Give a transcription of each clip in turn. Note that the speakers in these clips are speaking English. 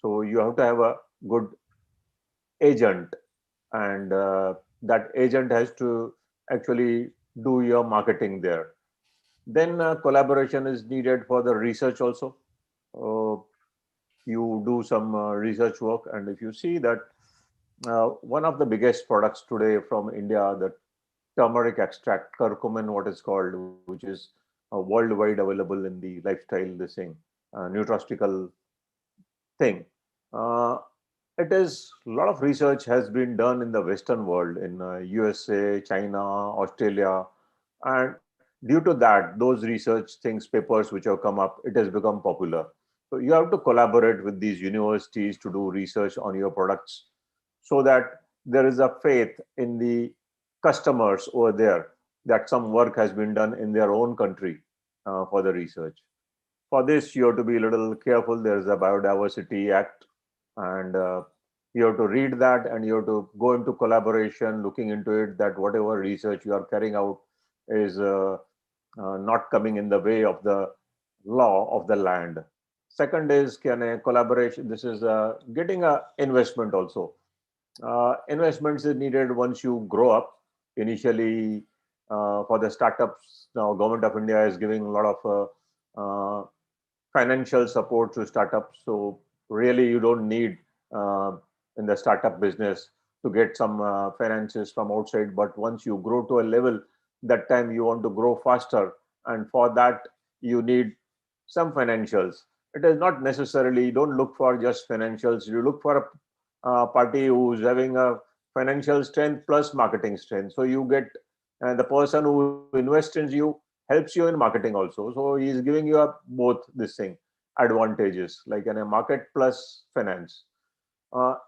So you have to have a good agent, and that agent has to actually do your marketing there. Then collaboration is needed for the research also. Uh, you do some research work, and if you see that one of the biggest products today from India, the turmeric extract, curcumin, what is called, which is worldwide available in the lifestyle, this thing, nutraceutical thing. Uh, it is a lot of research has been done in the Western world, in USA, China, Australia, and due to that, those research things, papers which have come up, it has become popular. So you have to collaborate with these universities to do research on your products, so that there is a faith in the customers over there that some work has been done in their own country for the research. For this, you have to be a little careful. There is a Biodiversity Act, and you have to read that, and you have to go into collaboration, looking into it, that whatever research you are carrying out is not coming in the way of the law of the land. Second is, can a collaboration, this is getting a investment also. Investments is needed once you grow up. Initially, for the startups, now government of India is giving a lot of financial support to startups. So really, you don't need uh, in the startup business to get some finances from outside. But once you grow to a level, that time you want to grow faster, and for that you need some financials. It is not necessarily, you don't look for just financials. You look for a party who's having a financial strength plus marketing strength. So you get the person who invests in you helps you in marketing also. So he is giving you up both this thing advantages, like in a market plus finance.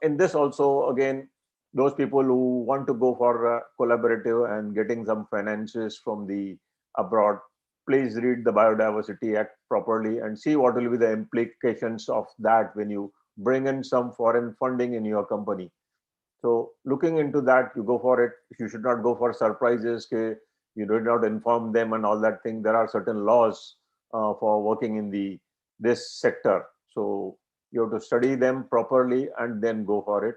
In this also, again, those people who want to go for collaborative and getting some finances from the abroad, please read the Biodiversity Act properly and see what will be the implications of that when you bring in some foreign funding in your company. So looking into that, you go for it. You should not go for surprises. You do not inform them and all that thing. There are certain laws for working in the this sector. So you have to study them properly and then go for it.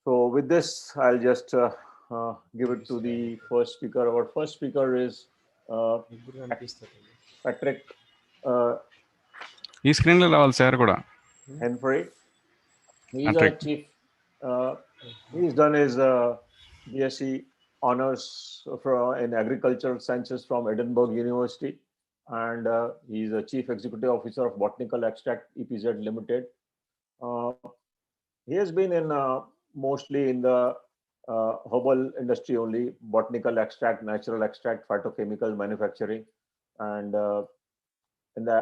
So with this, I'll just give it to the first speaker. Our first speaker is uh, Patrick uh, ఈ స్క్రీన్లో రావాలి sir కూడా Henfrey. He's a Patrick. chief. Uh, he's done his BSc honors in agricultural sciences from Edinburgh University, and he's a chief executive officer of Botanical Extract EPZ Limited. Uh, he has been in mostly in the herbal industry only, botanical extract, natural extract, phytochemical manufacturing, and in the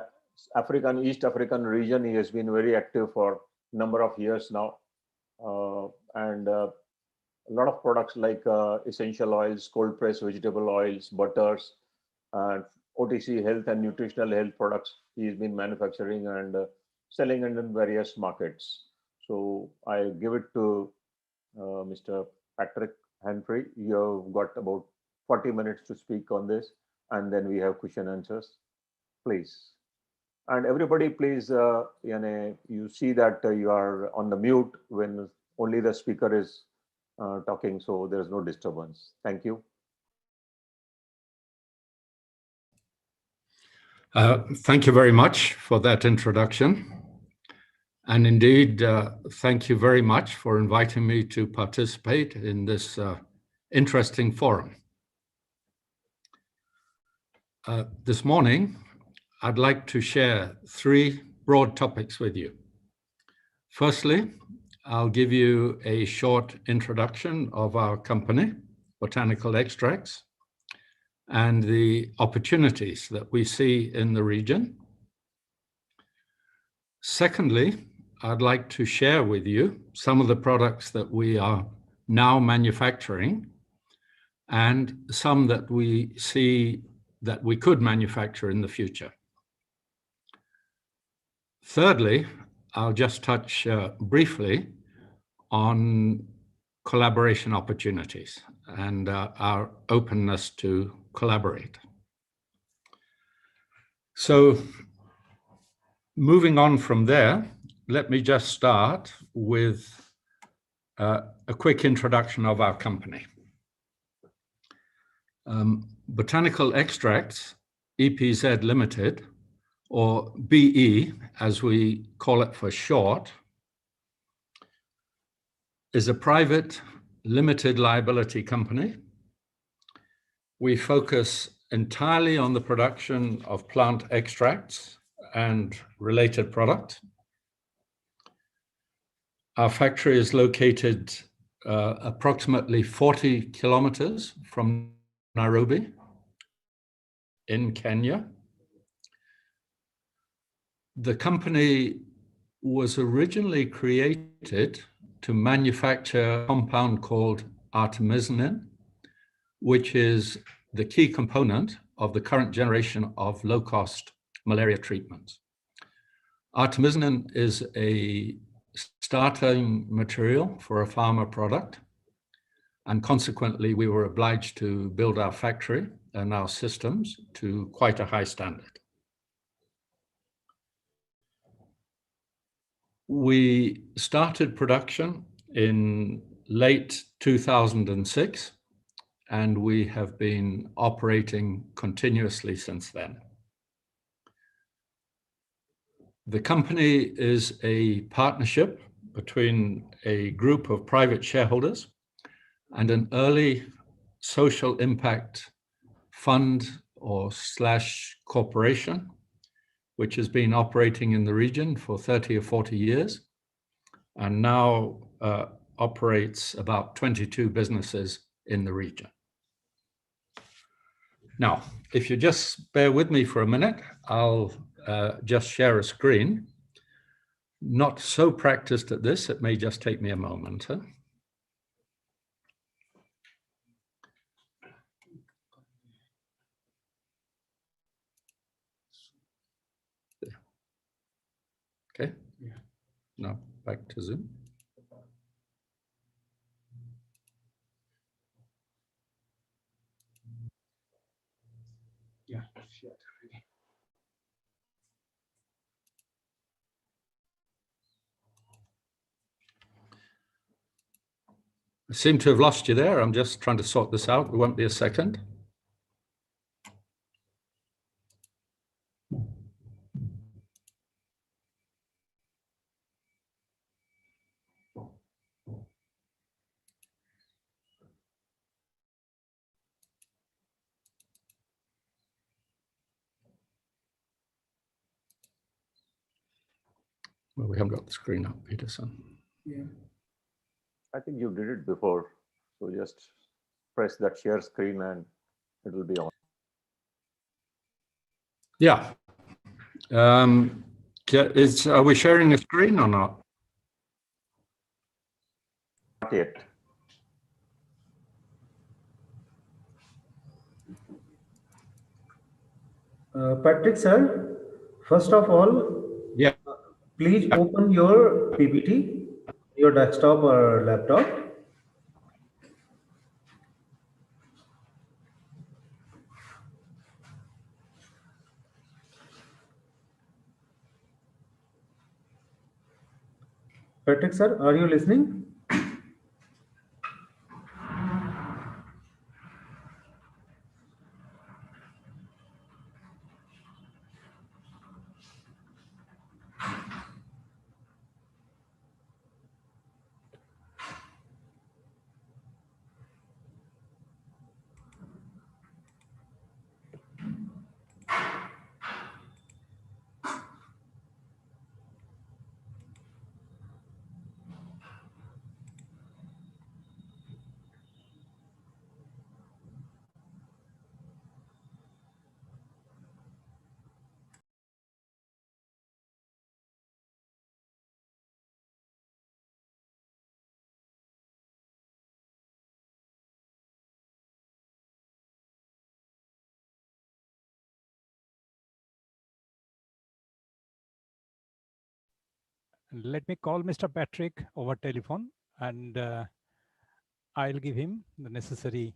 East African region, he has been very active for number of years now, and a lot of products like essential oils, cold pressed vegetable oils, butters, and OTC health and nutritional health products. He's been manufacturing and selling in various markets. So I give it to Mr. Patrick Hanfrey. You've got about 40 minutes to speak on this, and then we have question answers. Please. And everybody, please, you see that you are on the mute when only the speaker is talking, so there is no disturbance. Thank you. Thank you very much for that introduction. And indeed, thank you very much for inviting me to participate in this interesting forum. This morning, I'd like to share three broad topics with you. Firstly, I'll give you a short introduction of our company, Botanical Extracts, and the opportunities that we see in the region. Secondly, I'd like to share with you some of the products that we are now manufacturing and some that we see that we could manufacture in the future. Thirdly, I'll just touch briefly on collaboration opportunities and our openness to collaborate. So moving on from there, let me just start with a quick introduction of our company. Botanical Extracts, EPZ Limited, or BE, as we call it for short, is a private limited liability company. We focus entirely on the production of plant extracts and related products. Our factory is located approximately 40 kilometers from Nairobi in Kenya. The company was originally created to manufacture a compound called artemisinin, which is the key component of the current generation of low-cost malaria treatments. Artemisinin is a starting material for a pharma product, and consequently we were obliged to build our factory and our systems to quite a high standard. We started production in late 2006, and we have been operating continuously since then. The company is a partnership between a group of private shareholders and an early social impact fund or / corporation, which has been operating in the region for 30 or 40 years and now operates about 22 businesses in the region. Now, if you just bear with me for a minute, I'll just share a screen. Not so practiced at this, it may just take me a moment. Huh? Okay, yeah. Now back to Zoom. Yeah, sure. I seem to have lost you there. I'm just trying to sort this out. It won't be a second. Well, we haven't got the screen up, Peterson. Yeah. I think you did it before. So just press that share screen and it will be on. Yeah. Are we sharing the screen or not? Not yet. Patrick sir, first of all, Yeah. please open your PPT, your desktop or laptop. Patrick sir, are you listening? Let me call Mr. Patrick over telephone and I'll give him the necessary.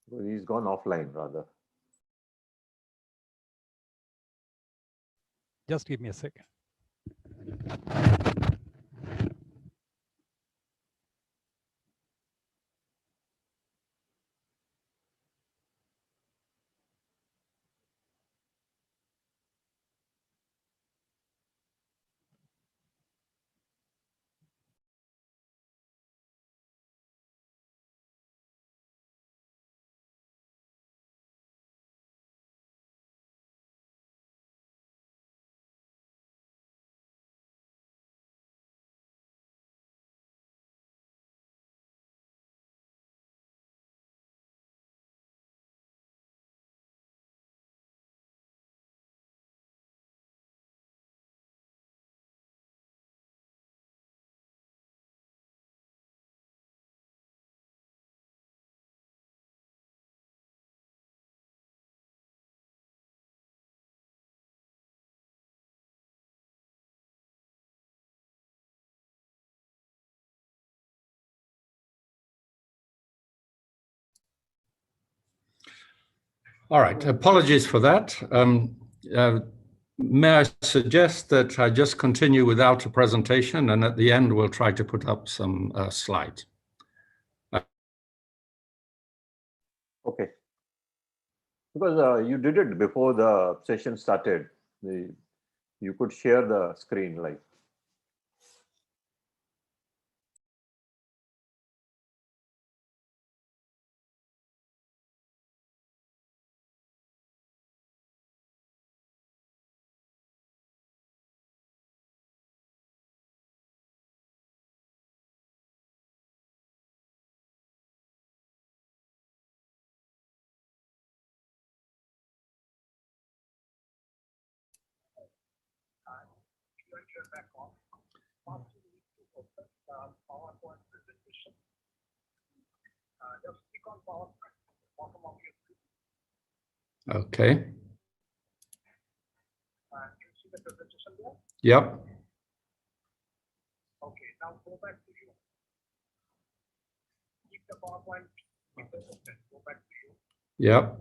Well, he's gone offline rather. Just give me a second. All right, apologies for that. May I suggest that I just continue without a presentation, and at the end we'll try to put up some slides. Okay. Because you did it before the session started. You could share the screen like. Okay. Yep. Okay, now go back to you. Keep the PowerPoint, keep the system, go back to you. Yep.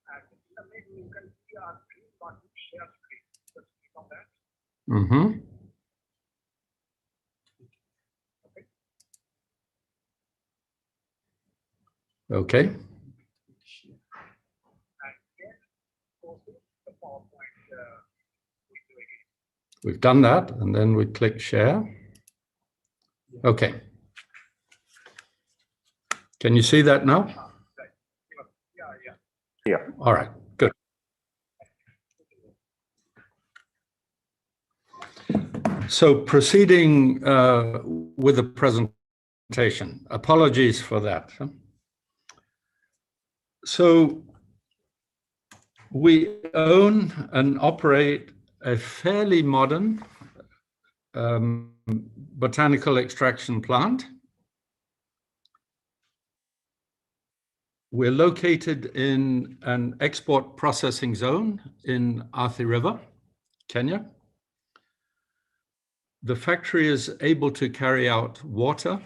And in the middle, you can see our screen, but share screen. Just click on that. Mm-hmm. Okay. And then go to the PowerPoint window again. We've done that, and then we click share. Okay. Can you see that now? Yeah. All right, good. So proceeding with the presentation. Apologies for that. So we own and operate a fairly modern botanical extraction plant. We're located in an export processing zone in Athi River, Kenya. The factory is able to carry out water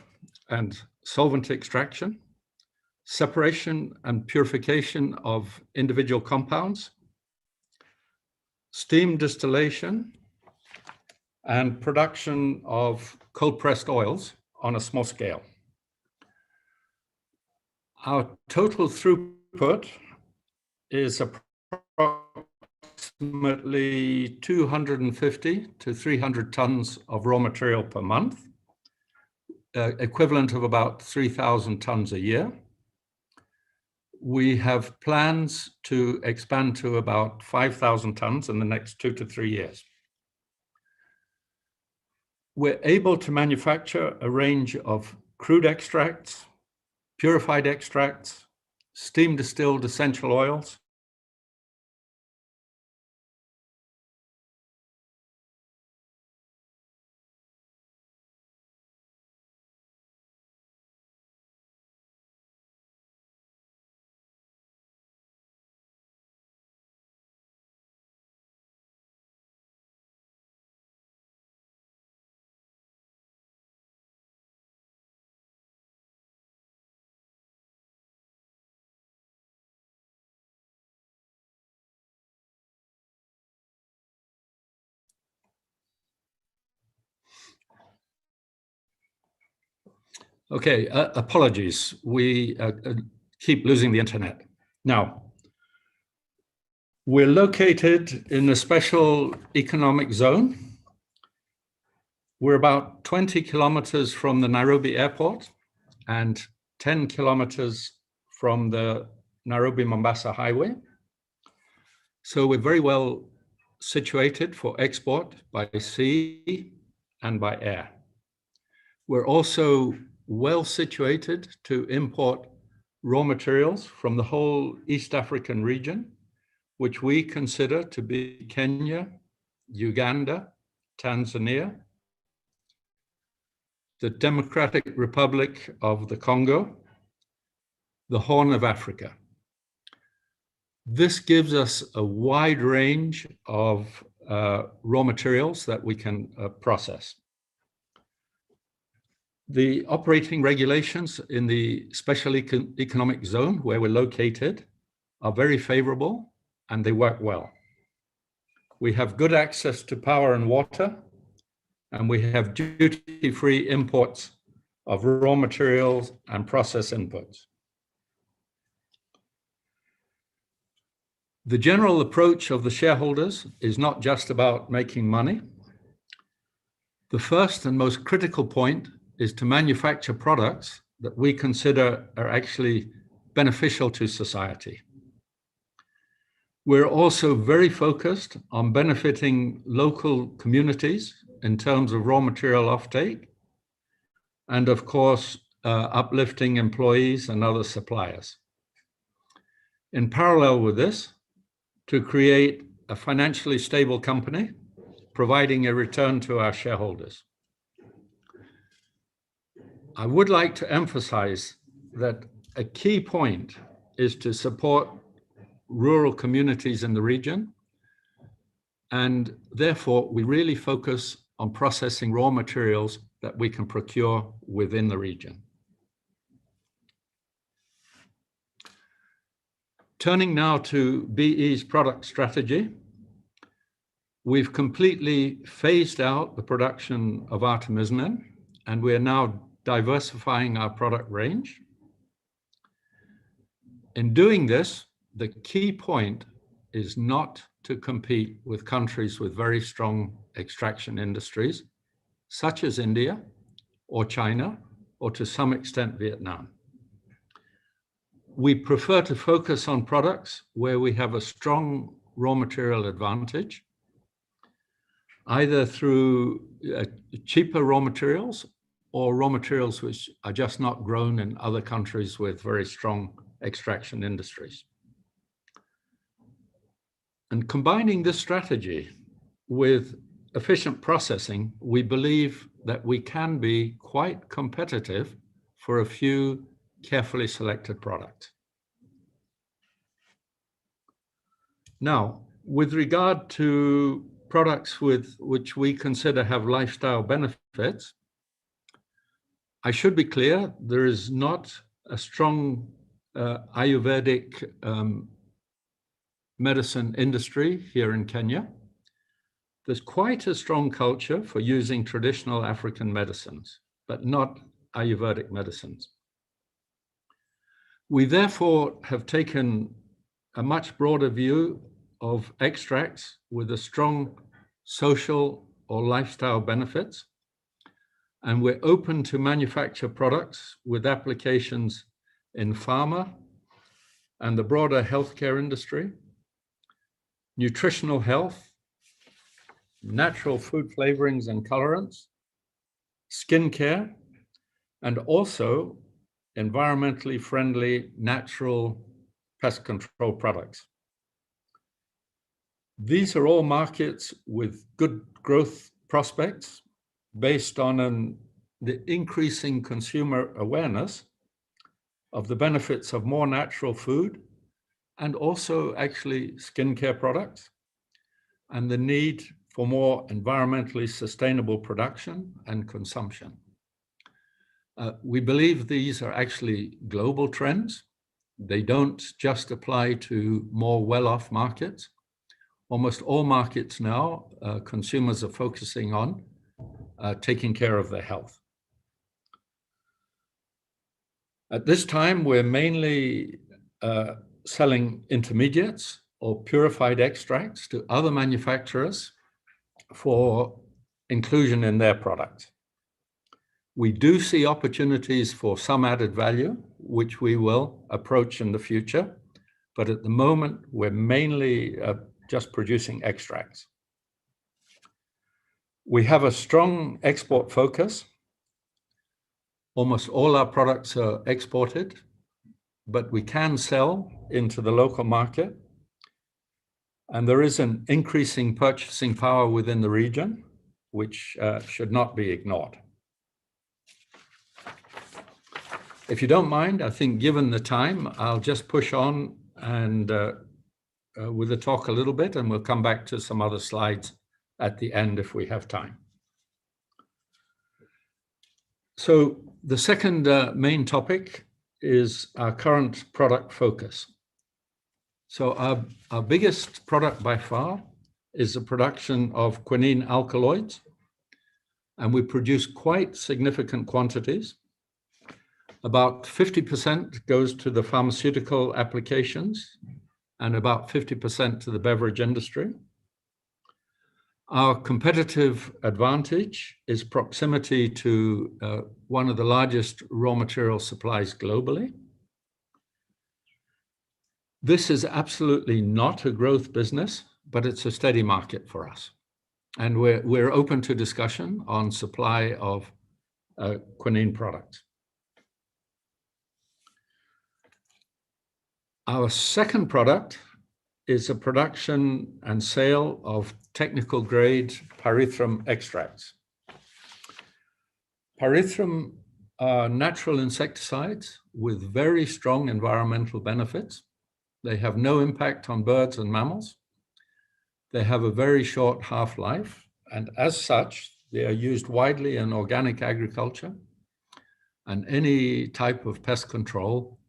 and solvent extraction, separation and purification of individual compounds, steam distillation, and production of cold-pressed oils on a small scale. Our total throughput is approximately 250 to 300 tons of raw material per month, equivalent of about 3,000 tons a year. We have plans to expand to about 5,000 tons in the next 2 to 3 years. We're able to manufacture a range of crude extracts, purified extracts, steam distilled essential oils, Okay, apologies. We keep losing the internet. Now, we're located in a special economic zone. We're about 20 kilometers from the Nairobi airport and 10 kilometers from the Nairobi-Mombasa highway. So we're very well situated for export by sea and by air. We're also well situated to import raw materials from the whole East African region, which we consider to be Kenya, Uganda, Tanzania, the Democratic Republic of the Congo, the Horn of Africa. This gives us a wide range of raw materials that we can process. The operating regulations in the special economic zone where we're located are very favorable and they work well. We have good access to power and water, and we have duty-free imports of raw materials and process inputs. The general approach of the shareholders is not just about making money. The first and most critical point is to manufacture products that we consider are actually beneficial to society. We're also very focused on benefiting local communities in terms of raw material offtake, and of course, uplifting employees and other suppliers. In parallel with this, to create a financially stable company, providing a return to our shareholders. I would like to emphasize that a key point is to support rural communities in the region, and therefore we really focus on processing raw materials that we can procure within the region. Turning now to BE's product strategy, we've completely phased out the production of artemisinin, and we are now diversifying our product range. In doing this, the key point is not to compete with countries with very strong extraction industries, such as India or China, or to some extent Vietnam. We prefer to focus on products where we have a strong raw material advantage, either through cheaper raw materials or raw materials which are just not grown in other countries with very strong extraction industries. And combining this strategy with efficient processing, we believe that we can be quite competitive for a few carefully selected products. Now, with regard to products which we consider have lifestyle benefits, I should be clear, there is not a strong Ayurvedic medicine industry here in Kenya. There's quite a strong culture for using traditional African medicines, but not Ayurvedic medicines. We therefore have taken a much broader view of extracts with a strong social or lifestyle benefits, and we're open to manufacture products with applications in pharma and the broader healthcare industry, nutritional health, natural food flavorings and colorants, skincare, and also environmentally friendly natural pest control products. These are all markets with good growth prospects based on the increasing consumer awareness of the benefits of more natural food and also actually skincare products, and the need for more environmentally sustainable production and consumption. We believe these are actually global trends. They don't just apply to more well-off markets. Almost all markets now, consumers are focusing on taking care of their health. At this time, we're mainly selling intermediates or purified extracts to other manufacturers for inclusion in their product. We do see opportunities for some added value, which we will approach in the future, but at the moment, we're mainly just producing extracts. We have a strong export focus. Almost all our products are exported, but we can sell into the local market. And there is an increasing purchasing power within the region, which should not be ignored. If you don't mind, I think given the time, I'll just push on and with the talk a little bit, and we'll come back to some other slides at the end if we have time. So the second main topic is our current product focus. So our biggest product by far is the production of quinine alkaloids, and we produce quite significant quantities. About 50% goes to the pharmaceutical applications and about 50% to the beverage industry. Our competitive advantage is proximity to one of the largest raw material supplies globally. This is absolutely not a growth business, but it's a steady market for us. And we're open to discussion on supply of quinine products. Our second product is a production and sale of technical grade pyrethrum extracts. Pyrethrum are natural insecticides with very strong environmental benefits. They have no impact on birds and mammals. They have a very short half-life, and as such, they are used widely in organic agriculture and any type of pest control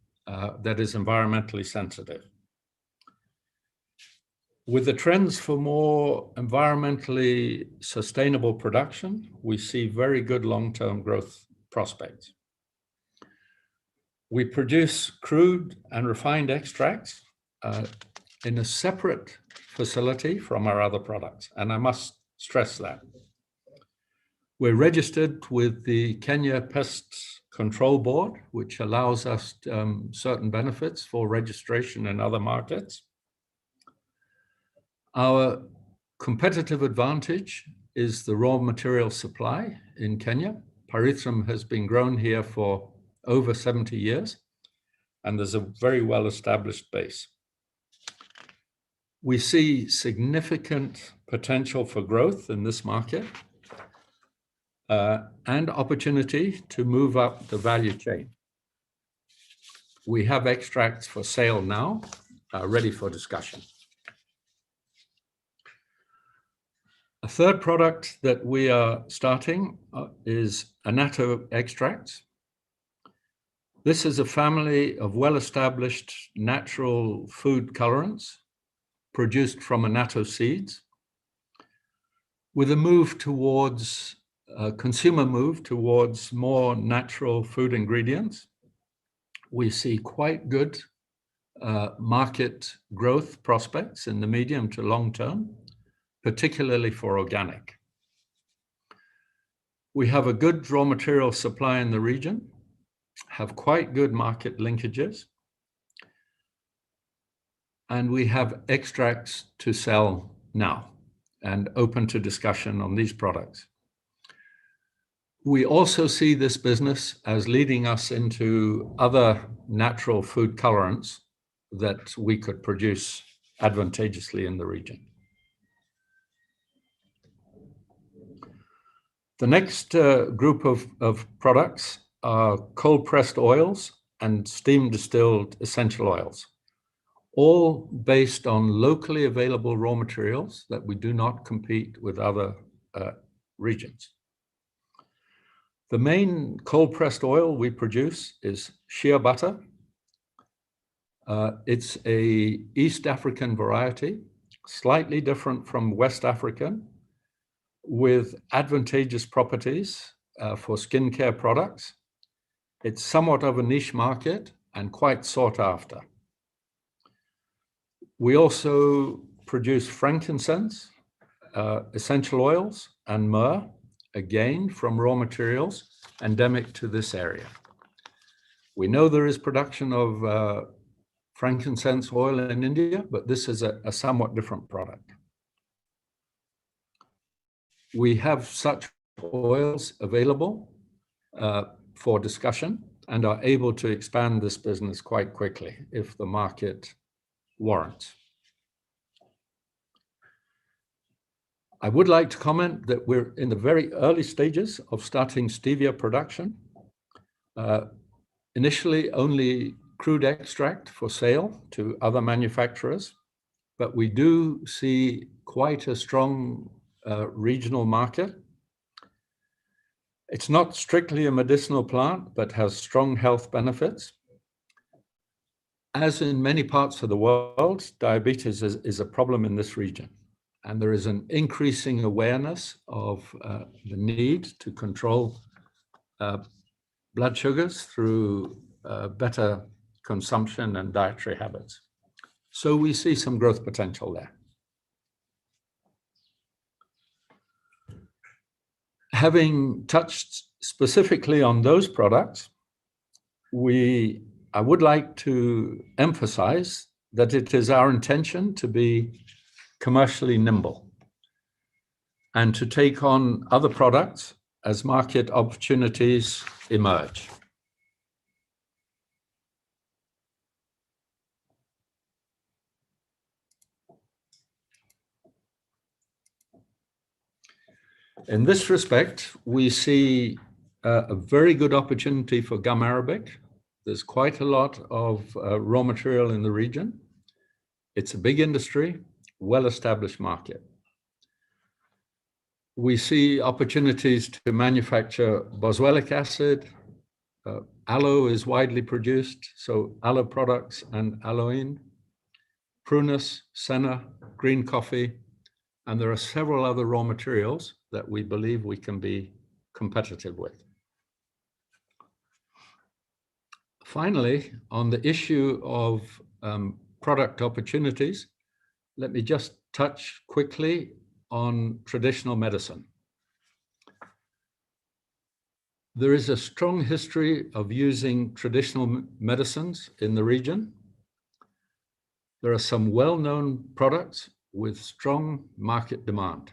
that is environmentally sensitive. With the trends for more environmentally sustainable production, we see very good long-term growth prospects. We produce crude and refined extracts in a separate facility from our other products, and I must stress that. We're registered with the Kenya Pest Control Board, which allows us certain benefits for registration in other markets. Our competitive advantage is the raw material supply in Kenya. Pyrethrum has been grown here for over 70 years, and there's a very well-established base. We see significant potential for growth in this market and opportunity to move up the value chain. We have extracts for sale now, ready for discussion. A third product that we are starting is annatto extracts. This is a family of well-established natural food colorants produced from annatto seeds with a move towards consumer move towards more natural food ingredients. We see quite good market growth prospects in the medium to long term, particularly for organic. We have a good raw material supply in the region, have quite good market linkages, and we have extracts to sell now and open to discussion on these products. We also see this business as leading us into other natural food colorants that we could produce advantageously in the region. The next group of products are cold-pressed oils and steam-distilled essential oils, all based on locally available raw materials that we do not compete with other regions. The main cold-pressed oil we produce is shea butter. It's a East African variety, slightly different from West African, with advantageous properties for skincare products. It's somewhat of a niche market and quite sought after. We also produce frankincense, essential oils, and myrrh, again from raw materials endemic to this area. We know there is production of frankincense oil in India, but this is a somewhat different product. We have such oils available for discussion and are able to expand this business quite quickly if the market warrants. I would like to comment that we're in the very early stages of starting stevia production. Initially only crude extract for sale to other manufacturers, but we do see quite a strong regional market. It's not strictly a medicinal plant, but has strong health benefits. As in many parts of the world, diabetes is a problem in this region, and there is an increasing awareness of the need to control blood sugars through better consumption and dietary habits. So we see some growth potential there. Having touched specifically on those products, I would like to emphasize that it is our intention to be commercially nimble and to take on other products as market opportunities emerge. In this respect, we see a very good opportunity for gum arabic. There's quite a lot of raw material in the region. It's a big industry, well-established market. We see opportunities to manufacture boswellic acid. Aloe is widely produced, so aloe products and aloin, prunus, senna, green coffee, and there are several other raw materials that we believe we can be competitive with. Finally, on the issue of product opportunities, let me just touch quickly on traditional medicine. There is a strong history of using traditional medicines in the region. There are some well-known products with strong market demand.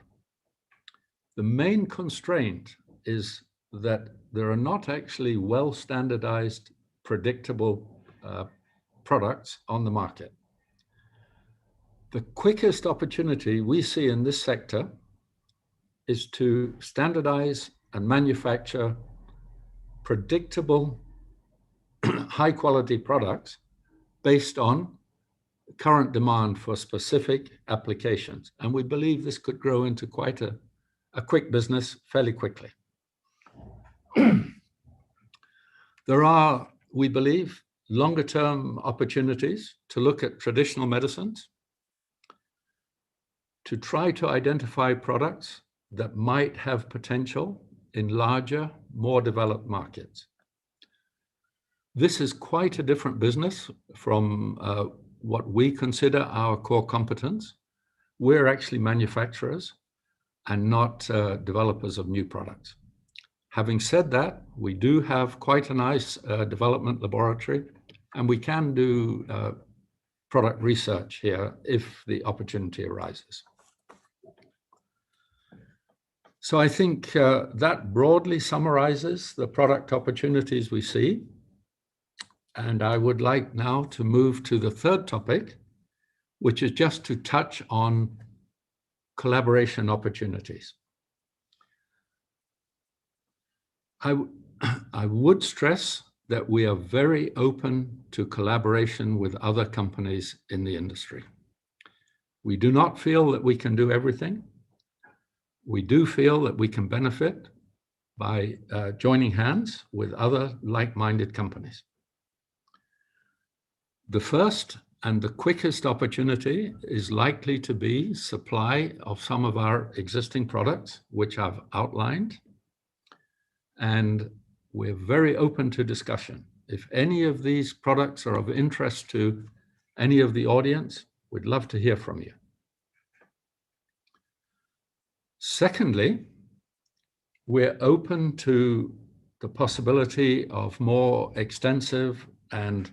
The main constraint is that there are not actually well-standardized, predictable products on the market. The quickest opportunity we see in this sector is to standardize and manufacture predictable, high-quality products based on current demand for specific applications. And we believe this could grow into quite a quick business fairly quickly. There are, we believe, longer-term opportunities to look at traditional medicines, to try to identify products that might have potential in larger, more developed markets. This is quite a different business from what we consider our core competence. We're actually manufacturers and not developers of new products. Having said that, we do have quite a nice development laboratory, and we can do product research here if the opportunity arises. So I think that broadly summarizes the product opportunities we see. And I would like now to move to the third topic, which is just to touch on collaboration opportunities. I would stress that we are very open to collaboration with other companies in the industry. We do not feel that we can do everything. We do feel that we can benefit by joining hands with other like-minded companies. The first and the quickest opportunity is likely to be supply of some of our existing products, which I've outlined. And we're very open to discussion. If any of these products are of interest to any of the audience, we'd love to hear from you. Secondly, we're open to the possibility of more extensive and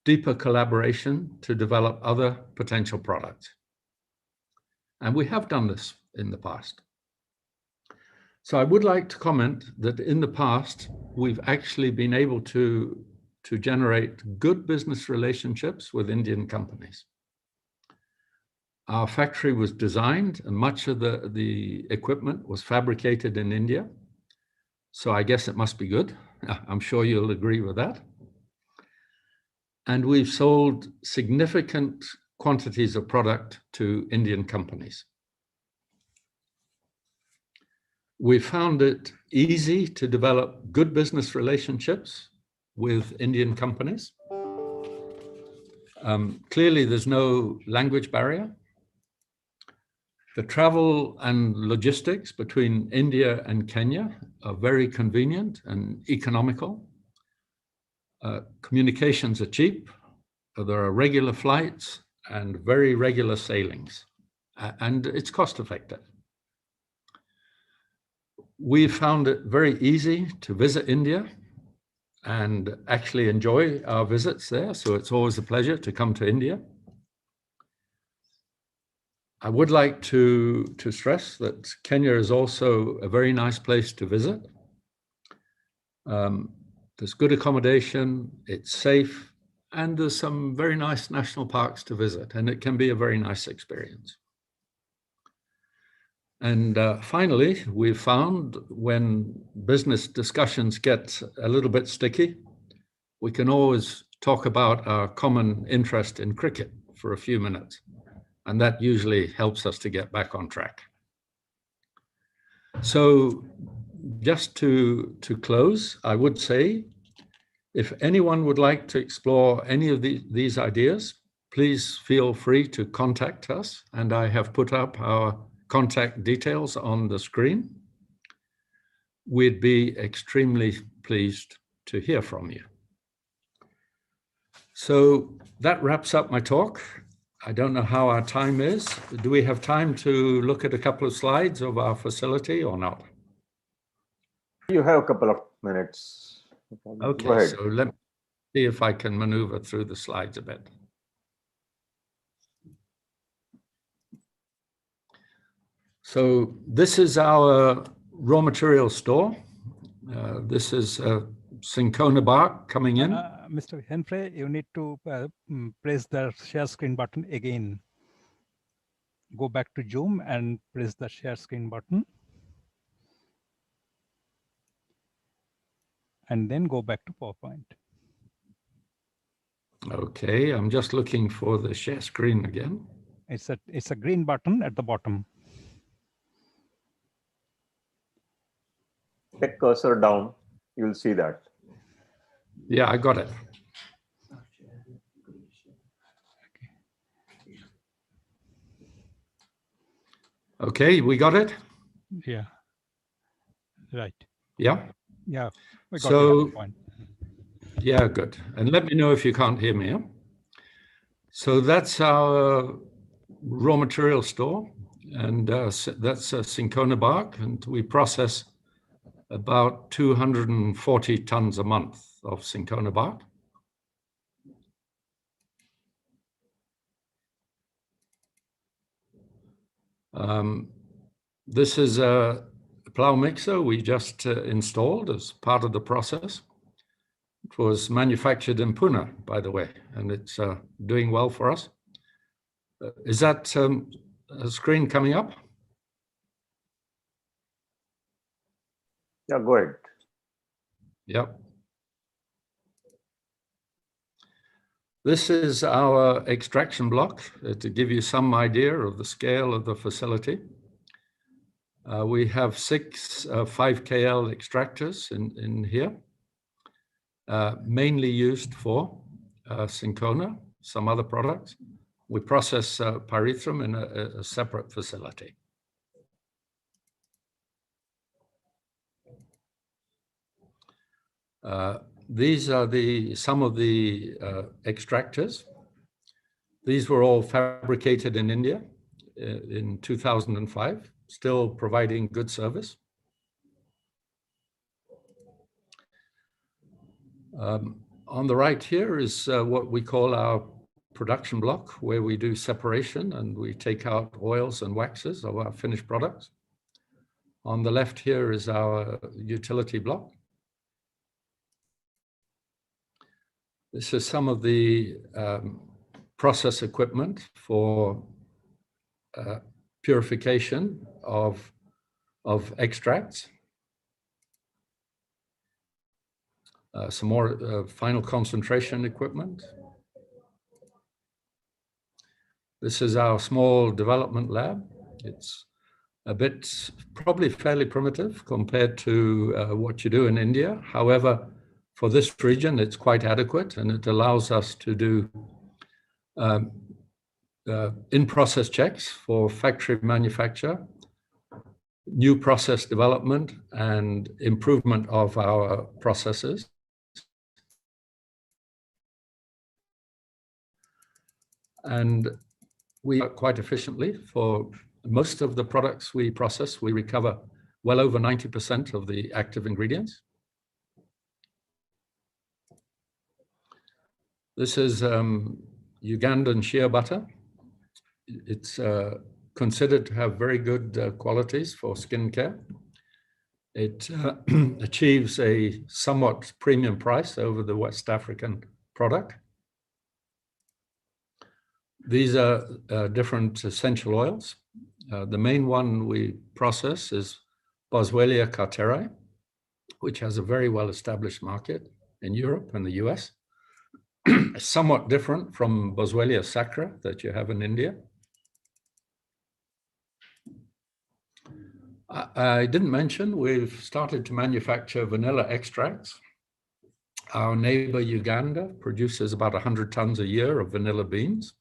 deeper collaboration to develop other potential products. And we have done this in the past. So I would like to comment that in the past, we've actually been able to generate good business relationships with Indian companies. Our factory was designed and much of the equipment was fabricated in India. So I guess it must be good. I'm sure you'll agree with that. And we've sold significant quantities of product to Indian companies. We found it easy to develop good business relationships with Indian companies. Clearly, there's no language barrier. The travel and logistics between India and Kenya are very convenient and economical. Communications are cheap. There are regular flights and very regular sailings, and it's cost effective. We found it very easy to visit India and actually enjoy our visits there. So it's always a pleasure to come to India. I would like to stress that Kenya is also a very nice place to visit. There's good accommodation, it's safe, and there's some very nice national parks to visit, and it can be a very nice experience. And finally, we've found when business discussions get a little bit sticky, we can always talk about our common interest in cricket for a few minutes. And that usually helps us to get back on track. So just to close, I would say, if anyone would like to explore any of these ideas, please feel free to contact us. And I have put up our contact details on the screen. We'd be extremely pleased to hear from you. So that wraps up my talk. I don't know how our time is. Do we have time to look at a couple of slides of our facility or not? You have a couple of minutes. Okay, Go ahead. so let me see if I can maneuver through the slides a bit. So this is our raw material store. This is cinchona bark coming in. Mr. Henfrey, you need to press the share screen button again. Go back to Zoom and press the share screen button. And then go back to PowerPoint. Okay, I'm just looking for the share screen again. It's a green button at the bottom. Take cursor down, you'll see that. Yeah, I got it. Okay, we got it? Yeah. Right. Yeah. Yeah. We got So, the point. Yeah, good. And let me know if you can't hear me. Yeah? So that's our raw material store. And that's cinchona bark. And we process about 240 tons a month of cinchona bark. This is a plow mixer we just installed as part of the process. It was manufactured in Pune, by the way, and it's doing well for us. Is that a screen coming up? Yeah, go ahead. Yep. This is our extraction block to give you some idea of the scale of the facility. We have 6 5KL extractors in here, mainly used for cinchona, some other products. We process pyrethrum in a separate facility. These are some of the extractors. These were all fabricated in India in 2005, still providing good service. On the right here is what we call our production block, where we do separation and we take out oils and waxes of our finished products. On the left here is our utility block. This is some of the process equipment for purification of extracts. Some more final concentration equipment. This is our small development lab. It's a bit, probably fairly primitive compared to what you do in India. However, for this region, it's quite adequate, and it allows us to do in-process checks for factory manufacture, new process development, and improvement of our processes. And we work quite efficiently. For most of the products we process, we recover well over 90% of the active ingredients. This is Ugandan shea butter. It's considered to have very good qualities for skincare. It achieves a somewhat premium price over the West African product. These are different essential oils. The main one we process is Boswellia carteri, which has a very well-established market in Europe and the US. Somewhat different from Boswellia sacra that you have in India. I didn't mention we've started to manufacture vanilla extracts. Our neighbor Uganda produces about 100 tons a year of vanilla beans.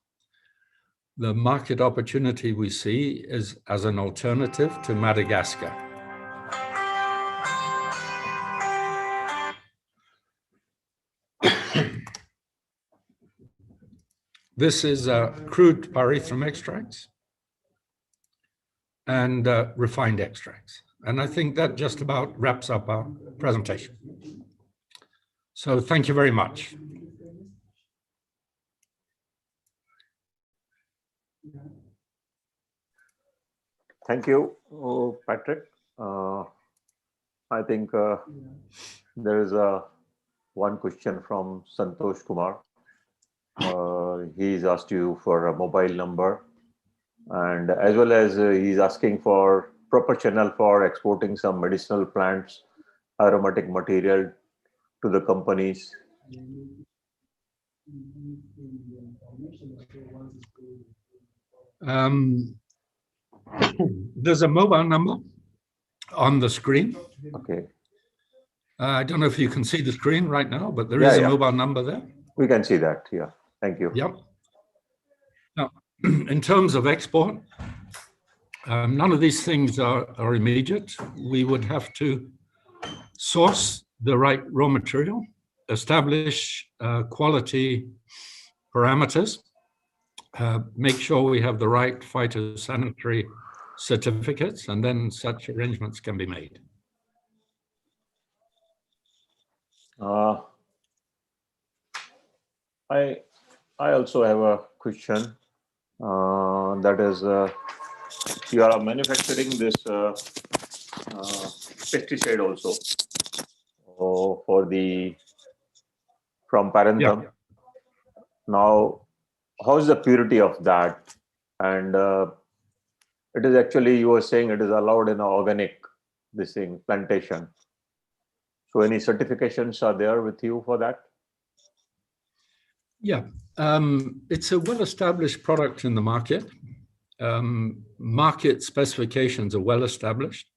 The market opportunity we see is as an alternative to Madagascar. This is crude pyrethrum extracts and refined extracts. And I think that just about wraps up our presentation. So thank you very much. Thank you, Patrick. I think there is one question from Santosh Kumar. He's asked you for a mobile number, and as well as he's asking for proper channel for exporting some medicinal plants, aromatic material to the companies. There's a mobile number on the screen. Okay. I don't know if you can see the screen right now, but there is a mobile number there. We can see that. Yeah. Thank you. Yep. Now, in terms of export, none of these things are immediate. We would have to source the right raw material, establish quality parameters, make sure we have the right phytosanitary certificates, and then such arrangements can be made. I also have a question. That is, you are manufacturing this pesticide also from Parenthum. Yeah. Now, how is the purity of that? And it is actually, you were saying it is allowed in organic, this thing, plantation. So any certifications are there with you for that? Yeah, it's a well-established product in the market. Market specifications are well-established.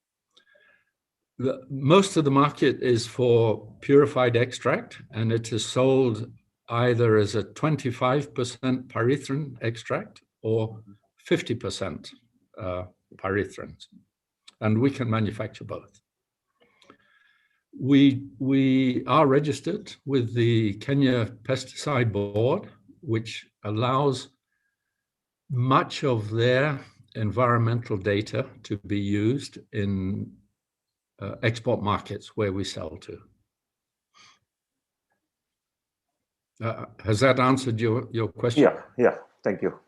Most of the market is for purified extract, and it is sold either as a 25% pyrethrin extract or 50% pyrethrins, and we can manufacture both. We are registered with the Kenya Pesticide Board, which allows much of their environmental data to be used in export markets where we sell to. Has that answered your question? Yeah. Thank you.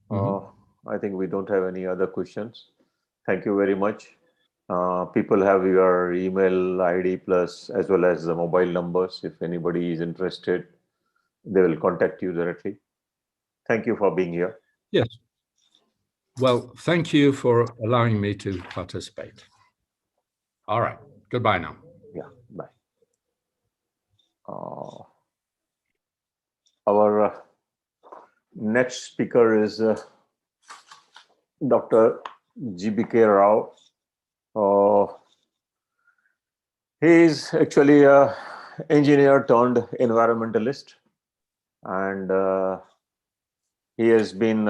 Mm-hmm. I think we don't have any other questions. Thank you very much. People have your email ID plus as well as the mobile numbers. If anybody is interested, they will contact you directly. Thank you for being here. Yes. Well, thank you for allowing me to participate. All right. Goodbye now. Yeah, bye. Our next speaker is Dr. GBK Rao. He is actually an engineer turned environmentalist, and he has been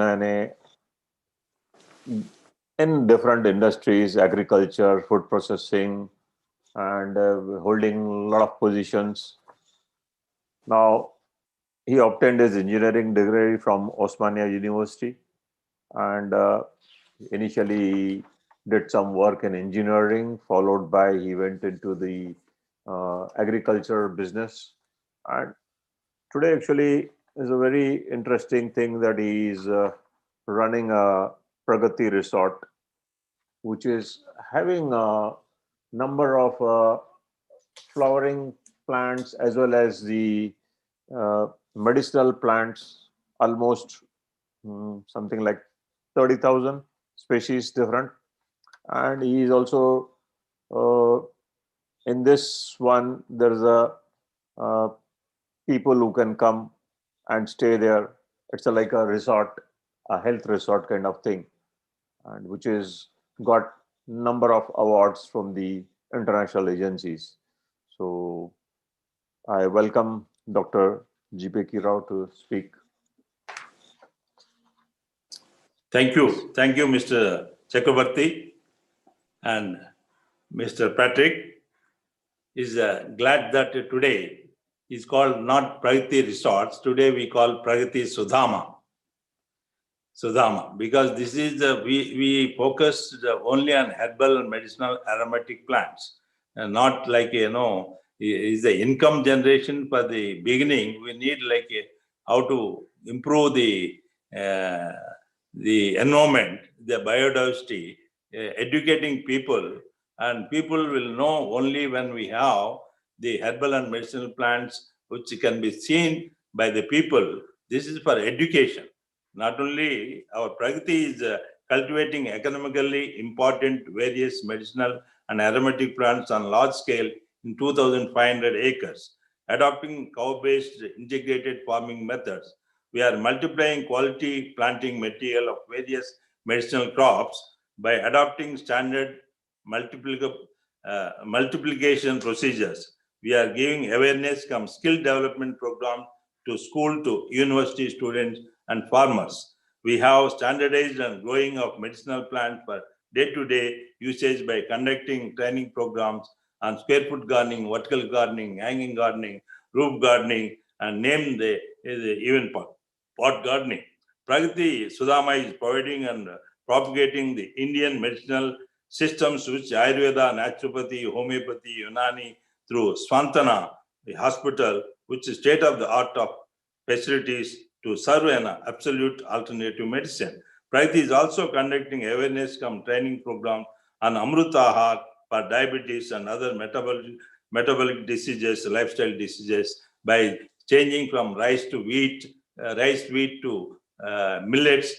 in different industries, agriculture, food processing, and holding a lot of positions. Now, he obtained his engineering degree from Osmania University, and initially did some work in engineering, followed by he went into the agriculture business. And today actually is a very interesting thing that he is running a Pragati resort, which is having a number of flowering plants as well as the medicinal plants, almost something like 30,000 species different. And he is also in this one, there's a people who can come and stay there. It's like a resort, a health resort kind of thing, and which is got number of awards from the international agencies. So I welcome Dr. GBK Rao to speak. Thank you, Mr. Chakrabarti, and Mr. Patrick. Is glad that today is called not Pragati Resorts. Today we call Pragati Sudhama, because this is we focus only on herbal and medicinal aromatic plants, and not like is the income generation for the beginning. We need how to improve the environment, the biodiversity, educating people, and people will know only when we have the herbal and medicinal plants which can be seen by the people. This is for education. Not only our Pragati is cultivating economically important various medicinal and aromatic plants on large scale in 2,500 acres, adopting cow-based integrated farming methods. We are multiplying quality planting material of various medicinal crops by adopting standard multiplication procedures. We are giving awareness from skill development program to school to university students and farmers. We have standardized and growing of medicinal plants for day-to-day usage by conducting training programs on square foot gardening, vertical gardening, hanging gardening, roof gardening, and name the even pot gardening. Pragati Sudhama is providing and propagating the Indian medicinal systems which Ayurveda, naturopathy, homeopathy, Unani through Swantana, the hospital, which is state-of-the-art of facilities to serve an absolute alternative medicine. Pragati is also conducting awareness cum training program on Amrutahar for diabetes and other metabolic diseases, lifestyle diseases by changing from rice to wheat, to millets,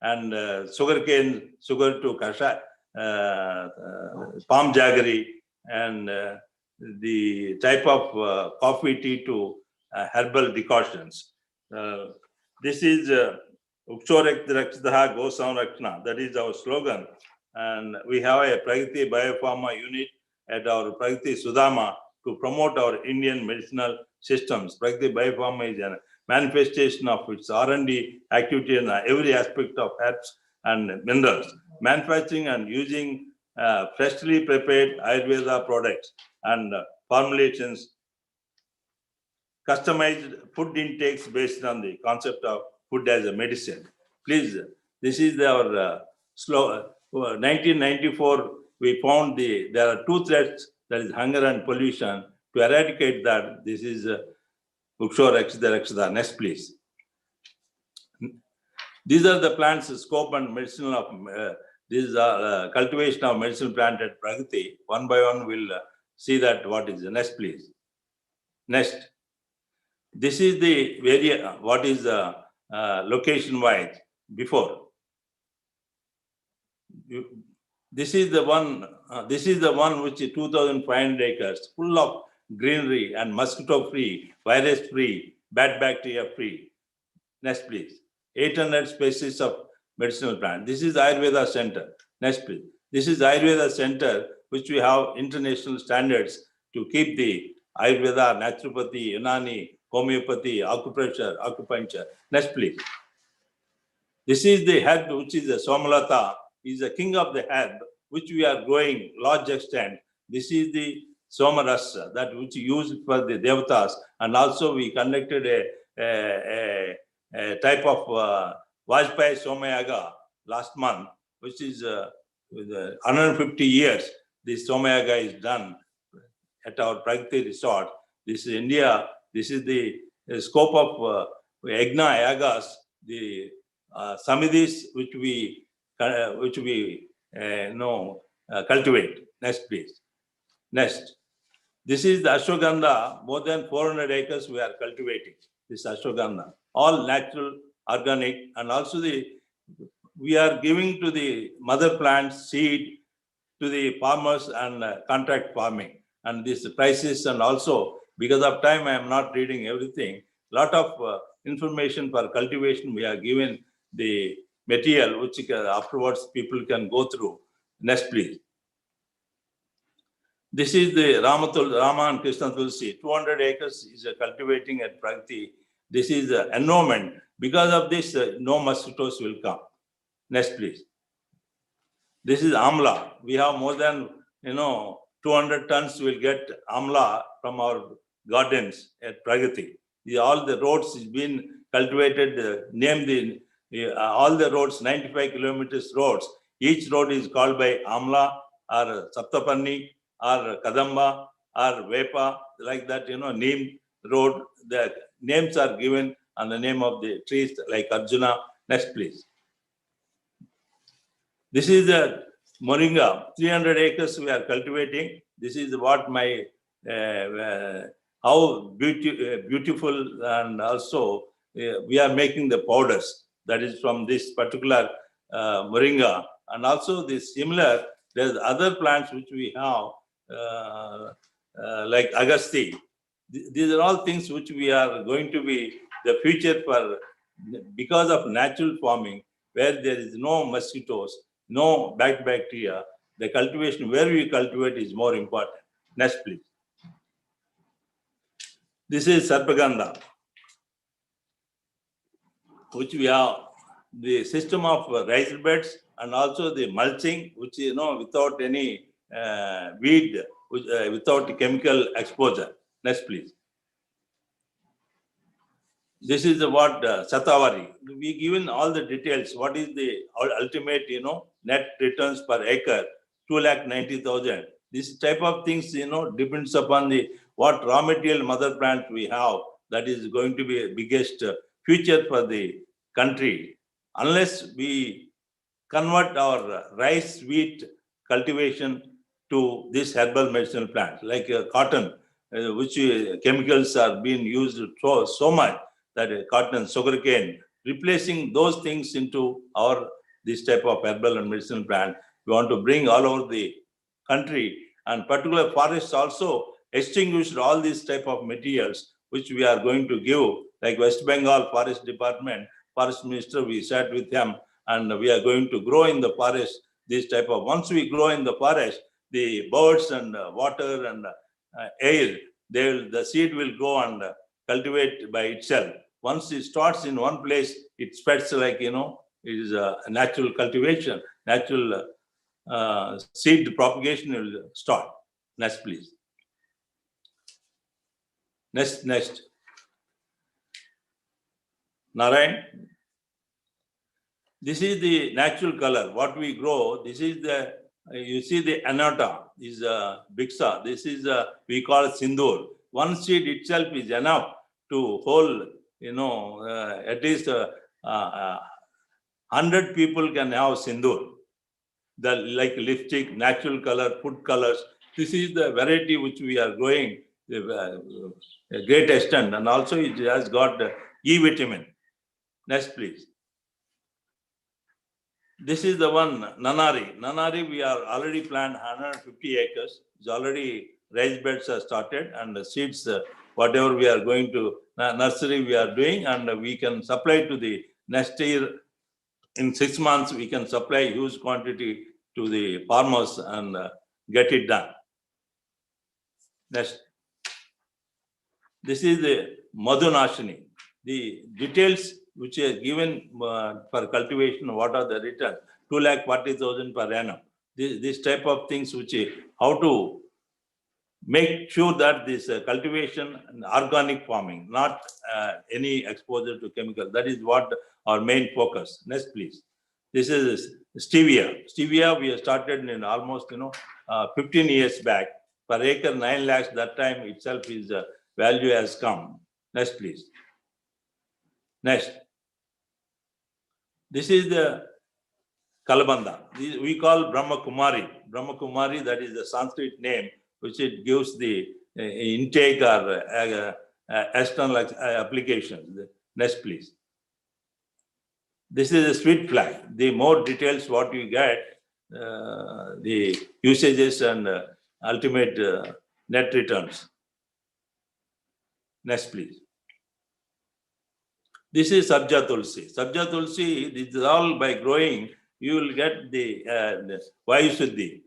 and sugarcane, sugar to kasha, palm jaggery, and the type of coffee tea to herbal decoctions. This is Ukshorak Rakshitaha Gosam Rakshana. That is our slogan. And we have a Pragati Biopharma unit at our Pragati Sudhama to promote our Indian medicinal systems. Pragati Biopharma is a manifestation of its R&D activity in every aspect of herbs and minerals. Manufacturing and using freshly prepared Ayurveda products and formulations, customized food intakes based on the concept of food as a medicine. Please, this is our 1994, we found there are two threats, that is hunger and pollution. To eradicate that, this is Uksho Rakshita. Next, please. These are the plants, scope and medicinal of these are cultivation of medicinal plant at Pragati. One by one, we'll see that what is the next, please. Next. This is the area, what is the location-wise before. This is the one which is 2,500 acres, full of greenery and mosquito-free, virus-free, bad bacteria-free. Next, please. 800 species of medicinal plant. This is Ayurveda Center. Next, please. This is Ayurveda Center, which we have international standards to keep the Ayurveda, naturopathy, Unani, homeopathy, acupuncture. Next, please. This is the herb, which is the Somalata, is the king of the herb, which we are growing large extent. This is the Somarasa, that which used for the Devatas, and also we conducted a type of Vajpayee Somayaga last month, which is with 150 years. This Somayaga is done at our Pragati resort. This is India. This is the scope of Yagna Yagas, the Samidhis which we cultivate. Next, please. Next. This is the Ashwagandha, more than 400 acres we are cultivating. This Ashwagandha, all natural, organic, and also we are giving to the mother plants seed to the farmers and contract farming. And these prices, and also because of time, I am not reading everything. Lot of information for cultivation we are given the material which afterwards people can go through. Next, please. This is the Rama and Krishna Tulsi. 200 acres is cultivating at Pragati. This is the environment. Because of this, no mosquitoes will come. Next, please. This is Amla. We have more than 200 tons will get Amla from our gardens at Pragati. All the roads is been cultivated, all the roads, 95 kilometers roads. Each road is called by Amla or Saptapanni or Kadamba or Vepa, like that, Neem road. The names are given on the name of the trees like Arjuna. Next, please. This is the Moringa, 300 acres we are cultivating. This is what my, how beautiful, and also we are making the powders. That is from this particular Moringa. And also this similar, there's other plants which we have, like Agasti. These are all things which we are going to be the future for, because of natural farming, where there is no mosquitoes, no bad bacteria. The cultivation, where we cultivate, is more important. Next, please. This is Sarpagandha, which we have the system of raised beds and also the mulching, which without any weed, without chemical exposure. Next, please. This is what Satavari. We given all the details. What is the ultimate, net returns per acre? 2,90,000. This type of things, depends upon what raw material mother plant we have. That is going to be a biggest future for the country. Unless we convert our rice wheat cultivation to this herbal medicinal plant, like cotton, which chemicals are being used so much, that cotton, sugarcane, replacing those things into this type of herbal and medicinal plant. We want to bring all over the country, and particular forests also extinguished all these type of materials, which we are going to give, like West Bengal Forest Department, Forest Minister, we sat with him, and we are going to grow in the forest this type of, once we grow in the forest, the birds and water and air, the seed will go and cultivate by itself. Once it starts in one place, it spreads like, it is a natural cultivation, natural seed propagation will start. Next, please. Next. Narayan. This is the natural color. What we grow, this is the, you see the anota, is bixa. This is, we call it sindoor. One seed itself is enough to hold, at least 100 people can have sindoor. The like lipstick, natural color, food colors. This is the variety which we are growing a great extent, and also it has got E vitamin. Next, please. This is the one, Nanari. Nanari, we are already planned 150 acres. It's already raised beds are started, and the seeds, whatever we are going to nursery we are doing, and we can supply to the next year. In 6 months, we can supply huge quantity to the farmers and get it done. Next. This is the Madhunashini. The details which are given for cultivation, what are the return? 2,40,000 per annum. This type of things which how to make sure that this cultivation and organic farming, not any exposure to chemical. That is what our main focus. Next, please. This is stevia. Stevia we have started in almost 15 years back. Per acre 9 lakhs. That time itself is value has come. Next, please. Next. This is the Kalabanda. We call Brahma Kumari. Brahma Kumari, that is the Sanskrit name, which it gives the intake or external applications. Next, please. This is a sweet flag. The more details what you get, the usages and ultimate net returns. Next, please. This is Sabja Tulsi. Sabja Tulsi, this is all by growing, you will get the Vayushuddhi.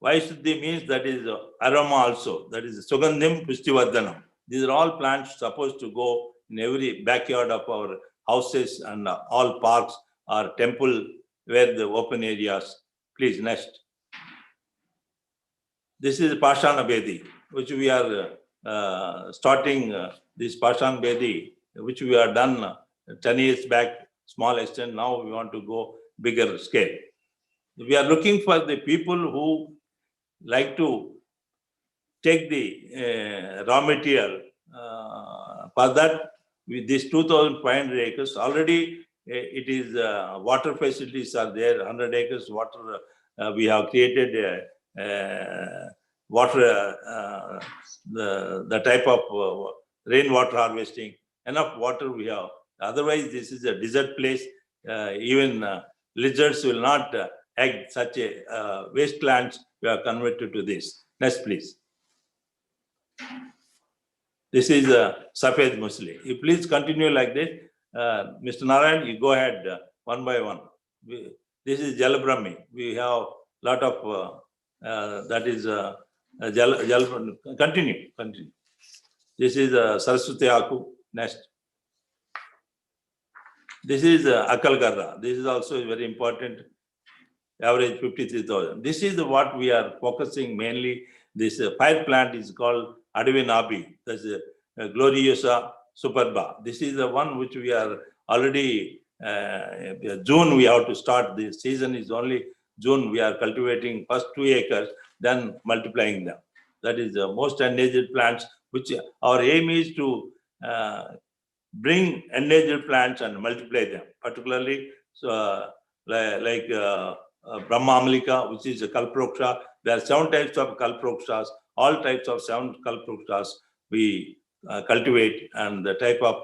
Vayushuddhi means that is aroma also. That is Sugandhim Pushtivardhanam. These are all plants supposed to go in every backyard of our houses and all parks or temple where the open areas. Please, next. This is Pashana Bedi, which we are starting this Pashana Bedi, which we are done 10 years back, small extent. Now we want to go bigger scale. We are looking for the people who like to take the raw material. For that, with this 2,500 acres, already it is water facilities are there, 100 acres water. We have created water, the type of rainwater harvesting. Enough water we have. Otherwise, this is a desert place. Even lizards will not egg such a wastelands. We are converted to this. Next, please. This is Safed Musli. You please continue like this. Mr. Narayan, you go ahead one by one. This is Jalabrahmi. We have lot of that is continue. This is Saraswati Aku. Next. This is Akal Garra. This is also very important. Average 53,000. This is what we are focusing mainly. This fire plant is called Adavi Nabi. That's Gloriosa Superba. This is the one which we are already June we have to start. The season is only June. We are cultivating first 2 acres, then multiplying them. That is the most endangered plants, which our aim is to bring endangered plants and multiply them. Particularly, like Brahma Amalika, which is a Kalproksha. There are 7 types of Kalprokshas. All types of 7 Kalprokshas we cultivate, and the type of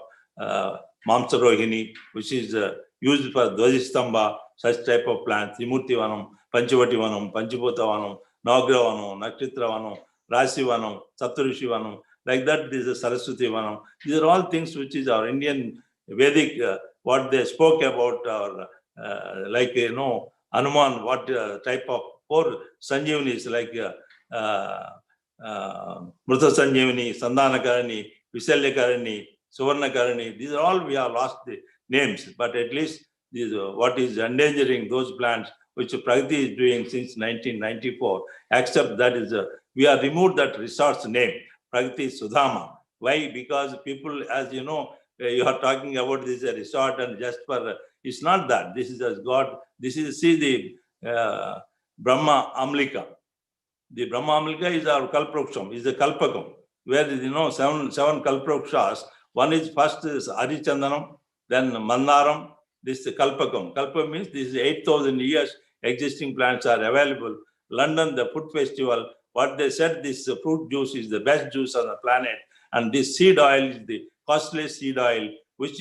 Mamsarohini, which is used for Dvajastamba, such type of plants, Trimurti Vanam, Panchavati Vanam, Panchapota Vanam, Navagraha Vanam, Nakshatra Vanam, Rasi Vanam, Saptarishi Vanam. Like that, this is Saraswati Vanam. These are all things which is our Indian Vedic, what they spoke about, or like, Hanuman, what type of 4 Sanjeevanis, like Mrutha Sanjeevani, Sandhanakarani, Visalyakarani, Suvarnakarani. These are all, we have lost the names, but at least these, what is endangering those plants, which Pragati is doing since 1994, except that is, we have removed that resort's name, Pragati Sudhama. Why? Because people, as you know, you are talking about this resort and just for, it's not that. This is as God, this is, see the Brahma Amlika. The Brahma Amlika is our Kalproksham, is the Kalpakam, where you know seven Kalprokshas. One is first is Arichandanam, then Mandaram, this is the Kalpakam. Kalpa means this is 8,000 years existing plants are available. London, the food festival, what they said, this fruit juice is the best juice on the planet. And this seed oil is the costliest seed oil, which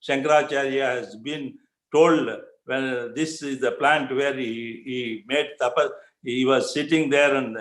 Shankaracharya has been told when this is the plant where he made tapas. He was sitting there and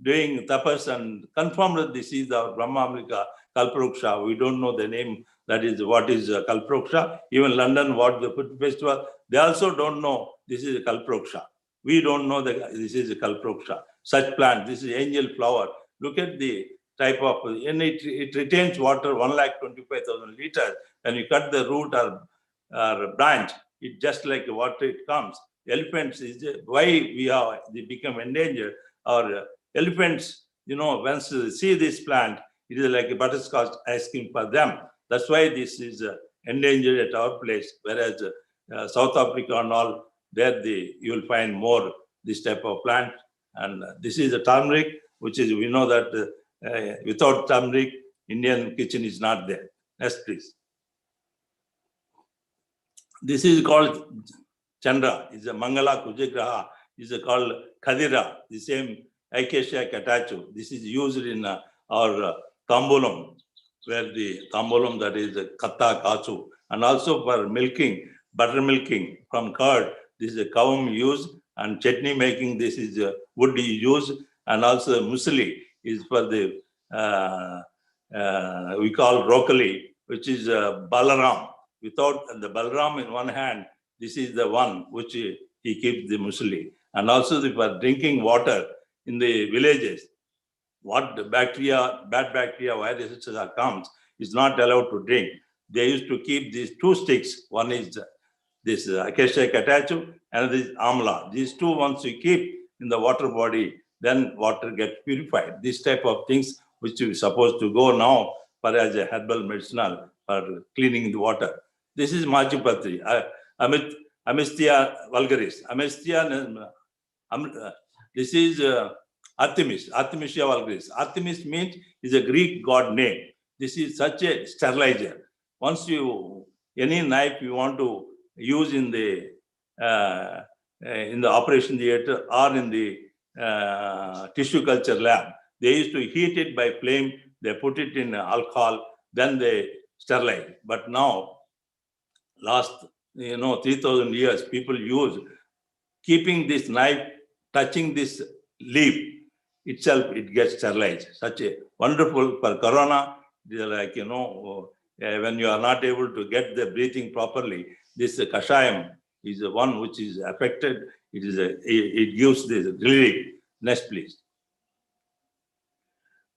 doing tapas and confirmed that this is our Brahmamrika Kalparuksha. We don't know the name, that is what is Kalparuksha. Even London, what the food festival, they also don't know this is a Kalparuksha. We don't know that this is a Kalparuksha. Such plant, this is angel flower. Look at the type of, and it retains water 125,000 liters. When you cut the root or branch, it just like water it comes. Elephants is why they become endangered. Or elephants, you know, once they see this plant, it is like a butterscotch ice cream for them. That's why this is endangered at our place. Whereas South Africa and all, there you will find more this type of plant. And this is the turmeric, which is, we know that without turmeric, Indian kitchen is not there. Next, please. This is called Chandra, is a Mangala Kujagraha, is called Khadira, the same Acacia catachu. This is used in our tambulam, where the tambulam, that is katta kachu, and also for milking, butter milking from curd. This is a kavum used, and chutney making, this is wood used, and also musli is for the, we call rokali, which is Balaram. Without the Balaram in one hand, this is the one which he keeps the musli. And also for drinking water in the villages, what the bacteria, bad bacteria, viruses that comes, is not allowed to drink. They used to keep these two sticks. One is this acacia catachu, and this amla. These two, once you keep in the water body, then water gets purified. This type of things which is supposed to go now for as a herbal medicinal for cleaning the water. This is Majupatri, Amistia vulgaris. This is Artemis, Artemisia vulgaris. Artemis means is a Greek god name. This is such a sterilizer. Once any knife you want to use in the operation theater or in the tissue culture lab, they used to heat it by flame. They put it in alcohol, then they sterilize. But now, last 3,000 years, people use keeping this knife, touching this leaf itself, it gets sterilized. Such a wonderful for corona, like when you are not able to get the breathing properly, this kashayam is the one which is affected. It gives this relief. Next, please.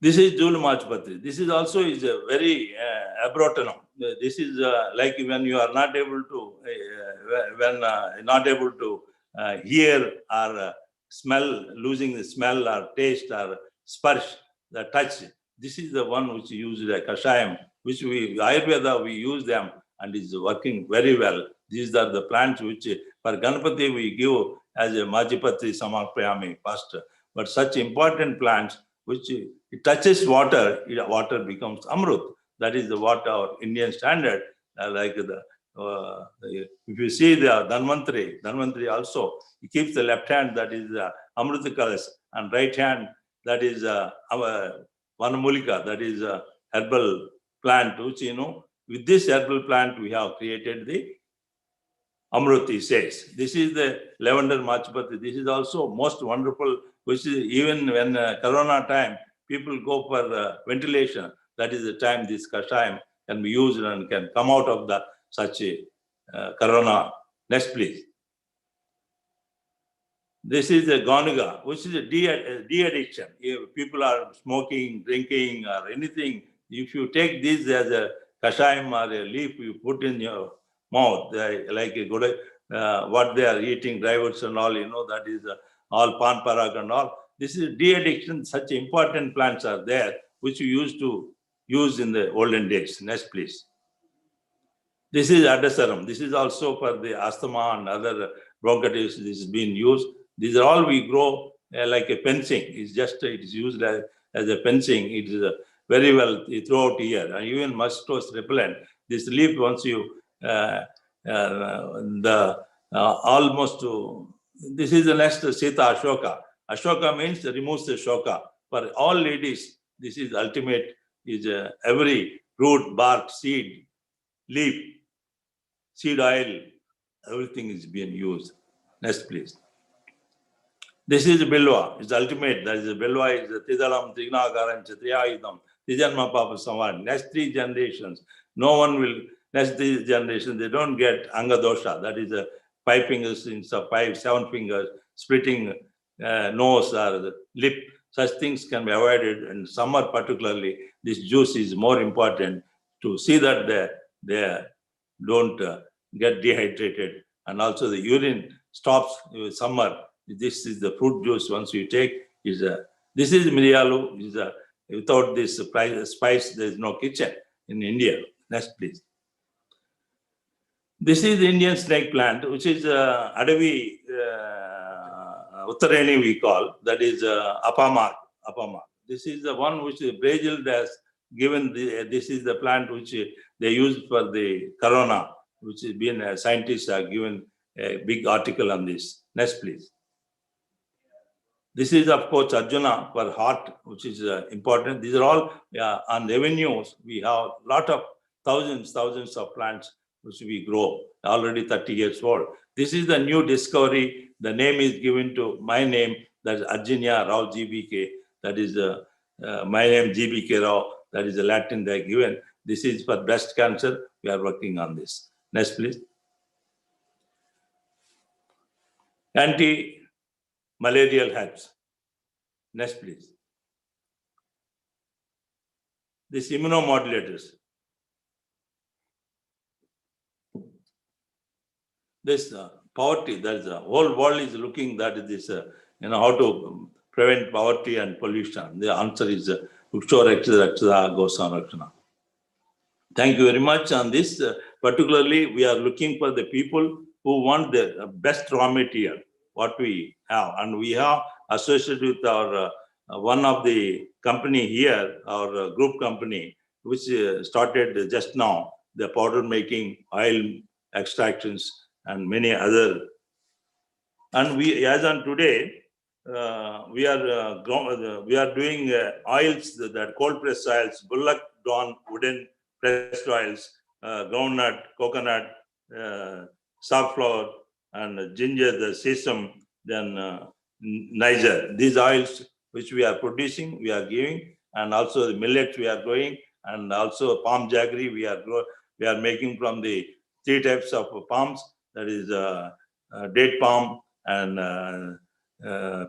This is Julmachpatri. This is also is a very abrotanum. This is like when you are not able to, not able to hear or smell, losing the smell or taste or sparsh, the touch. This is the one which uses a kashayam, which Ayurveda, we use them and is working very well. These are the plants which for Ganapati we give as a Majipatri Samarpayami first. But such important plants which it touches water, water becomes amrut. That is what our Indian standard, like if you see the Dhanvantari also, he keeps the left hand, that is Amrita Kalas, and right hand, that is Vanamulika, that is herbal plant, which, with this herbal plant, we have created the Amrut, he says. This is the lavender Machpati. This is also most wonderful, which is even when Corona time, people go for ventilation. That is the time this kashayam can be used and can come out of the such a Corona. Next, please. This is the Ganuga, which is a de-addiction. If people are smoking, drinking, or anything, if you take this as a kashayam or a leaf, you put in your mouth, like a good what they are eating, dry fruits and all, that is all pan parak and all. This is de-addiction. Such important plants are there, which we used to use in the olden days. Next, please. This is Adasaram. This is also for the asthma and other bronchitis. This is being used. These are all we grow like a fencing. It is used as a fencing. It is very well throughout here. And even mosquitoes repellent. This leaf, once you this is the next Sita Ashoka. Ashoka means removes the shoka. For all ladies, this is ultimate. Is every root, bark, seed, leaf, seed oil, everything is being used. Next, please. This is Bilwa. It's ultimate. That is Bilwa is Tidalam, Trignagaram, Chatriyayudam, Tijanma Papa Saman. Next 3 generations, no one will, next 3 generations, they don't get Angadosha. That is 5 fingers instead of 5, 7 fingers, splitting nose or lip. Such things can be avoided. In summer particularly, this juice is more important to see that they don't get dehydrated. And also the urine stops in summer. This is the fruit juice. Once you take, this is Miriyalu. Without this spice, there is no kitchen in India. Next, please. This is the Indian snake plant, which is Adavi Uttareni we call. That is Apamak. This is the one which Brazil has given. This is the plant which they use for the corona, which has been scientists have given a big article on this. Next, please. This is, of course, Arjuna for heart, which is important. These are all on revenues. We have a lot of thousands of plants which we grow, already 30 years old. This is the new discovery. The name is given to my name, that is Arjuna Rao GBK. That is my name, GBK Rao. That is the Latin they are given. This is for breast cancer. We are working on this. Next, please. Anti-malarial herbs. Next, please. This immunomodulators. This poverty, that's the whole world is looking that this, how to prevent poverty and pollution. The answer is Uksho Rakshada Gosamrakshana. Thank you very much on this. Particularly, we are looking for the people who want the best raw material, what we have. And we have associated with our one of the company here, our group company, which started just now, the powder making, oil extractions, and many other. And we, as on today, we are doing oils, that cold press oils, bullock drawn wooden pressed oils, groundnut, coconut, safflower, and ginger, the sesame, then Niger. These oils which we are producing, we are giving, and also the millet we are growing, and also palm jaggery we are making from the 3 types of palms, that is date palm and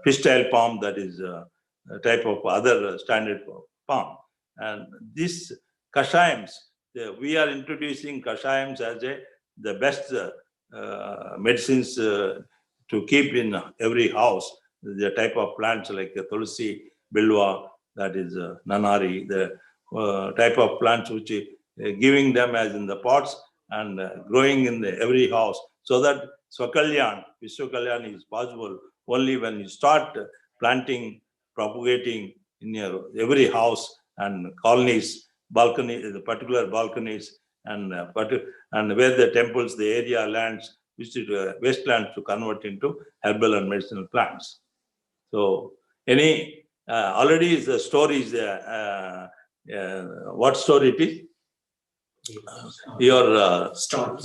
fishtail palm, that is a type of other standard palm. And this kashayams, we are introducing kashayams as the best medicines to keep in every house. The type of plants like tulsi, bilwa, that is nanari, the type of plants which giving them as in the pots and growing in every house, so that Swakalyan, Vishwakalyan is possible only when you start planting, propagating in every house and colonies, balconies, the particular balconies, and where the temples, the area lands, which is wastelands to convert into herbal and medicinal plants. So, already the story is what story it is? Your stall.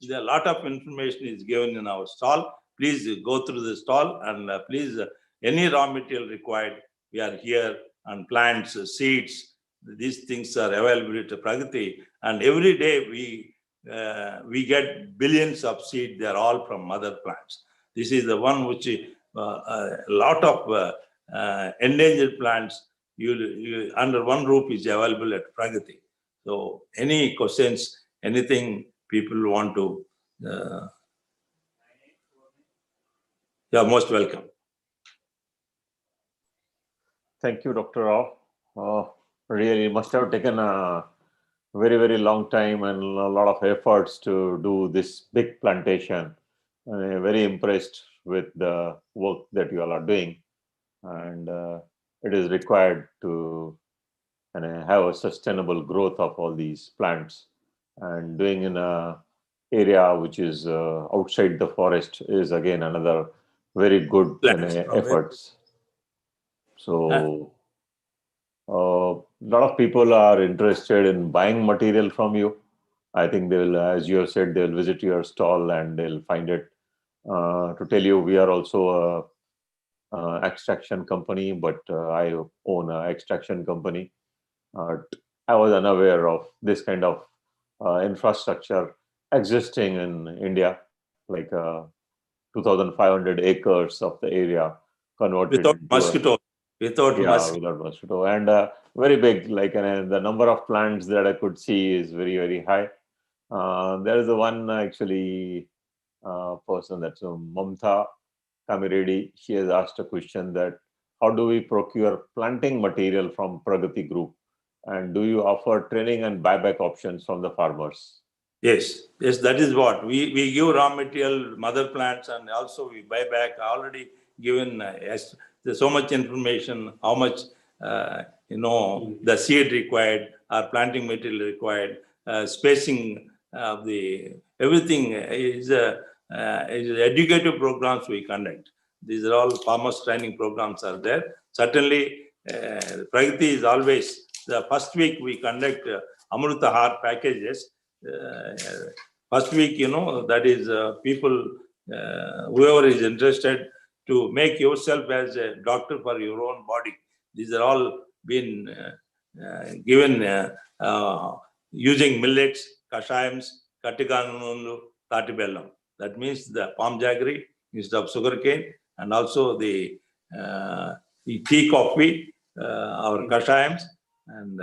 There are a lot of information is given in our stall. Please go through the stall, and please, any raw material required, we are here, and plants, seeds, these things are available at Pragati. And every day we get billions of seeds. They are all from mother plants. This is the one which a lot of endangered plants under one roof is available at Pragati. So any questions, anything people want to You're most welcome. Thank you, Dr. Rao. Really must have taken a very, very long time and a lot of efforts to do this big plantation. I'm very impressed with the work that you all are doing. And it is required to have a sustainable growth of all these plants. And doing in a area which is outside the forest is again another very good efforts. So a lot of people are interested in buying material from you. I think they will, as you have said, they will visit your stall and they'll find it. To tell you, we are also a extraction company, but I own an extraction company. I was unaware of this kind of infrastructure existing in India, like 2,500 acres of the area converted Without into mosquito. Without mosquito. without mosquito, and very big. Like the number of plants that I could see is very, very high. There is a one actually person, that's Mamta Kamiredi. She has asked a question that how do we procure planting material from Pragati Group, and do you offer training and buyback options from the farmers? Yes, that is what we give raw material, mother plants, and also we buy back. Already given there's so much information, how much the seed required, or planting material required, spacing of the everything is educative programs we conduct. These are all farmers training programs are there. Certainly, Pragati is always the first week we conduct Amrita Har packages. First week, that is people, whoever is interested to make yourself as a doctor for your own body. These are all been given using millets, kashayams, katikanundu, tatibellam. That means the palm jaggery instead of sugarcane, and also the tea coffee, our kashayams, and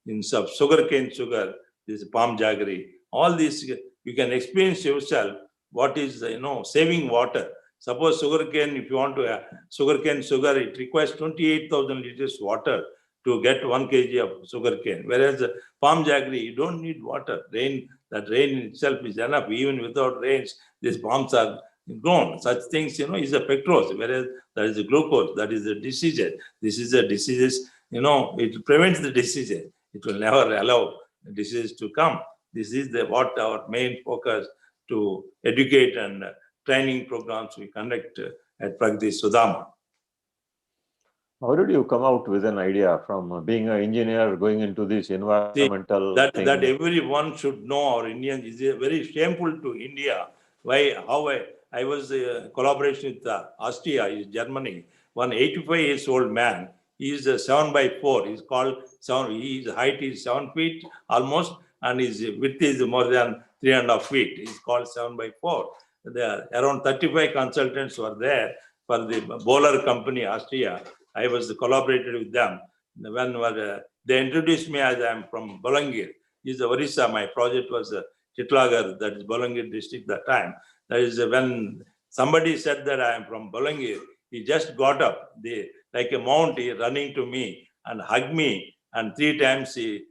instead of sugarcane sugar, this palm jaggery. All this you can experience yourself. What is saving water? Suppose sugarcane, if you want to have sugarcane sugar, it requires 28,000 liters water to get 1 kg of sugarcane. Whereas palm jaggery, you don't need water. That rain itself is enough. Even without rains, these palms are grown. Such things, is a pectose. Whereas that is a glucose. That is a disease. This is a disease. It prevents the diseases. It will never allow disease to come. This is what our main focus to educate and training programs we conduct at Pragati Sudama. How did you come out with an idea from being an engineer going into this environmental thing? That everyone should know. Our Indians is very shameful to India. How I was collaboration with Austria, Germany. One 85 years old man. He is 7x4. He's called 7. His height is 7 feet almost, and his width is more than 3.5 feet. He's called 7x4. There around 35 consultants were there for the Bowler Company, Austria. I was collaborated with them. When they introduced me as I am from Bolangir. He's a Orissa. My project was Chitlagar, that is Bolangir district that time. That is when somebody said that I am from Bolangir. He just got up, like a mount, he running to me and hugged me, and 3 times he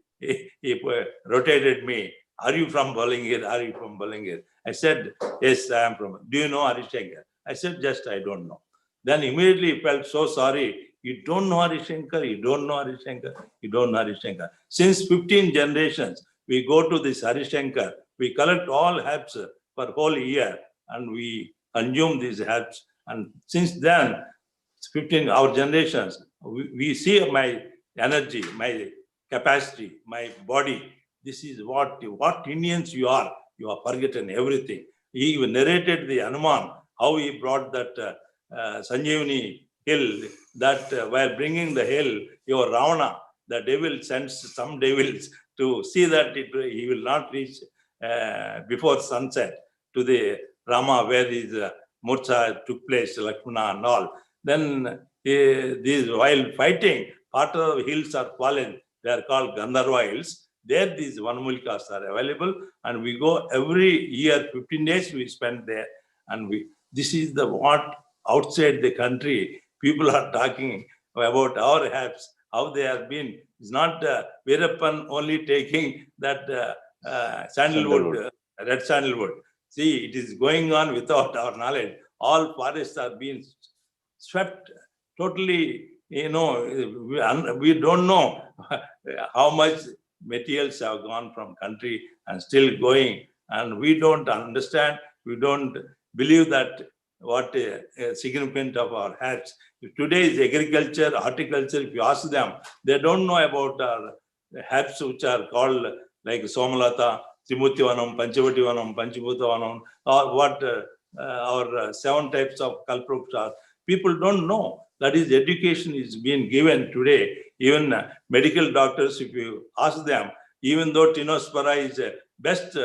rotated me. Are you from Bolangir? Are you from Bolangir? I said, yes, I am from. Do you know Harishankar? I said, just I don't know. Then immediately he felt so sorry. You don't know Harishankar, you don't know Harishankar, you don't know Harishankar. Since 15 generations, we go to this Harishankar, we collect all herbs for whole year, and we consume these herbs. And since then, 15 our generations, we see my energy, my capacity, my body. This is what Indians you are. You have forgotten everything. He even narrated the Hanuman, how he brought that Sanjeevani hill, that while bringing the hill, your Ravana, the devil sends some devils to see that he will not reach before sunset to the Rama where his Murcha took place, Lakshmana and all. Then these while fighting, part of the hills are fallen. They are called Gandharva hills. There these Vanamulikas are available, and we go every year, 15 days we spend there. And this is the what outside the country, people are talking about our herbs, how they have been. It's not Veerappan only taking that sandalwood, red sandalwood. See, it is going on without our knowledge. All forests are being swept totally, we don't know how much materials have gone from country and still going, and we don't understand, we don't believe that what significant of our herbs. Today's agriculture, horticulture, if you ask them, they don't know about our herbs which are called like Somalata, Trimurtivanam, Panchavativanam, Panchabhutavanam, or what our 7 types of Kalpruks are. People don't know. That is, education is being given today. Even medical doctors, if you ask them, even though Tinospora is the best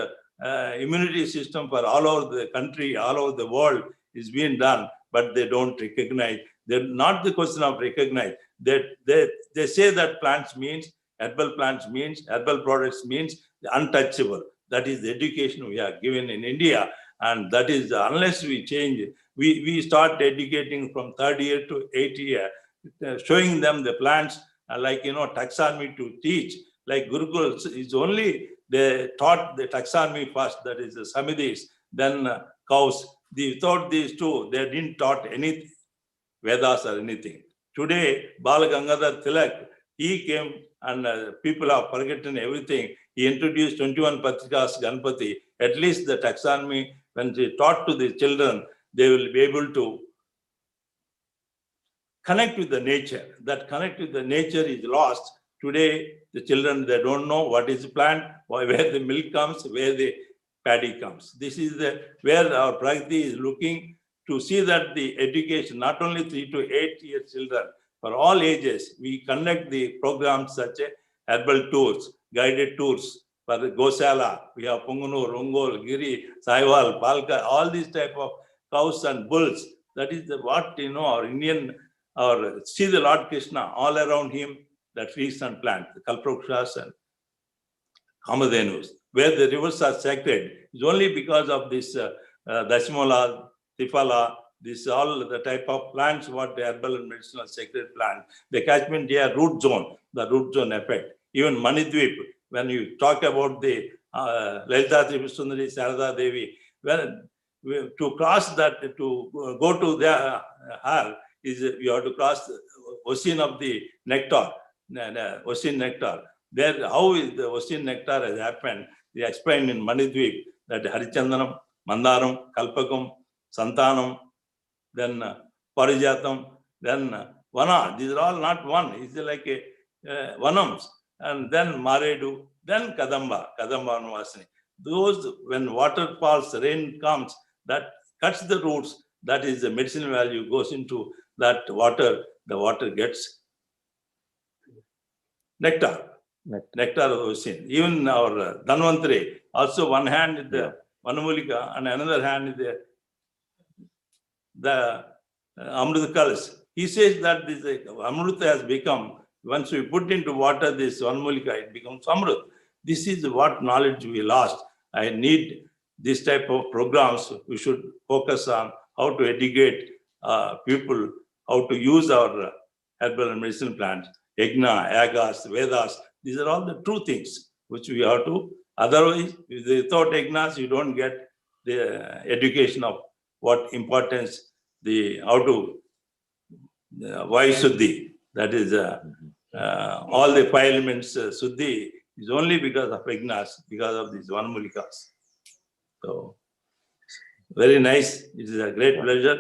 immunity system for all over the country, all over the world, is being done, but they don't recognize. They're not the question of recognize. They say that plants means, herbal plants means, herbal products means untouchable. That is the education we are given in India. And that is, unless we change, we start educating from 3rd year to 8th year, showing them the plants, like, taxonomy to teach. Like Gurukuls is only, they taught the taxonomy first, that is the Samidhis, then cows. Without these two, they didn't taught anything, Vedas or anything. Today, Bal Gangadhar Tilak, he came and people have forgotten everything. He introduced 21 Patrikas Ganpati. At least the taxonomy, when they taught to the children, they will be able to connect with the nature. That connect with the nature is lost. Today, the children, they don't know what is plant, where the milk comes, where the paddy comes. This is where our Prakriti is looking to see that the education, not only 3 to 8 year children, for all ages, we conduct the programs such as herbal tours, guided tours for the Gosala. We have Pungunur, Ongol, Giri, Saiwal, Palka, all these type of cows and bulls. That is what, our Indian, or see the Lord Krishna all around him, the trees and plants, the Kalprokshas and Kamadhenus, where the rivers are sacred. It's only because of this Dashmola, Tifala, this all the type of plants, what the herbal and medicinal sacred plant. The catchment area root zone, the root zone effect. Even Manidweep, when you talk about the Lalita Tripusundari, Sarada Devi, to cross that, to go to her, is you have to cross the ocean of the nectar, ocean nectar. There, how is the ocean nectar has happened? They explained in Manidweep that Harichandanam, Mandaram, Kalpakam, Santanam, then Parijatam, then Vana. These are all not one. It's like a Vanams. And then Maredu, then Kadamba Anuvasini. Those, when water falls, rain comes, that cuts the roots, that is the medicinal value goes into that water, the water gets nectar of the ocean. Even our Dhanvantari, also one hand is the Vanamulika and another hand is the Amrita Kalas. He says that this Amrita has become, once we put into water this Vanamulika, it becomes Amrita. This is what knowledge we lost. I need this type of programs. We should focus on how to educate people, how to use our herbal and medicinal plants, Yajna, Yagas, Vedas. These are all the true things which we have to. Otherwise, without Yajnas, you don't get the education of what importance, how to, why Suddhi. That is, all the 5 elements Suddhi is only because of Yajnas, because of these Vanamulikas. So, very nice. It is a great pleasure.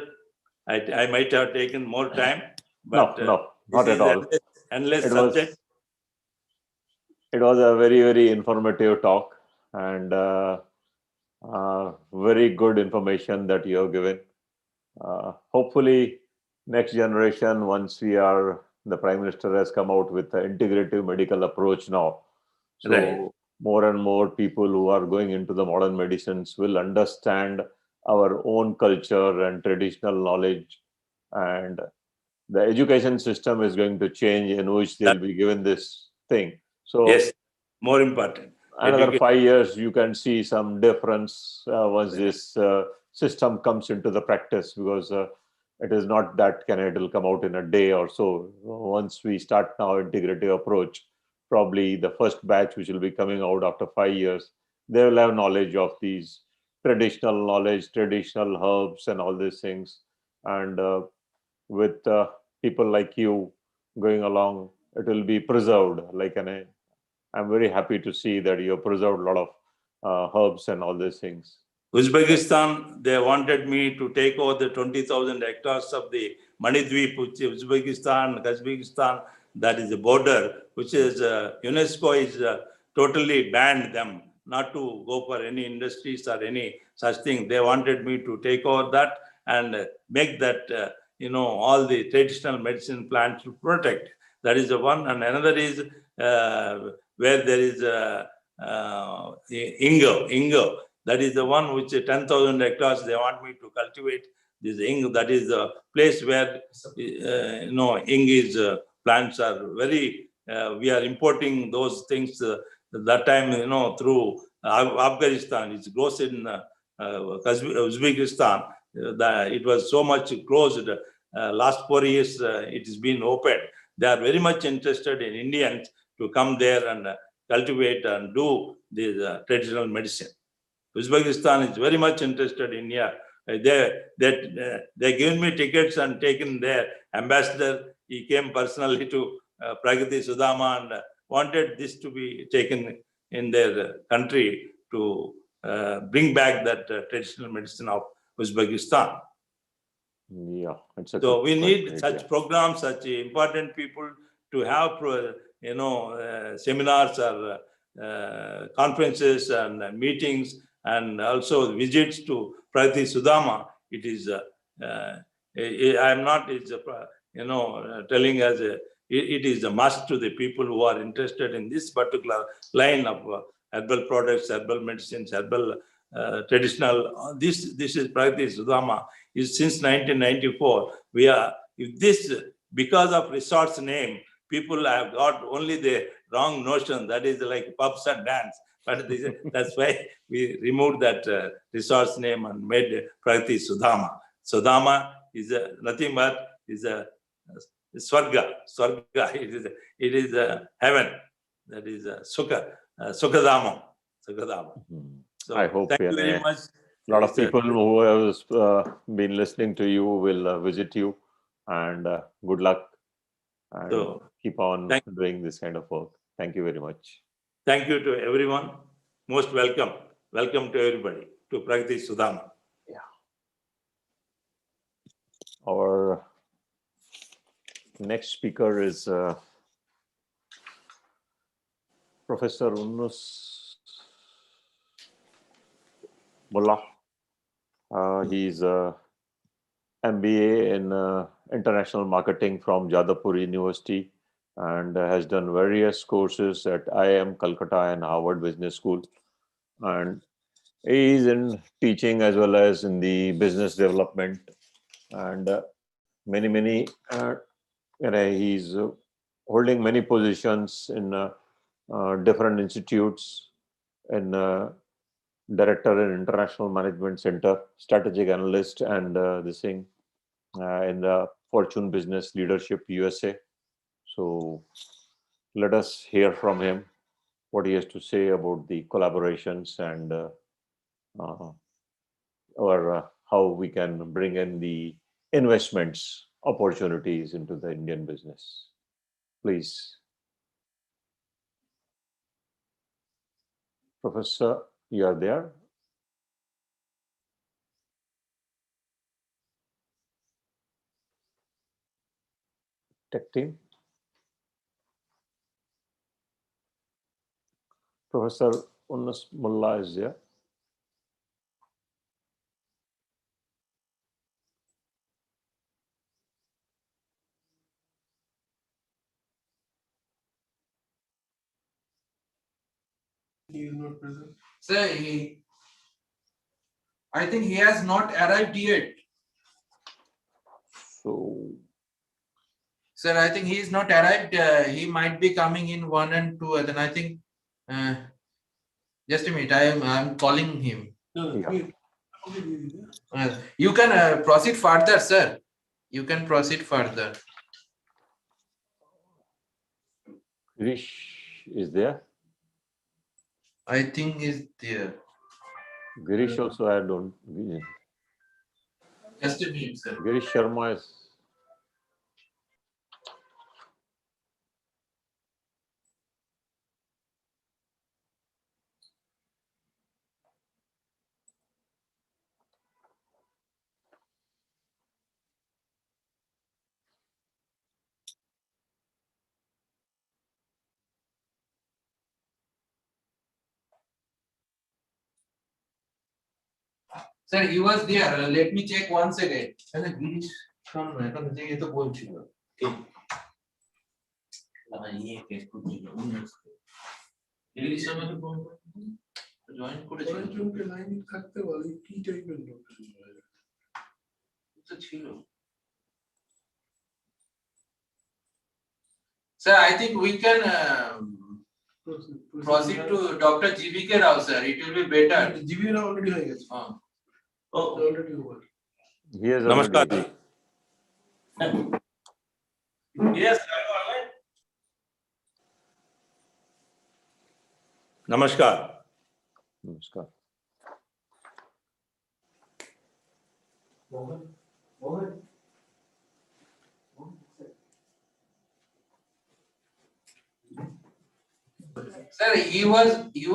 I might have taken more time, but no, not at all. Endless subject. It was a very, very informative talk and very good information that you have given. Hopefully, next generation, once the Prime Minister has come out with an integrative medical approach now. So Right. more and more people who are going into the modern medicines will understand our own culture and traditional knowledge, and the education system is going to change in which they'll be given this thing. So Yes. more important. Another 5 years, you can see some difference once this system comes into the practice, because it is not that it will come out in a day or so. Once we start now integrative approach, probably the first batch which will be coming out after 5 years, they will have knowledge of these traditional knowledge, traditional herbs and all these things. And with people like you going along, it will be preserved. I'm very happy to see that you have preserved a lot of herbs and all these things. Uzbekistan, they wanted me to take over the 20,000 hectares of the Manidweep, which is Uzbekistan, Kazakhstan, that is the border, which is UNESCO is totally banned them not to go for any industries or any such thing. They wanted me to take over that and make that, all the traditional medicine plants to protect. That is the one. And another is where there is Ingo. That is the one which 10,000 hectares they want me to cultivate. This Ing, that is the place where Ing plants are very. We are importing those things that time through Afghanistan. It grows in Uzbekistan. It was so much closed. Last 4 years it has been opened. They are very much interested in Indians to come there and cultivate and do the traditional medicine. Uzbekistan is very much interested in India. They given me tickets and taken their ambassador. He came personally to Pragati Sudama and wanted this to be taken in their country to bring back that traditional medicine of Uzbekistan. Yeah, so we need such programs, such important people to have, seminars or conferences and meetings, and also visits to Pragati Sudama. It is, I am not, it's telling as it is a must to the people who are interested in this particular line of herbal products, herbal medicines, herbal traditional. This is Pragati Sudama. Is since 1994. We are, if this, because of resort's name, people have got only the wrong notion, that is like pubs and dance. But that's why we removed that resort's name and made Pragati Sudama. Sudama is nothing but is a Swarga. Swarga, it is heaven. That is Sukhadama. Sukhadama. So I hope thank you very much. A lot of people who have been listening to you will visit you, and good luck, and keep on doing this kind of work. Thank you very much. Thank you to everyone. Most welcome. Welcome to everybody to Pragati Sudama. Yeah. Our next speaker is Professor Unus Mullah. He's MBA in International Marketing from Jadavpur University, and has done various courses at IIM Calcutta and Harvard Business School. And he is in teaching as well as in the business development, and he's holding many positions in different institutes, in Director in International Management Center, Strategic Analyst, and this thing in the Fortune Business Leadership USA. So let us hear from him what he has to say about the collaborations and how we can bring in the investments opportunities into the Indian business. Please. Professor, you are there? Tech team? Professor Unus Mullah is there. He is not present. Sir, I think he has not arrived yet. So, sir, I think he is not arrived. He might be coming in 1 and 2. Then I think Just a minute, I'm calling him. Yeah. You can proceed further, sir. You can proceed further. Girish is there. I think he's there. Girish also I don't. Just a minute, sir. Girish Sharma is. Sir, he was there. Let me check once again. Girish Sharma, এখন যে এ তো বলছিল। গিরিশ শর্মা তো phone join করেছিল। জনকে line থাকতে বলে কি টাইপের লোক তো ছিল। Sir, I think we can proceed to Dr. GVK Rao, sir. It will be better. GVK Rao already হয়ে গেছে। Oh, already over. He has Namaskar. already. Yes, I'm online. Namaskar. Namaskar. Sir, he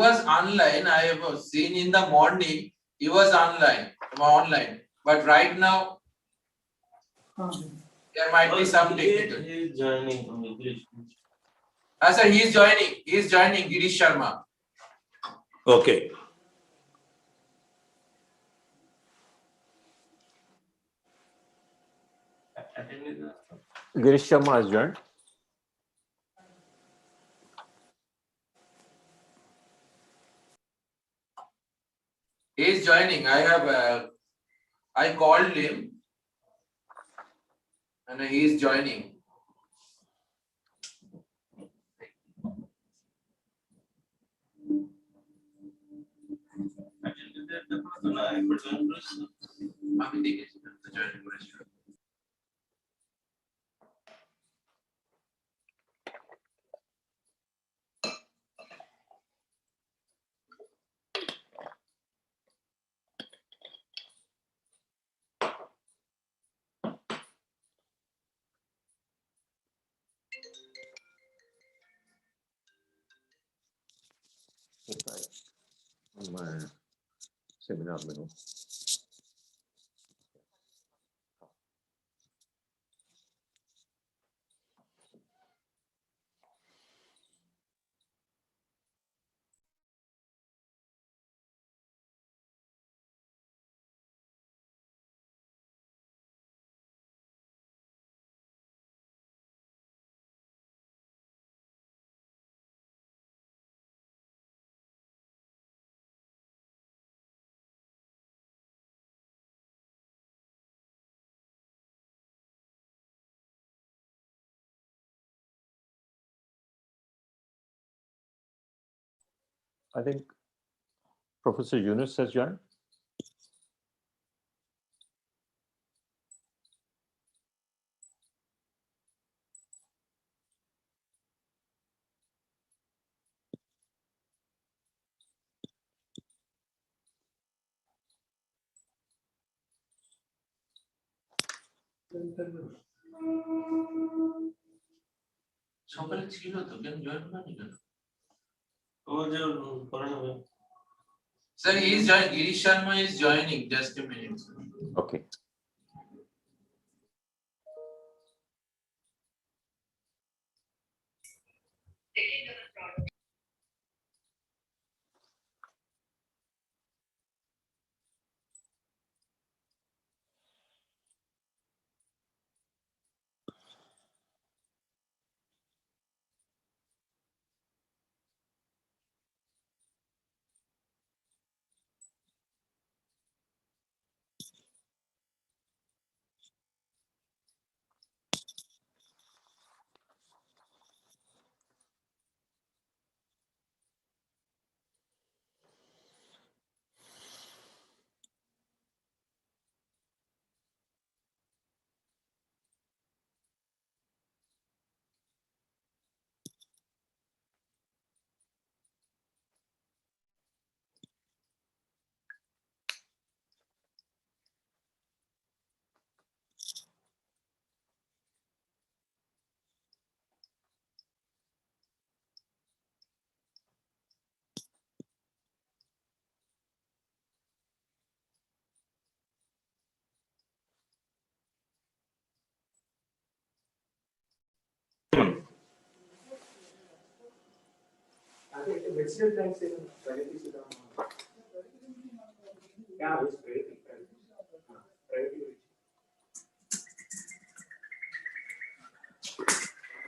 was online. I have seen in the morning he was online, but right now there might be some technical. He is joining English. Sir, he is joining Girish Sharma. Okay. Girish Sharma has joined. He is joining. I called him and he is joining. আমি দেখেছি join করেছিল। On my seminar menu. I think Professor Yunus has joined. সকালে ছিল তো কেন join করেনি কেন? Sir, he is joining. Girish Sharma is joining. Just a minute. Okay.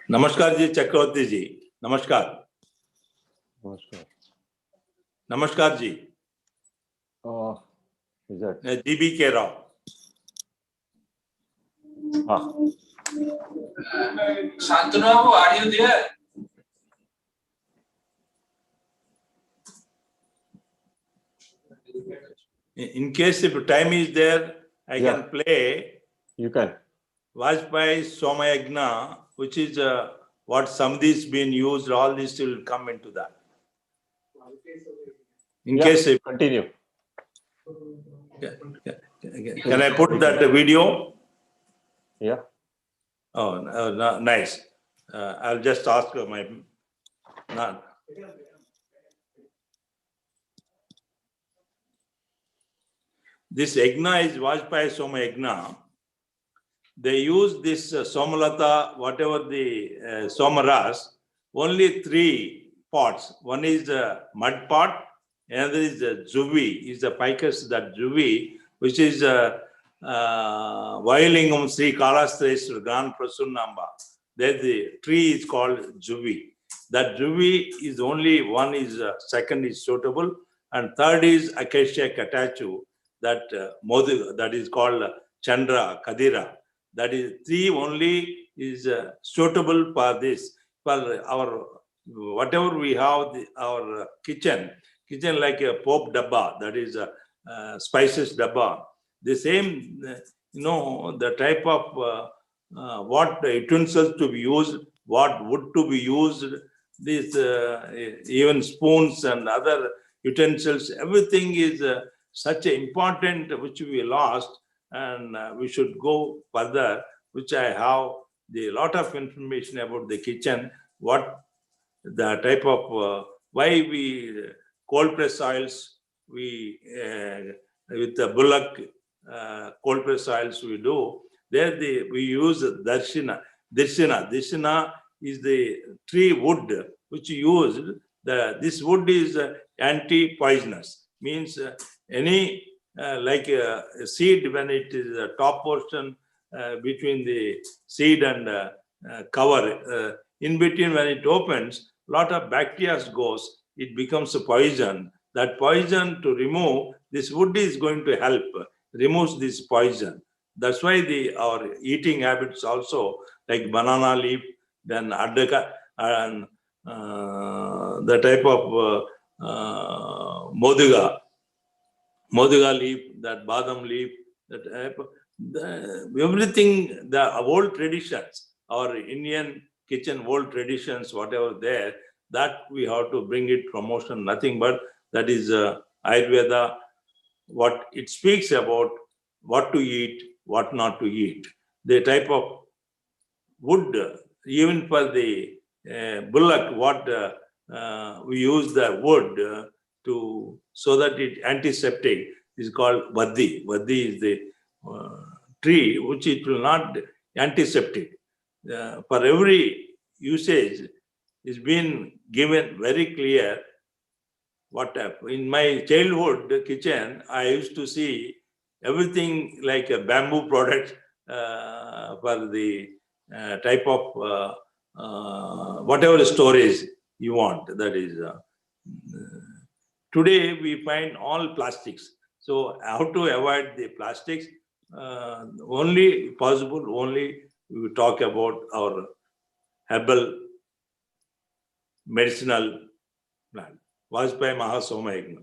Namaskar ji, Chakravarti ji. Namaskar. Namaskar. Namaskar ji. Is that? DBK Rao. Shantanu Babu, are you there? In case if time is there, I Yeah. can play You can. Vajpayee Somayagna, which is what Samdhi's been used, all this will come into that. In Yeah, case if, continue. can I put that video? Yeah. Oh, nice. I'll just ask my. This Yagna is Vajpayee Soma Yagna. They use this Somalata, whatever the Somaras, only 3 pots. One is the mud pot, another is the Juvi, is the ficus that Juvi, which is Vailingam Sri Kalastreswar Gran Prasunnamba. There the tree is called Juvi. That Juvi is only one is, second is suitable, and third is Acacia Katachu, that that is called Chandra, Kadira. That is 3 only is suitable for this. For our, whatever we have, our kitchen like a Pope Dabba, that is a spices Dabba. The same, the type of what utensils to be used, what wood to be used, these even spoons and other utensils, everything is such an important which we lost, and we should go further, which I have the lot of information about the kitchen, what the type of why we cold press oils, we with the bullock cold press oils we do. There we use darshina. Darshina is the tree wood which used. This wood is anti-poisonous. Means any like a seed, when it is a top portion between the seed and cover, in between when it opens, lot of bacteria goes, it becomes a poison. That poison to remove, this wood is going to help, removes this poison. That's why our eating habits also, like banana leaf, then adaka, and the type of moduga leaf, that badam leaf, that type of, everything, the old traditions, our Indian kitchen old traditions, whatever there, that we have to bring it promotion, nothing but that is Ayurveda, what it speaks about, what to eat, what not to eat. The type of wood, even for the bullock, what we use the wood to, so that it antiseptic is called vaddi. Vaddi is the tree which it will not antiseptic. For every usage is been given very clear. What in my childhood kitchen, I used to see everything like a bamboo product for the type of whatever storage you want. That is today we find all plastics. So how to avoid the plastics? Only possible. Only we talk about our herbal medicinal plant. Vajpayee Mahasoma Yagna.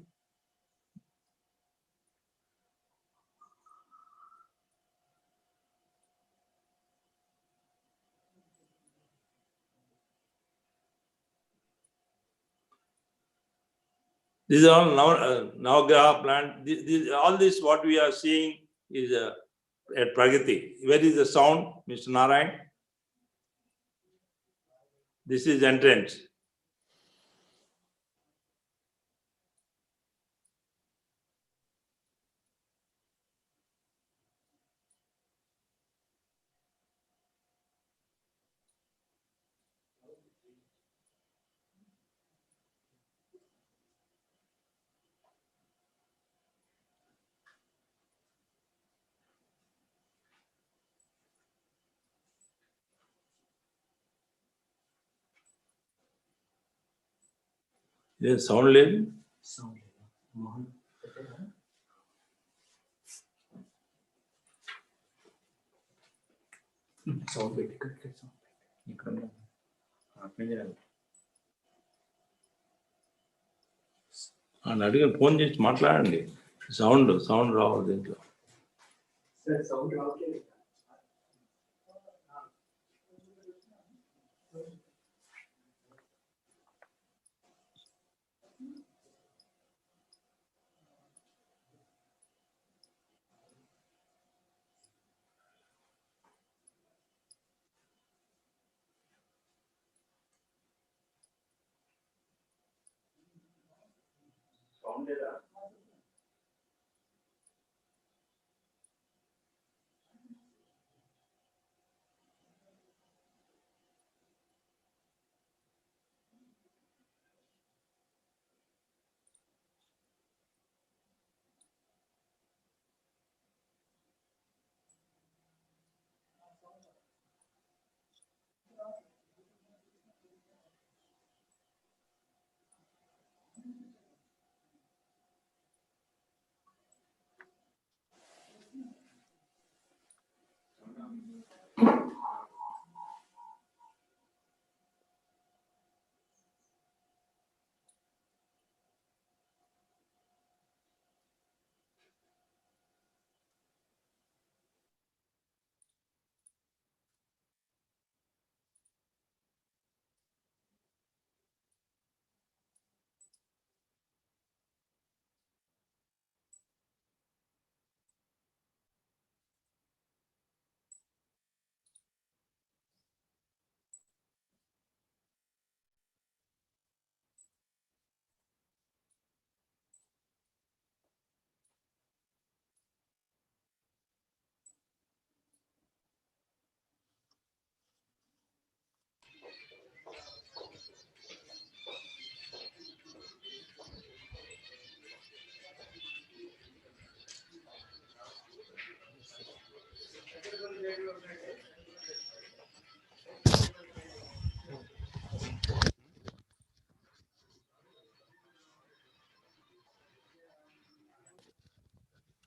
These are all Navagraha plant. All this what we are seeing is at Pragati. Where is the sound, Mr. Narayan? This is entrance. There's sound lady. అని అడిగి phone చేసి మాట్లాడండి. Sound రావాలి దీంట్లో.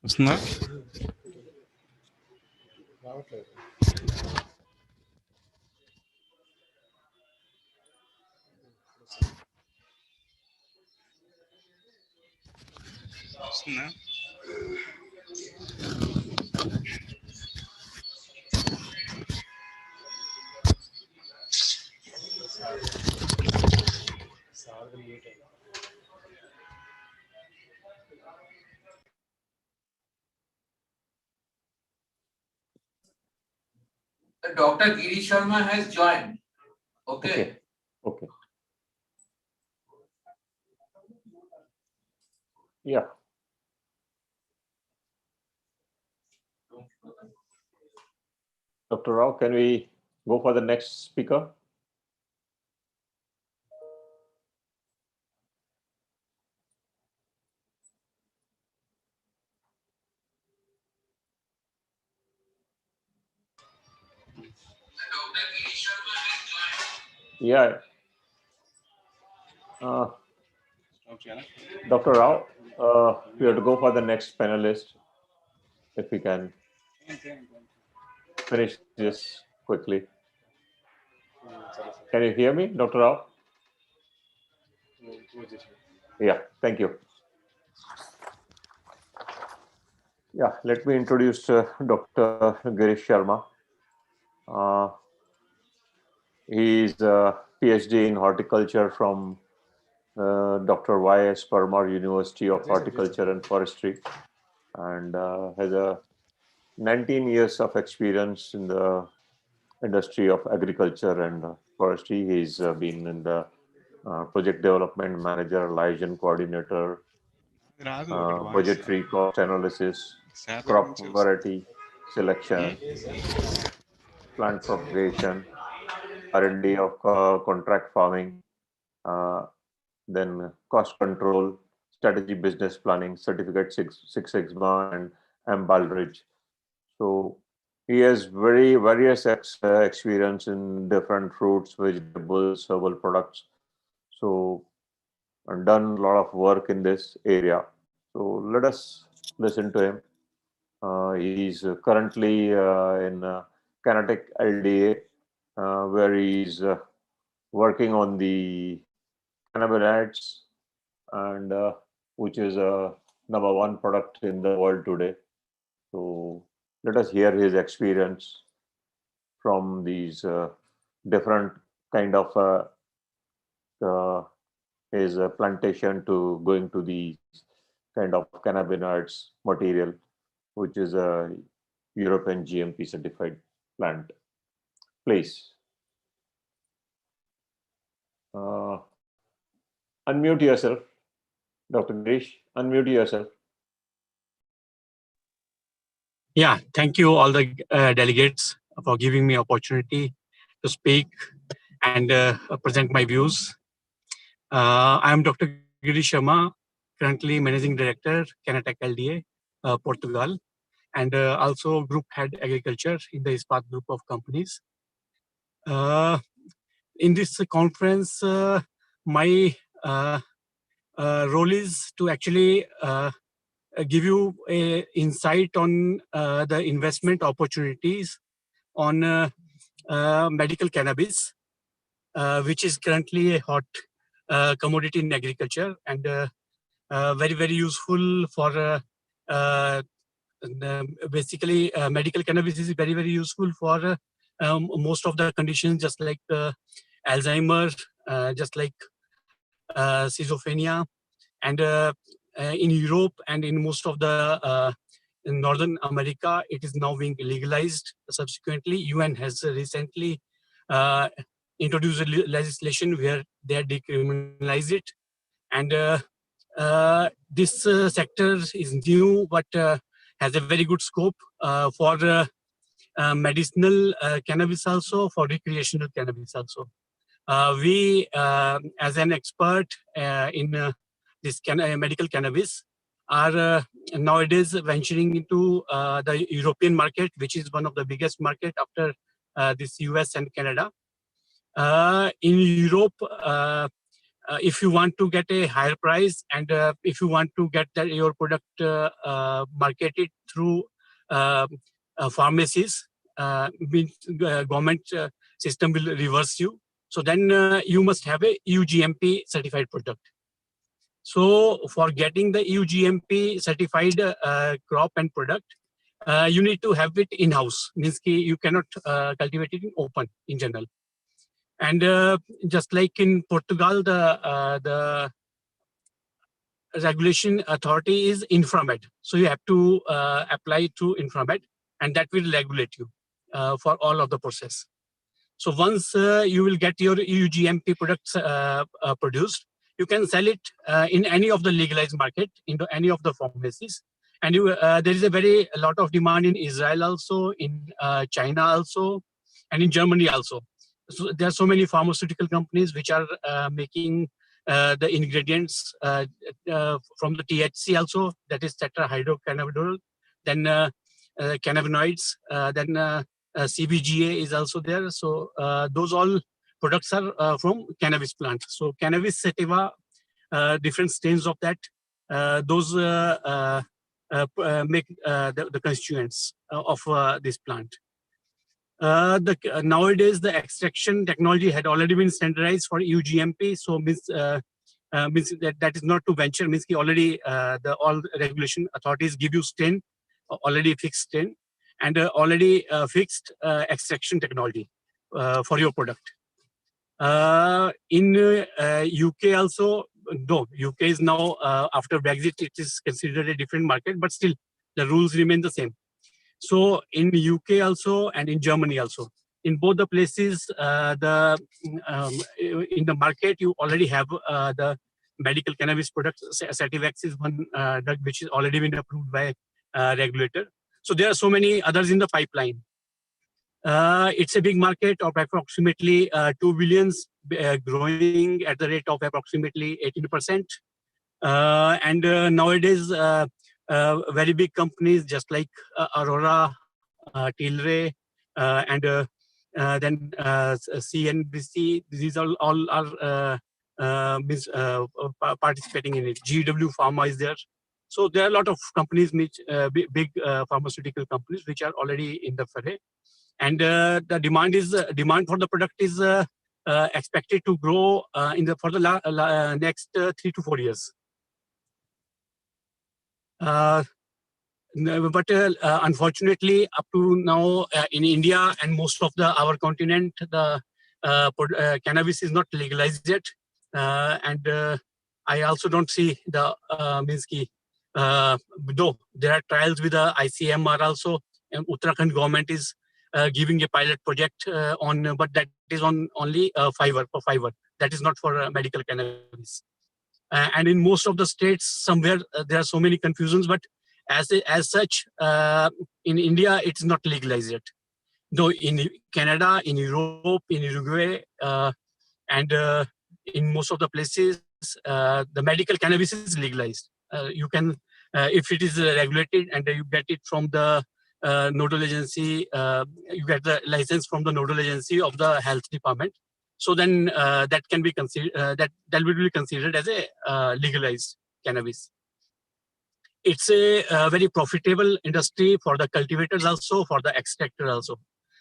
వస్తుందా? వస్తుందా? Dr. Giri Sharma has joined. Okay. Okay. Yeah. Dr. Rao, can we go for the next speaker? Yeah. Dr. Rao, we have to go for the next panelist. If we can finish this quickly. Can you hear me, Dr. Rao? Yeah, thank you. Yeah, let me introduce Dr. Girish Sharma. He is a PhD in horticulture from Dr. Y.S. Parmar University of Horticulture and Forestry, and has a 19 years of experience in the industry of agriculture and forestry. He's been in the project development manager, liaison coordinator, budgetary cost analysis, crop variety selection, plant propagation, R&D of contract farming, then cost control, strategy business planning, certificate Six Sigma, and Baldrige. So he has very various experience in different fruits, vegetables, herbal products. So and done a lot of work in this area. So let us listen to him. He's currently in Kinetic LDA, where he's working on the cannabinoids, and which is a #1 product in the world today. So let us hear his experience from these different kind of his plantation to going to the kind of cannabinoids material, which is a European GMP certified plant. Please unmute yourself, Dr. Girish. Unmute yourself. Yeah, thank you all the delegates for giving me opportunity to speak and present my views. I am Dr. Girish Sharma, currently Managing Director, Canatec LDA, Portugal, and also Group Head Agriculture in the ISPAT group of companies. In this conference, my role is to actually give you an insight on the investment opportunities on medical cannabis, which is currently a hot commodity in agriculture and very, very useful for basically medical cannabis is very, very useful for most of the conditions, just like Alzheimer, just like schizophrenia, and in Europe and in most of the in Northern America, it is now being legalized. Subsequently, UN has recently introduced a legislation where they decriminalize it. And this sector is new, but has a very good scope for medicinal cannabis also, for recreational cannabis also. We, as an expert in this medical cannabis, are nowadays venturing into the European market, which is one of the biggest market after this US and Canada. In Europe, if you want to get a higher price and if you want to get your product marketed through pharmacies, government system will reverse you. So then you must have a EU GMP certified product. So for getting the EU GMP certified crop and product, you need to have it in-house. Means you cannot cultivate it in open in general. And just like in Portugal, the regulation authority is Inframed. So you have to apply to Inframed, and that will regulate you for all of the process. So once you will get your EU GMP products produced, you can sell it in any of the legalized market, into any of the pharmacies. And you, there is a lot of demand in Israel also, in China also, and in Germany also. So there are so many pharmaceutical companies which are making the ingredients from the THC also, that is tetrahydrocannabinol, then cannabinoids, then CBGA is also there. So those all products are from cannabis plant. So cannabis sativa, different strains of that, those make the constituents of this plant. Nowadays, the extraction technology had already been standardized for EU GMP. So means that is not to venture. Means already all regulation authorities give you strain, already fixed strain, and already fixed extraction technology for your product. In UK also, no, UK is now after Brexit, it is considered a different market, but still the rules remain the same. So in UK also and in Germany also, in both the places, in the market you already have the medical cannabis products. Sativex is one drug which is already been approved by regulator. So there are so many others in the pipeline. It's a big market of approximately 2 billions, growing at the rate of approximately 18%. And nowadays, very big companies just like Aurora, Tilray, and then CNBC, these all are participating in it. GW Pharma is there. So there are a lot of companies, which big pharmaceutical companies, which are already in the fray. And the demand for the product is expected to grow for the next 3 to 4 years. But unfortunately, up to now in India and most of our continent, the cannabis is not legalized yet. And I also don't see the though there are trials with the ICMR also, and Uttarakhand government is giving a pilot project on, but that is on only fiber. That is not for medical cannabis. And in most of the states, somewhere there are so many confusions, but as such, in India, it's not legalized yet. Though in Canada, in Europe, in Uruguay, and in most of the places, the medical cannabis is legalized. You can, if it is regulated and you get it from the nodal agency, you get the license from the nodal agency of the health department. So then that can be considered, that will be considered as a legalized cannabis. It's a very profitable industry for the cultivators also, for the extractor also.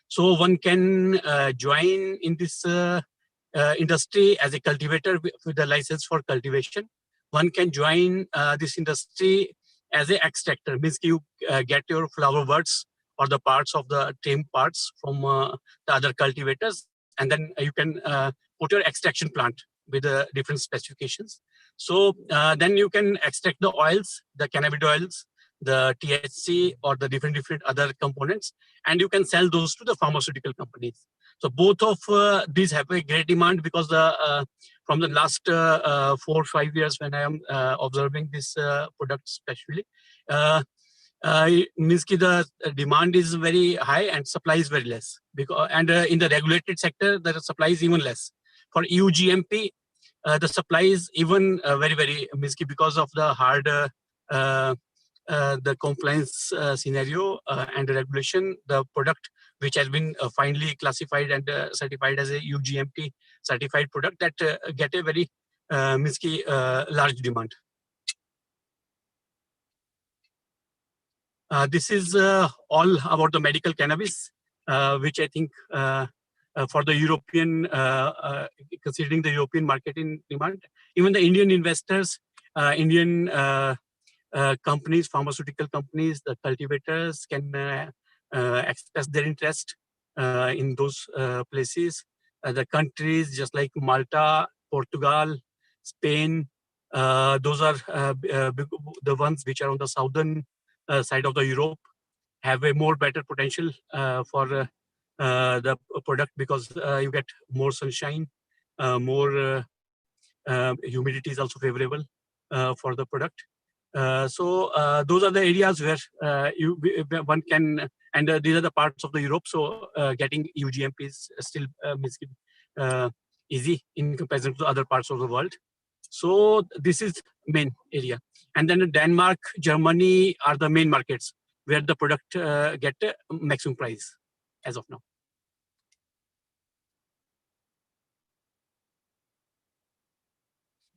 So one can join in this industry as a cultivator with the license for cultivation. One can join this industry as an extractor, means you get your flower buds or the parts of the trim parts from the other cultivators, and then you can put your extraction plant with different specifications. So then you can extract the oils, the cannabis oils, the THC, or the different other components, and you can sell those to the pharmaceutical companies. So both of these have a great demand, because from the last 4 or 5 years when I am observing this product especially, means the demand is very high and supply is very less. Because in the regulated sector, the supply is even less. For EU GMP, the supply is even very because of the hard the compliance scenario and regulation. The product which has been finally classified and certified as a EU GMP certified product, that get a very large demand. This is all about the medical cannabis, which I think for the European, considering the European market in demand, even the Indian investors, Indian companies, pharmaceutical companies, the cultivators can express their interest in those places. The countries just like Malta, Portugal, Spain, those are the ones which are on the southern side of the Europe, have a more better potential for the product, because you get more sunshine, more humidity is also favorable for the product. So those are the areas where one can, and these are the parts of the Europe. So getting EU GMP is still easy in comparison to other parts of the world. So this is main area. And then Denmark, Germany are the main markets where the product get maximum price as of now.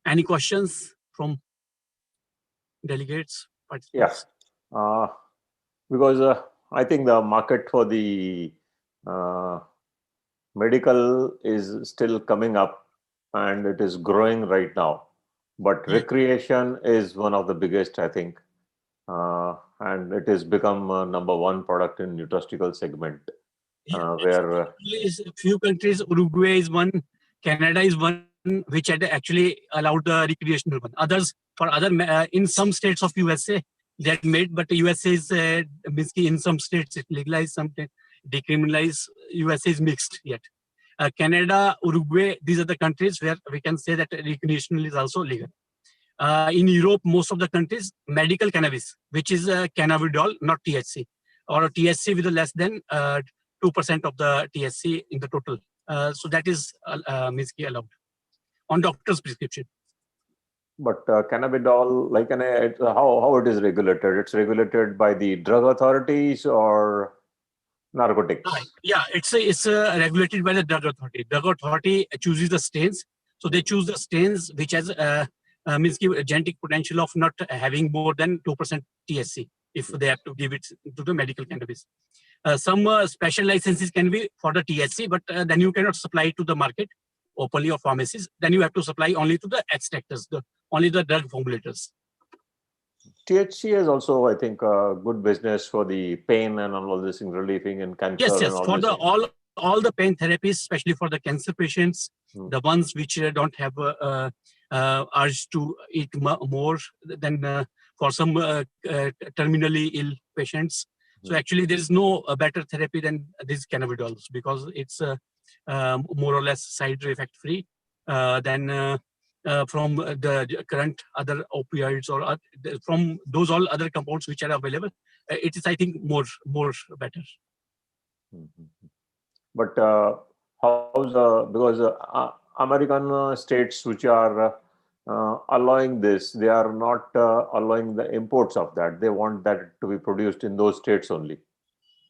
Any questions from delegates, participants? Yes, because I think the market for the medical is still coming up and it is growing right now. But recreation is one of the biggest, I think, and it has become #1 product in nutraceutical segment. Where a few countries, Uruguay is one, Canada is one, which had actually allowed the recreational one. Others, for other, in some states of USA, they had made, but the USA is in some states it legalized, some decriminalized. USA is mixed yet. Canada, Uruguay, these are the countries where we can say that recreational is also legal. In Europe, most of the countries, medical cannabis, which is cannabidiol, not THC, or THC with less than 2% of the THC in the total. So that is allowed on doctor's prescription. But cannabidiol, like how it is regulated? It's regulated by the drug authorities or narcotics? Yeah, it's regulated by the drug authority. Drug authority chooses the strains. So they choose the strains which has means give a genetic potential of not having more than 2% THC if they have to give it to the medical cannabis. Some special licenses can be for the THC, but then you cannot supply it to the market openly or pharmacies. Then you have to supply only to the extractors, only the drug formulators. THC is also, I think, good business for the pain and all this thing, relieving and cancer. Yes, and all for this the thing. all the pain therapies, especially for the cancer patients, the ones which don't have urge to eat more than for some terminally ill patients. So actually, there is no better therapy than these cannabidiol because it's more or less side effect free than from the current other opioids or from those all other compounds which are available. It is, I think, more better. But how's because American states which are allowing this, they are not allowing the imports of that. They want that to be produced in those states only.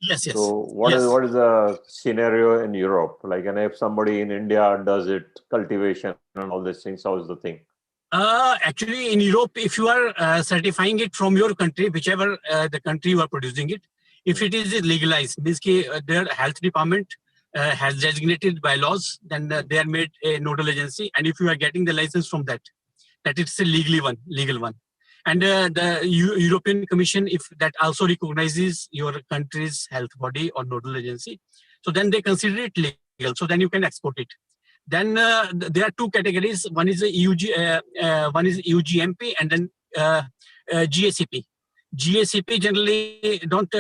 Yes, yes. So what is the scenario in Europe? Like, and if somebody in India does it, cultivation and all these things, how is the thing? Actually, in Europe, if you are certifying it from your country, whichever the country you are producing it, if it is legalized, means their health department has designated by laws, then they are made a nodal agency. And if you are getting the license from that it's a legal one. And the European Commission, if that also recognizes your country's health body or nodal agency, so then they consider it legal. So then you can export it. Then there are two categories. One is one is EUGMP and then GACP. GACP generally don't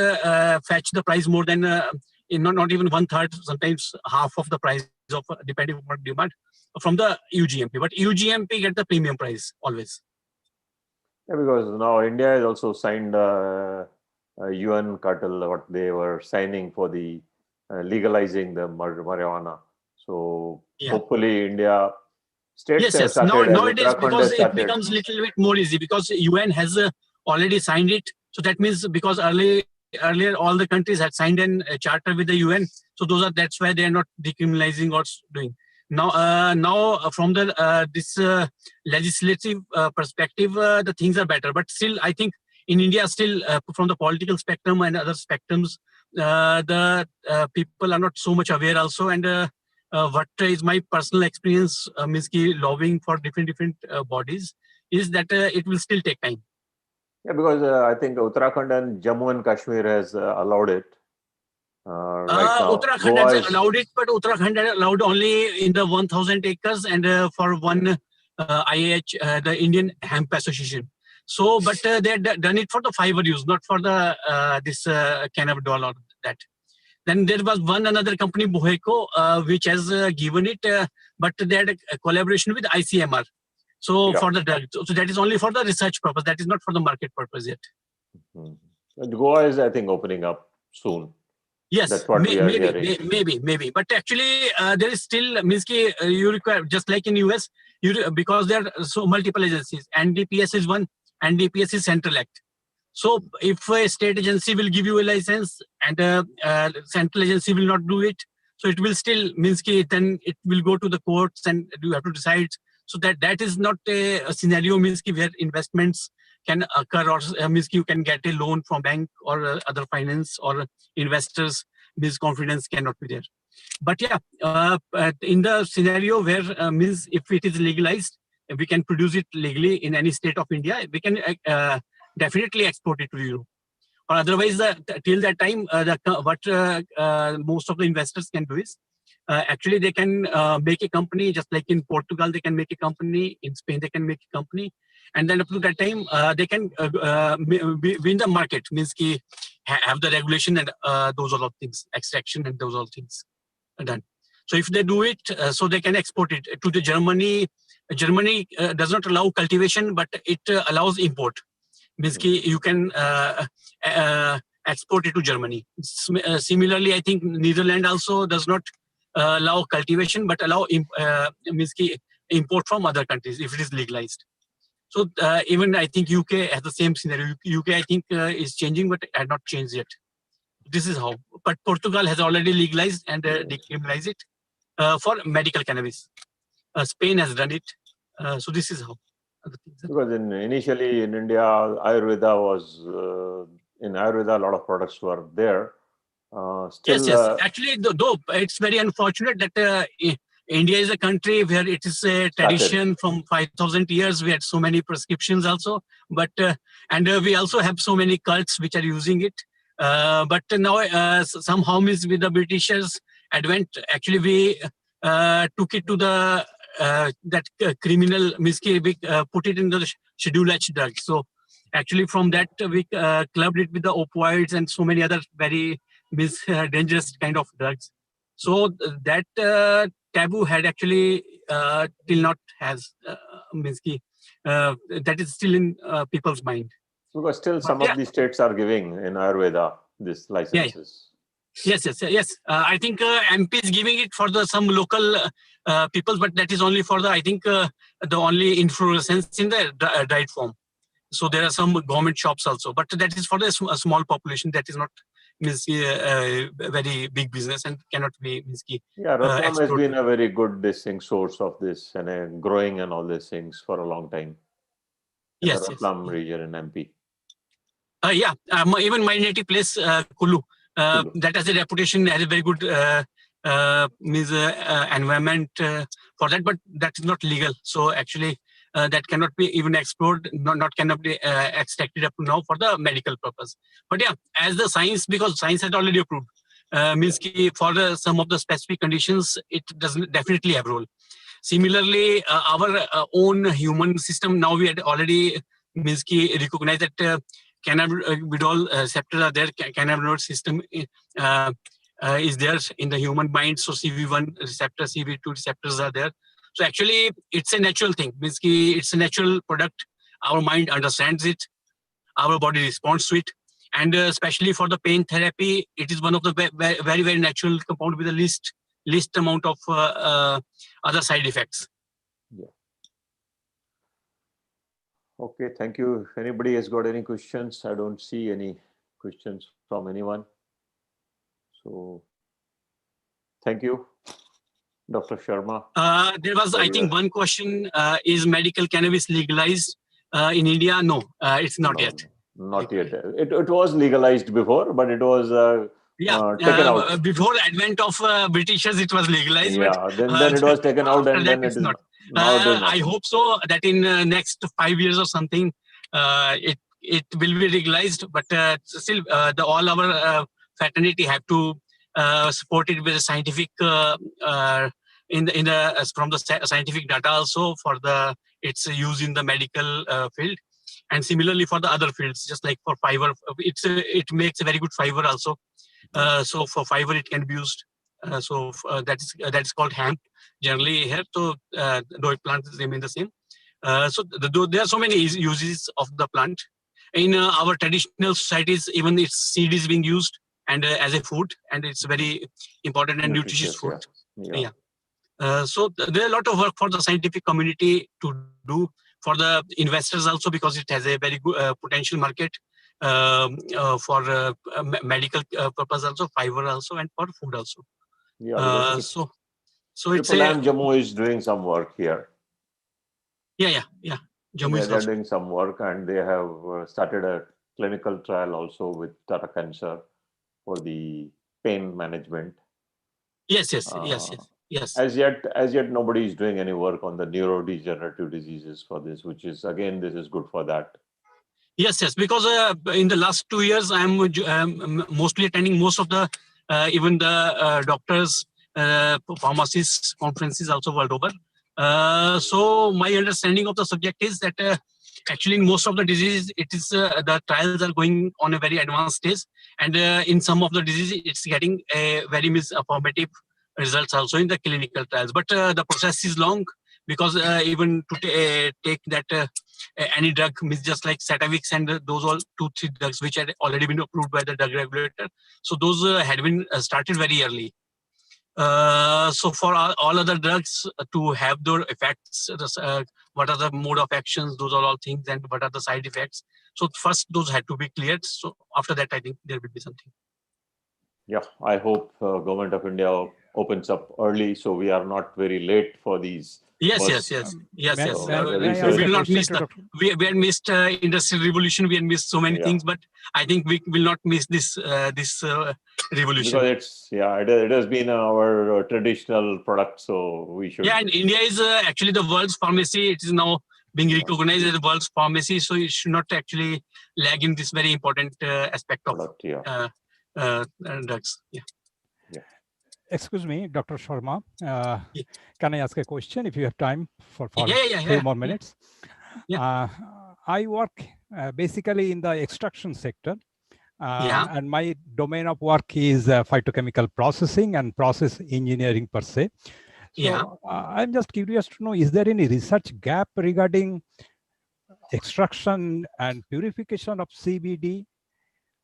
fetch the price more than not even 1/3, sometimes half of the price of depending on demand from the EUGMP. But EUGMP get the premium price always. Yeah, because now India has also signed UN cartel, what they were signing for the legalizing the marijuana. So hopefully India states have started. Nowadays because it becomes a little bit more easy because UN has already signed it. So that means because earlier all the countries had signed a charter with the UN. So that's why they are not decriminalizing what's doing. Now from the this legislative perspective, the things are better. But still, I think in India, still from the political spectrum and other spectrums, the people are not so much aware also. And what is my personal experience, means lobbying for different bodies, is that it will still take time. Yeah, because I think Uttarakhand and Jammu and Kashmir has allowed it. Right now. Uttarakhand has allowed it, but Uttarakhand has allowed only in the 1,000 acres and for one IAH, the Indian Hemp Association. So, but they had done it for the fiber use, not for the this cannabidiol or that. Then there was another company, Boheco, which has given it, but they had a collaboration with ICMR. So for the drug, so that is only for the research purpose. That is not for the market purpose yet. And Goa is, I think, opening up soon. Yes, that's what we are hearing. Maybe. But actually, there is still, means you require, just like in US, because there are so multiple agencies. NDPS is one, NDPS is Central Act. So if a state agency will give you a license and central agency will not do it, so it will still, means then it will go to the courts and you have to decide. So that is not a scenario, means where investments can occur, or means you can get a loan from bank or other finance or investors, means confidence cannot be there. But yeah, in the scenario where means if it is legalized, we can produce it legally in any state of India, we can definitely export it to Europe. Or otherwise, till that time, what most of the investors can do is, actually they can make a company, just like in Portugal, they can make a company, in Spain, they can make a company. And then up to that time, they can win the market, means have the regulation and those all of things, extraction and those all things are done. So if they do it, so they can export it to the Germany. Germany does not allow cultivation, but it allows import. Means you can export it to Germany. Similarly, I think Netherlands also does not allow cultivation, but allow means import from other countries if it is legalized. So even I think UK has the same scenario. UK I think is changing, but had not changed yet. This is how. But Portugal has already legalized and decriminalized it for medical cannabis. Spain has done it. So this is how. Because initially in India, Ayurveda was, in Ayurveda, a lot of products were there. Still, Yes. Actually, though it's very unfortunate that India is a country where it is a tradition from 5,000 years. We had so many prescriptions also, but and we also have so many cults which are using it. But now somehow with the Britishers advent, actually we took it to the criminal mischief. We put it in the Schedule H drugs. So actually from that we clubbed it with the opioids and so many other very dangerous kind of drugs. So that taboo had actually till not has that is still in people's mind. Because still some of the states are giving in Ayurveda this licenses. Yes. I think MP is giving it for some local people, but that is only for I think the only inflorescence in the dried form. So there are some government shops also, but that is for a small population. That is not very big business and cannot be Ratlam has been a very good source of this and growing and all these things for a long time. In the Ratlam region in MP. Even my native place, Kulu, that has a reputation, has a very good environment for that, but that is not legal. So actually, that cannot be even explored, cannot be extracted up to now for the medical purpose. But as the science, because science has already approved, for some of the specific conditions, it doesn't definitely have role. Similarly, our own human system, now we had already recognized that cannabidol receptors are there, cannabinoid system is there in the human mind. So CV1 receptor, CV2 receptors are there. So actually, it's a natural thing. It's a natural product. Our mind understands it. Our body responds to it. And especially for the pain therapy, it is one of the very, very natural compound with the least amount of other side effects. Okay, thank you. If anybody has got any questions, I don't see any questions from anyone. So, thank you, Dr. Sharma. There was, I think, one question: is medical cannabis legalized in India? No, it's not yet. Not yet. It was legalized before, but it was taken out. Before advent of Britishers, it was legalized. Yeah, then it was taken out, and then it is not. I hope so that in next 5 years or something, it will be legalized. But still, all our fraternity have to support it with a scientific from the scientific data also for its use in the medical field, and similarly for the other fields, just like for fiber, it makes a very good fiber also. So for fiber, it can be used. That is called hemp generally here. So though plants remain the same. So there are so many uses of the plant. In our traditional societies, even its seed is being used and as a food, and it's very important and nutritious food. So there are a lot of work for the scientific community to do, for the investors also, because it has a very good potential market for medical purpose also, fiber also, and for food also. So it's Jammu is doing some work here. Yeah. Jammu is doing some work, and they have started a clinical trial also with Tata Cancer for the pain management. Yes. As yet, nobody is doing any work on the neurodegenerative diseases for this, which is, again, this is good for that. Yes, because in the last 2 years, I'm mostly attending most of the, even the doctors, pharmacists conferences also world over. So my understanding of the subject is that actually in most of the diseases, it is the trials are going on a very advanced stage, and in some of the diseases, it's getting a very affirmative results also in the clinical trials. But the process is long, because even to take that any drug, just like Satavix and those all 2-3 drugs which had already been approved by the drug regulator, so those had been started very early. So for all other drugs to have their effects, what are the mode of actions, those are all things, and what are the side effects. So first those had to be cleared. So after that, I think there will be something. Yeah, I hope Government of India opens up early, so we are not very late for these. Yes, bursts. yes, yes, yes, May- yes. may- may I research- ask We a will not question miss to the. Dr. We had missed industrial revolution. We had missed so many Yeah. things, but I think we will not miss this revolution. Because it's, yeah, it has been our traditional product, so we should. Yeah, and India is actually the world's pharmacy. It is now being recognized as the world's pharmacy, so it should not actually lag in this very important aspect of Product, yeah. drugs. Yeah. Excuse me, Dr. Sharma. Yeah. Can I ask a question if you have time for Yeah, few more minutes? Yeah. I work basically in the extraction sector. And my domain of work is phytochemical processing and process engineering per se. So I'm just curious to know, is there any research gap regarding extraction and purification of CBD?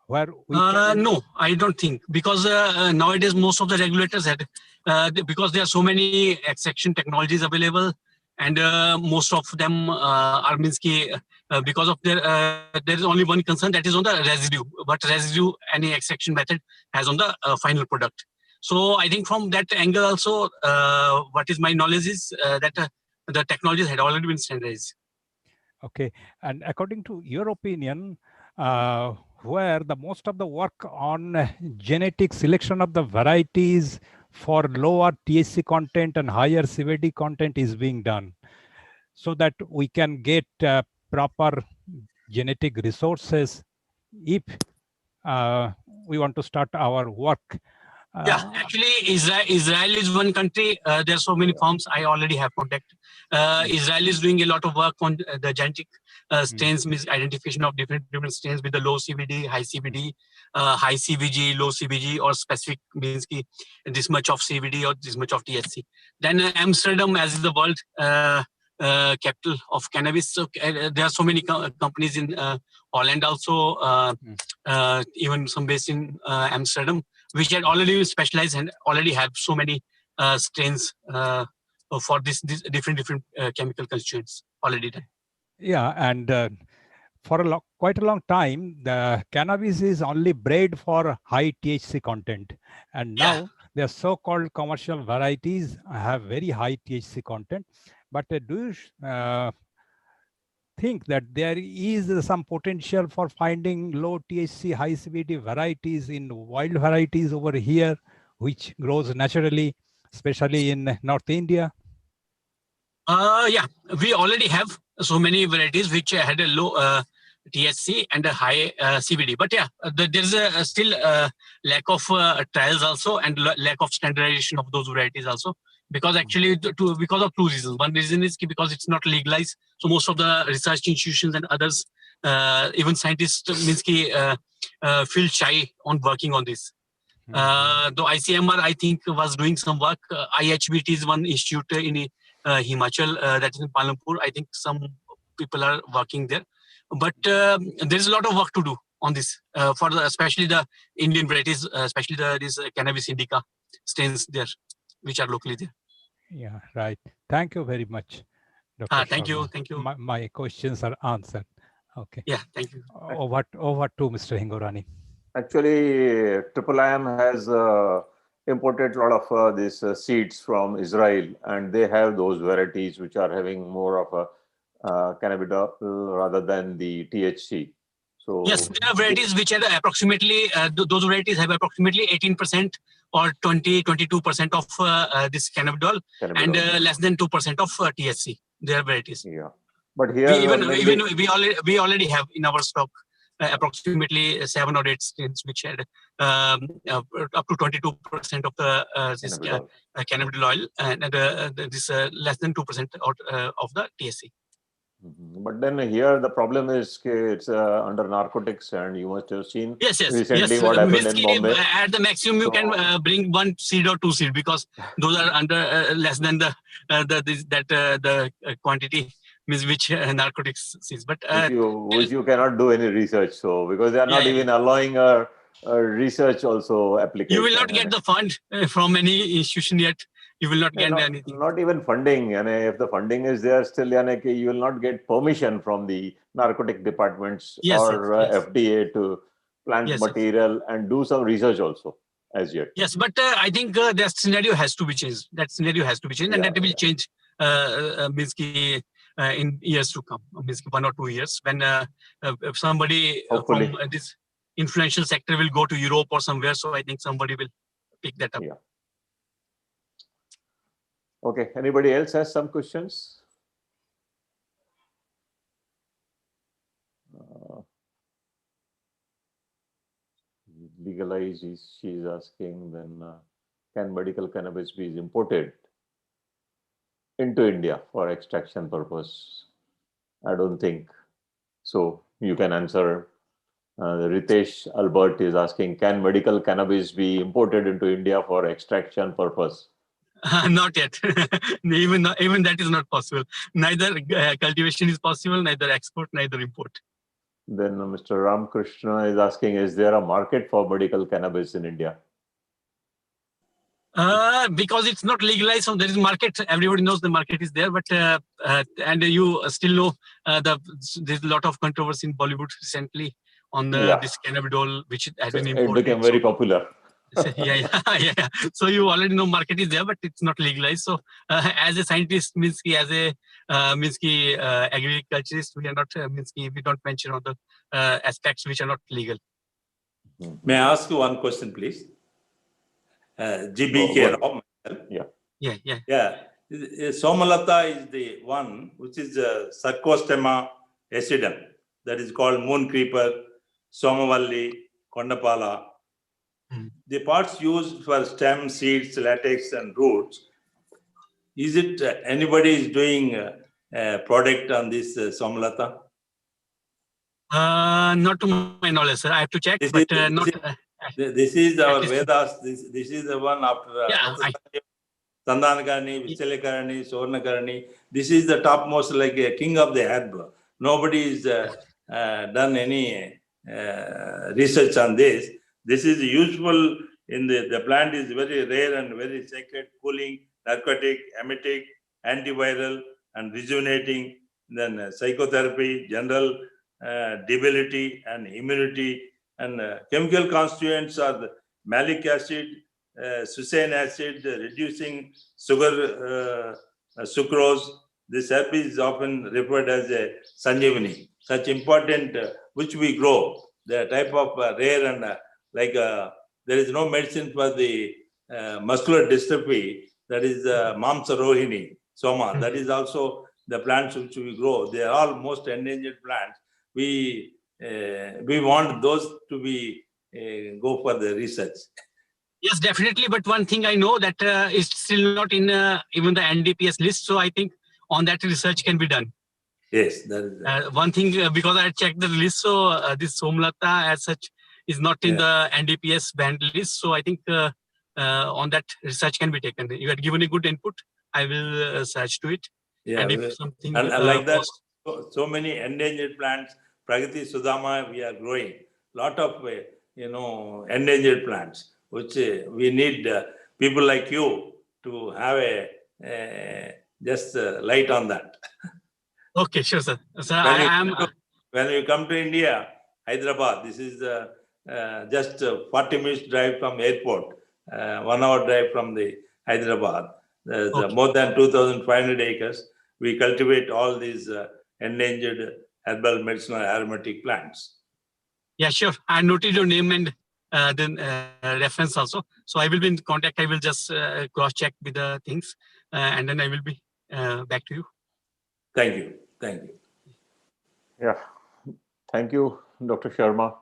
Where we No, I don't think, because nowadays most of the regulators had, because there are so many extraction technologies available, and most of them are because of their there is only one concern, that is on the residue. But residue, any extraction method has on the final product. So I think from that angle also, what is my knowledge is that the technologies had already been standardized. Okay, and according to your opinion, where the most of the work on genetic selection of the varieties for lower THC content and higher CBD content is being done, so that we can get proper genetic resources if we want to start our work. Yeah, actually, Israel is one country. There are so many farms. I already have contact. Israel is doing a lot of work on the genetic strains, identification of different strains with the low CBD, high CBD, high CBG, low CBG, or specific means ki this much of CBD or this much of THC. Then Amsterdam, as is the world capital of cannabis. So there are so many companies in Holland also, even some based in Amsterdam, which had already specialized and already have so many strains for this different chemical constituents already done. Yeah, and for quite a long time, the cannabis is only bred for high THC content, and now the so-called commercial varieties have very high THC content. But do you think that there is some potential for finding low THC, high CBD varieties in wild varieties over here, which grows naturally, especially in North India? Yeah, we already have so many varieties which had a low THC and a high CBD. But yeah, there's still lack of trials also, and lack of standardization of those varieties also. Because actually, because of two reasons. One reason is because it's not legalized. So most of the research institutions and others, even scientists, feel shy on working on this. Though ICMR, I think, was doing some work. IHBT is one institute in Himachal, that is in Palampur. I think some people are working there. But there's a lot of work to do on this, for especially the Indian varieties, especially these cannabis indica strains there, which are locally there. Yeah, right. Thank you very much, Dr. Thank you. Sharma. Thank you. My questions are answered. Okay. Yeah, thank you. Over to Mr. Hingorani. Actually, Triple IM has imported a lot of these seeds from Israel, and they have those varieties which are having more of a cannabidiol rather than the THC. So yes, there are varieties which are approximately, those varieties have approximately 18% or 22% of this cannabidiol, and less than 2% of THC. There are varieties. Yeah, but here we already have in our stock approximately 7 or 8 strains which had up to 22% of the this cannabidiol oil, and this less than 2% of the THC. But then here the problem is it's under narcotics, and you must have seen recently what happened in Bombay. At the maximum, you can bring 1 seed or 2 seed, because those are under less than the quantity means which narcotics seeds. But which you cannot do any research, so because they are not even allowing a research also application. You will not get the fund from any institution yet. You will not get anything. Not even funding. And if the funding is there, still you will not get permission from the narcotic departments or FDA to plant material and do some research also. as yet. Yes, but I think that scenario has to be changed. That scenario has to be changed, and that will change in years to come. 1 or 2 years, when if somebody from this influential sector will go to Europe or somewhere. So I think somebody will pick that up. Yeah. Okay. Anybody else has some questions? Legalize, she is asking, then can medical cannabis be imported into India for extraction purpose? I don't think so. You can answer. Ritesh Albert is asking, can medical cannabis be imported into India for extraction purpose? Not yet. even that is not possible. Neither cultivation is possible, neither export, neither import. Then Mr. Ramkrishna is asking, is there a market for medical cannabis in India? Because it's not legalized, so there is market. Everybody knows the market is there, but and you still know there's a lot of controversy in Bollywood recently on this cannabidiol, which has been imported. It became very popular. yeah. So you already know market is there, but it's not legalized. So as a scientist, as a agriculturist, we are not we don't mention all the aspects which are not legal. May I ask you one question, please? GBK Rao. Yeah. Somalata is the one which is Sarcostema acidum, that is called moon creeper, Somavalli, Kondapala. The parts used for stem, seeds, latex, and roots. Is it anybody is doing a product on this Somalata? Not to my knowledge, sir. I have to check. This is our Vedas. This is the one after Sandanakarani, Vichalakarani, Sornakarani. This is the topmost, like a king of the herb. Nobody has done any research on this. This is useful in the plant is very rare and very sacred, cooling, narcotic, emetic, antiviral, and rejuvenating. Then psychotherapy, general debility and immunity, and chemical constituents are the malic acid, succinate acid, reducing sugar, sucrose. This herb is often referred as a sanjivani. Such important, which we grow, the type of rare and there is no medicine for the muscular dystrophy. That is Mamsa Rohini, Soma. That is also the plants which we grow. They are all most endangered plants. We want those to be go for the research. Yes, definitely. But one thing I know that is still not in even the NDPS list. So I think on that research can be done. Yes, that is one thing, because I checked the list. So this Somlata as such is not in the NDPS banned list. So I think on that research can be taken. You had given a good input. I will search to it. Yeah, and if something and like that, so many endangered plants. Pragati Sudama, we are growing lot of endangered plants, which we need people like you to have a just light on that. Okay, sure, sir. So when you come to India, Hyderabad, this is just 40 minutes drive from airport, 1 hour drive from the Hyderabad. More than 2,500 acres. We cultivate all these endangered herbal, medicinal, aromatic plants. Yeah, sure. I noted your name and then reference also. So I will be in contact. I will just cross-check with the things and then I will be back to you. Thank you. Thank you. Yeah. Thank you, Dr. Sharma.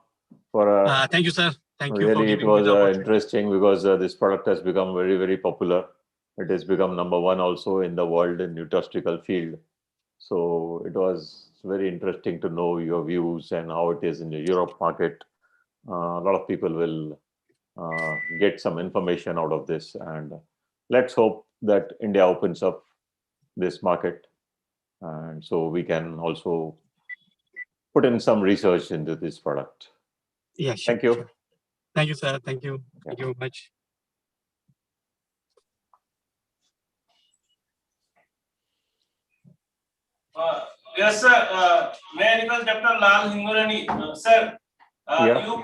For thank you, sir. Thank you. Really, it was interesting because this product has become very, very popular. It has become #1 also in the world in nutraceutical field. So it was very interesting to know your views and how it is in the Europe market. A lot of people will get some information out of this, and let's hope that India opens up this market, and so we can also put in some research into this product. Yeah, sure, thank you. Sure. Thank you, sir. Thank you. Thank you very much. Yes, sir. May I request Dr. Lal Hingorani, sir? You please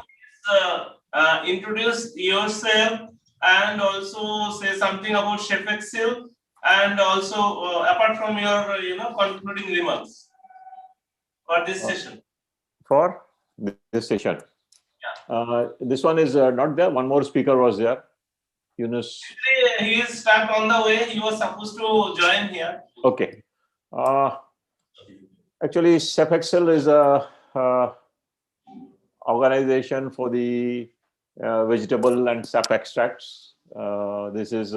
introduce yourself and also say something about Chef Excel, and also apart from your concluding remarks for this session. For this session. This one is not there. One more speaker was there. Yunus. Actually, he is stuck on the way. He was supposed to join here. Okay. Actually, Chef Excel is a organization for the vegetable and sap extracts. This is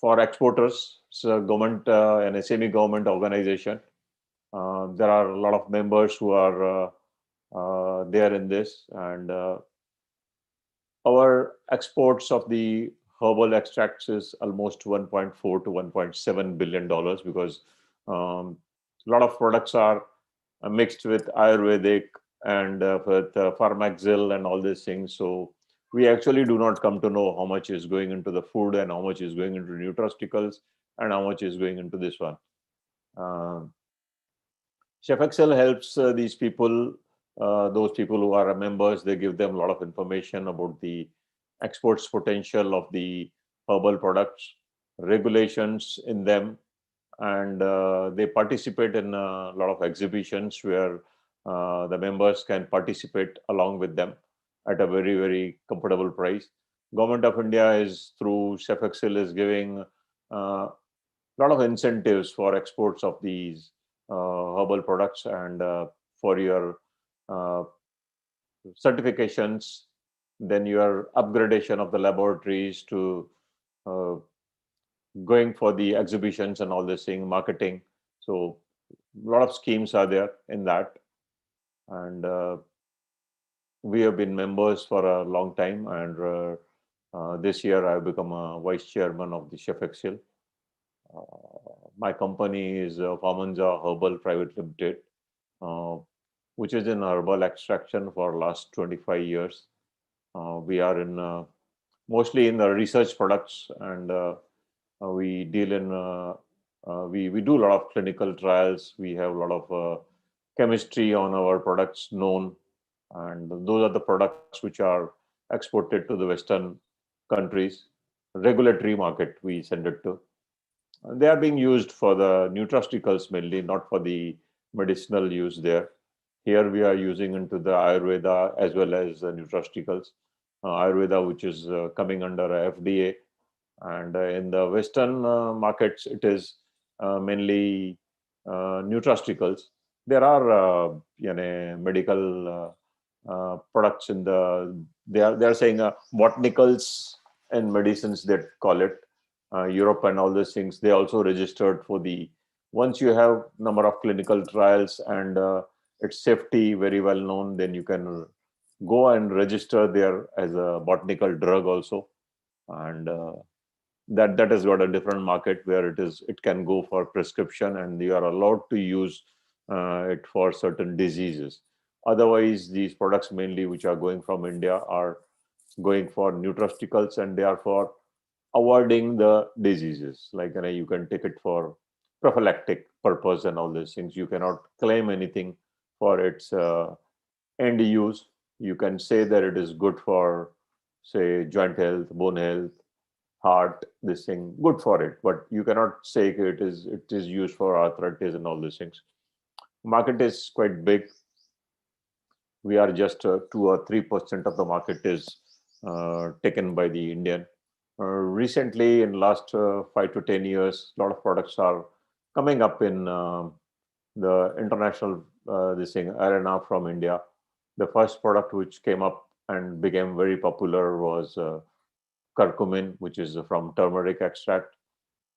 for exporters. It's a government and a semi-government organization. There are a lot of members who are there in this, and our exports of the herbal extracts is almost 1.4 to 1.7 billion dollars, because a lot of products are mixed with Ayurvedic and with Pharmaxil and all these things. So we actually do not come to know how much is going into the food and how much is going into nutraceuticals and how much is going into this one. Chef Excel helps these people, those people who are members. They give them a lot of information about the exports potential of the herbal products, regulations in them, and they participate in a lot of exhibitions where the members can participate along with them at a very, very comfortable price. Government of India is, through Chef Excel, is giving a lot of incentives for exports of these herbal products, and for your certifications, then your upgradation of the laboratories to going for the exhibitions and all this thing, marketing. So a lot of schemes are there in that, and we have been members for a long time, and this year I've become a vice chairman of the Chef Excel. My company is Famanza Herbal Private Limited, which is in herbal extraction for last 25 years. We are in mostly in the research products, and we deal in we do a lot of clinical trials. We have a lot of chemistry on our products known, and those are the products which are exported to the Western countries. Regulatory market we send it to. They are being used for the nutraceuticals mainly, not for the medicinal use there. Here we are using into the Ayurveda as well as nutraceuticals. Ayurveda, which is coming under FDA, and in the Western markets, it is mainly nutraceuticals. There are medical products in the, they are saying botanicals and medicines, they call it. Europe and all those things, they also registered for the, once you have number of clinical trials and its safety very well known, then you can go and register there as a botanical drug also. And that has got a different market where it can go for prescription, and you are allowed to use it for certain diseases. Otherwise, these products mainly which are going from India are going for nutraceuticals, and they are for avoiding the diseases. Like you can take it for prophylactic purpose and all these things. You cannot claim anything for its end use. You can say that it is good for, say, joint health, bone health, heart, this thing, good for it, but you cannot say it is used for arthritis and all these things. Market is quite big. We are just 2 or 3% of the market is taken by the Indian. Recently, in last 5 to 10 years, a lot of products are coming up in the international this thing arena from India. The first product which came up and became very popular was curcumin, which is from turmeric extract.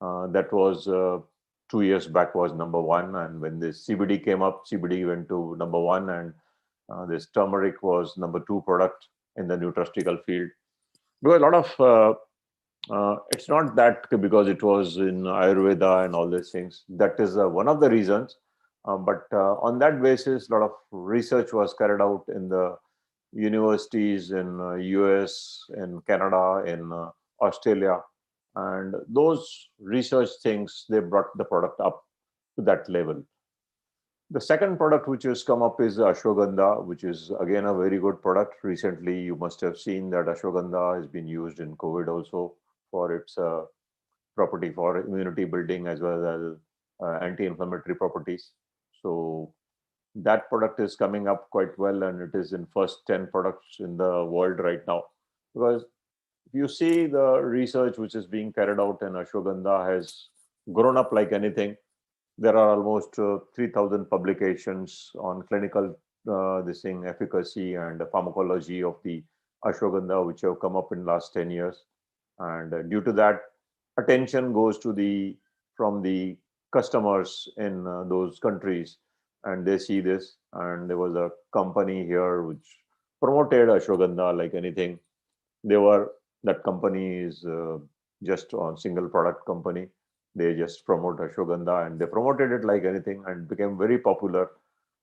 That was 2 years back was number one, and when this CBD came up, CBD went to number one, and this turmeric was number two product in the nutraceutical field. Because a lot of it's not that because it was in Ayurveda and all these things. That is one of the reasons. But on that basis, a lot of research was carried out in the universities in US, in Canada, in Australia. And those research things, they brought the product up to that level. The second product which has come up is ashwagandha, which is again a very good product. Recently, you must have seen that ashwagandha has been used in COVID also for its property for immunity building as well as anti-inflammatory properties. So that product is coming up quite well, and it is in first 10 products in the world right now. Because if you see the research which is being carried out in ashwagandha has grown up like anything. There are almost 3,000 publications on clinical this thing efficacy and pharmacology of the ashwagandha which have come up in last 10 years, and due to that, attention goes to the from the customers in those countries, and they see this. And there was a company here which promoted ashwagandha like anything. They were that company is just on single product company. They just promote ashwagandha, and they promoted it like anything and became very popular.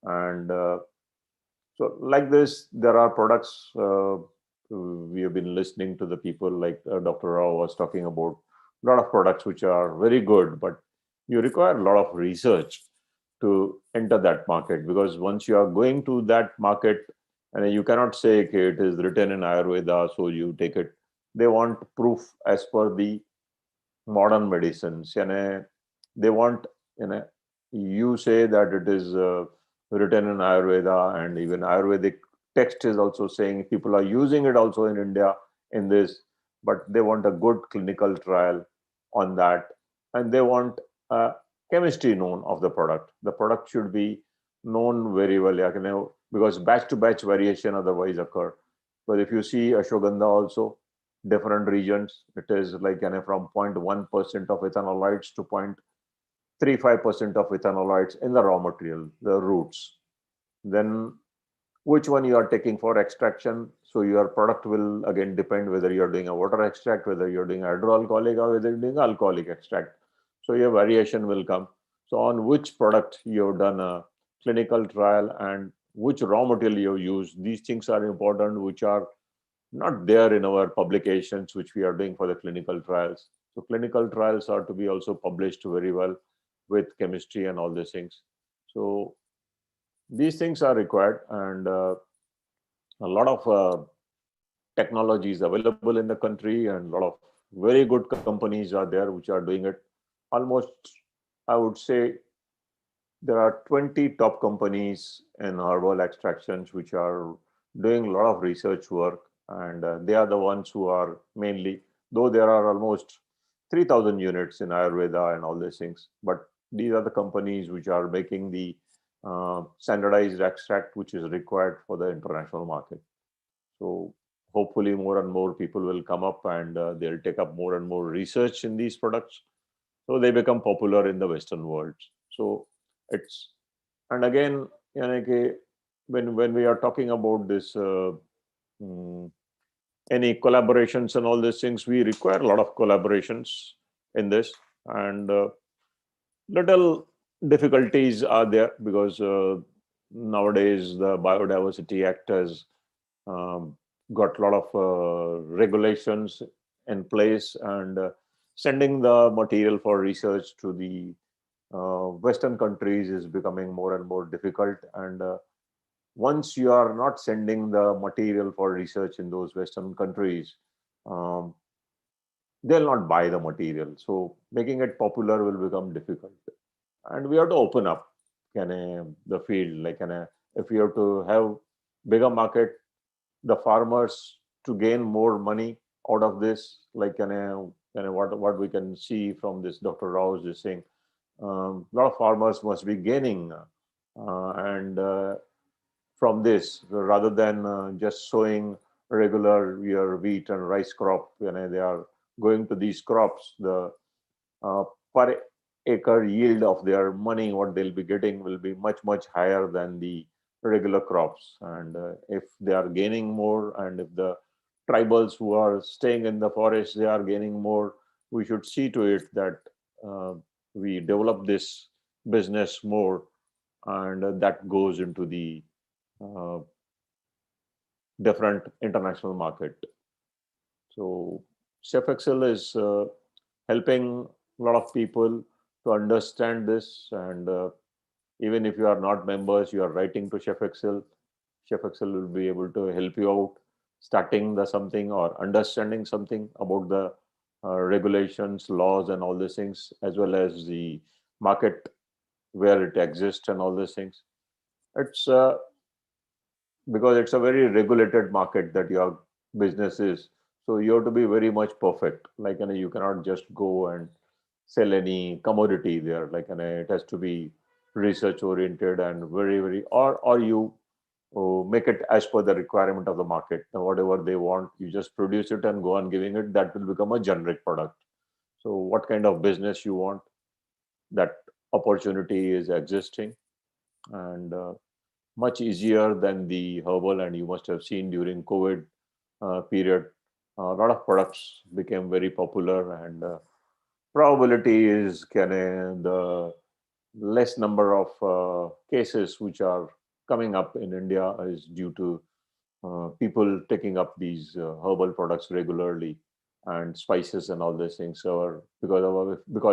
And so like this, there are products. We have been listening to the people like Dr. Rao was talking about a lot of products which are very good, but you require a lot of research to enter that market, because once you are going to that market, and you cannot say, okay, it is written in Ayurveda, so you take it. They want proof as per the modern medicines. They want, you say that it is written in Ayurveda, and even Ayurvedic text is also saying people are using it also in India in this, but they want a good clinical trial on that, and they want chemistry known of the product. The product should be known very well, because batch to batch variation otherwise occur. But if you see ashwagandha also, different regions, it is like from 0.1% of ethanolites to 0.35% of ethanolites in the raw material, the roots. Then which one you are taking for extraction. So your product will again depend whether you're doing a water extract, whether you're doing hydroalcoholic, or whether you're doing alcoholic extract. So your variation will come. So on which product you've done a clinical trial and which raw material you use, these things are important, which are not there in our publications which we are doing for the clinical trials. So clinical trials are to be also published very well with chemistry and all these things. So these things are required, and a lot of technology is available in the country, and a lot of very good companies are there which are doing it. Almost, I would say, there are 20 top companies in herbal extractions which are doing a lot of research work, and they are the ones who are mainly, though there are almost 3,000 units in Ayurveda and all these things, but these are the companies which are making the standardized extract which is required for the international market. So hopefully more and more people will come up, and they'll take up more and more research in these products, so they become popular in the Western world. So it's, and again, when we are talking about this any collaborations and all these things, we require a lot of collaborations in this, and little difficulties are there, because nowadays the Biodiversity Act has got a lot of regulations in place, and sending the material for research to the Western countries is becoming more and more difficult. And once you are not sending the material for research in those Western countries, um, they'll not buy the material. So making it popular will become difficult. And we have to open up the field. If we have to have bigger market, the farmers to gain more money out of this, what we can see from this Dr. Rao's this thing, a lot of farmers must be gaining, and from this, rather than just sowing regular your wheat and rice crop, they are going to these crops. The per acre yield of their money, what they'll be getting, will be much higher than the regular crops. And if they are gaining more, and if the tribals who are staying in the forest, they are gaining more, we should see to it that we develop this business more, and that goes into the uh, different international market. So Chef Excel is helping a lot of people to understand this, and Even if you are not members, you are writing to Chef Excel. Chef Excel will be able to help you out starting the something or understanding something about the regulations, laws, and all these things, as well as the market where it exists and all these things. It's because it's a very regulated market that your business is. So you have to be very much perfect. Like, you cannot just go and sell any commodity there. Like, it has to be research oriented and very, very, or you make it as per the requirement of the market. Now, whatever they want, you just produce it and go on giving it. That will become a generic product. So what kind of business you want, that opportunity is existing, and much easier than the herbal. And you must have seen during COVID period, a lot of products became very popular, and probability is the less number of cases which are coming up in India is due to people taking up these herbal products regularly, and spices and all these things. So because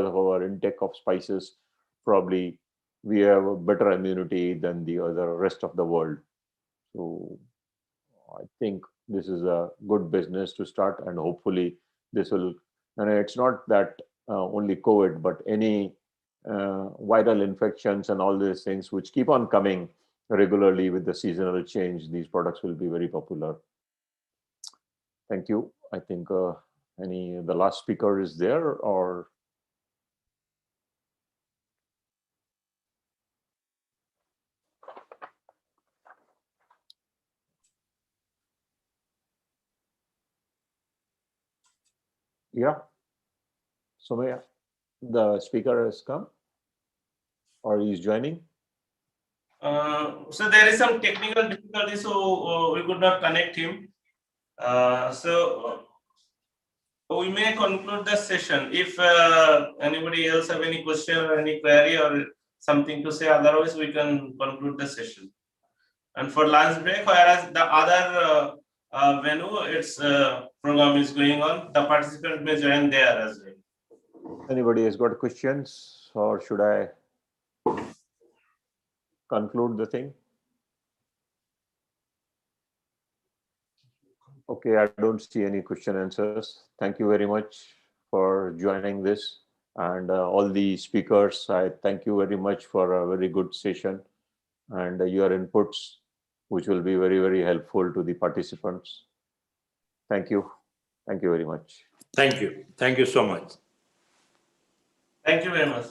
of our intake of spices, probably we have a better immunity than the other rest of the world. So I think this is a good business to start, and hopefully this will. And it's not that only COVID, but any viral infections and all these things which keep on coming regularly with the seasonal change. These products will be very popular. Thank you. I think the last speaker is there, or yeah. Somaya, the speaker has come, or he's joining. So there is some technical difficulty, so we could not connect him. So we may conclude the session. If anybody else have any question or any query or something to say, otherwise we can conclude the session. And for lunch break, whereas the other venue, its program is going on, the participant may join there as well. Anybody has got questions, or should I conclude the thing? Okay, I don't see any question answers. Thank you very much for joining this, and all the speakers. I thank you very much for a very good session, and your inputs, which will be very, very helpful to the participants. Thank you. Thank you very much. Thank you. Thank you so much. Thank you very much.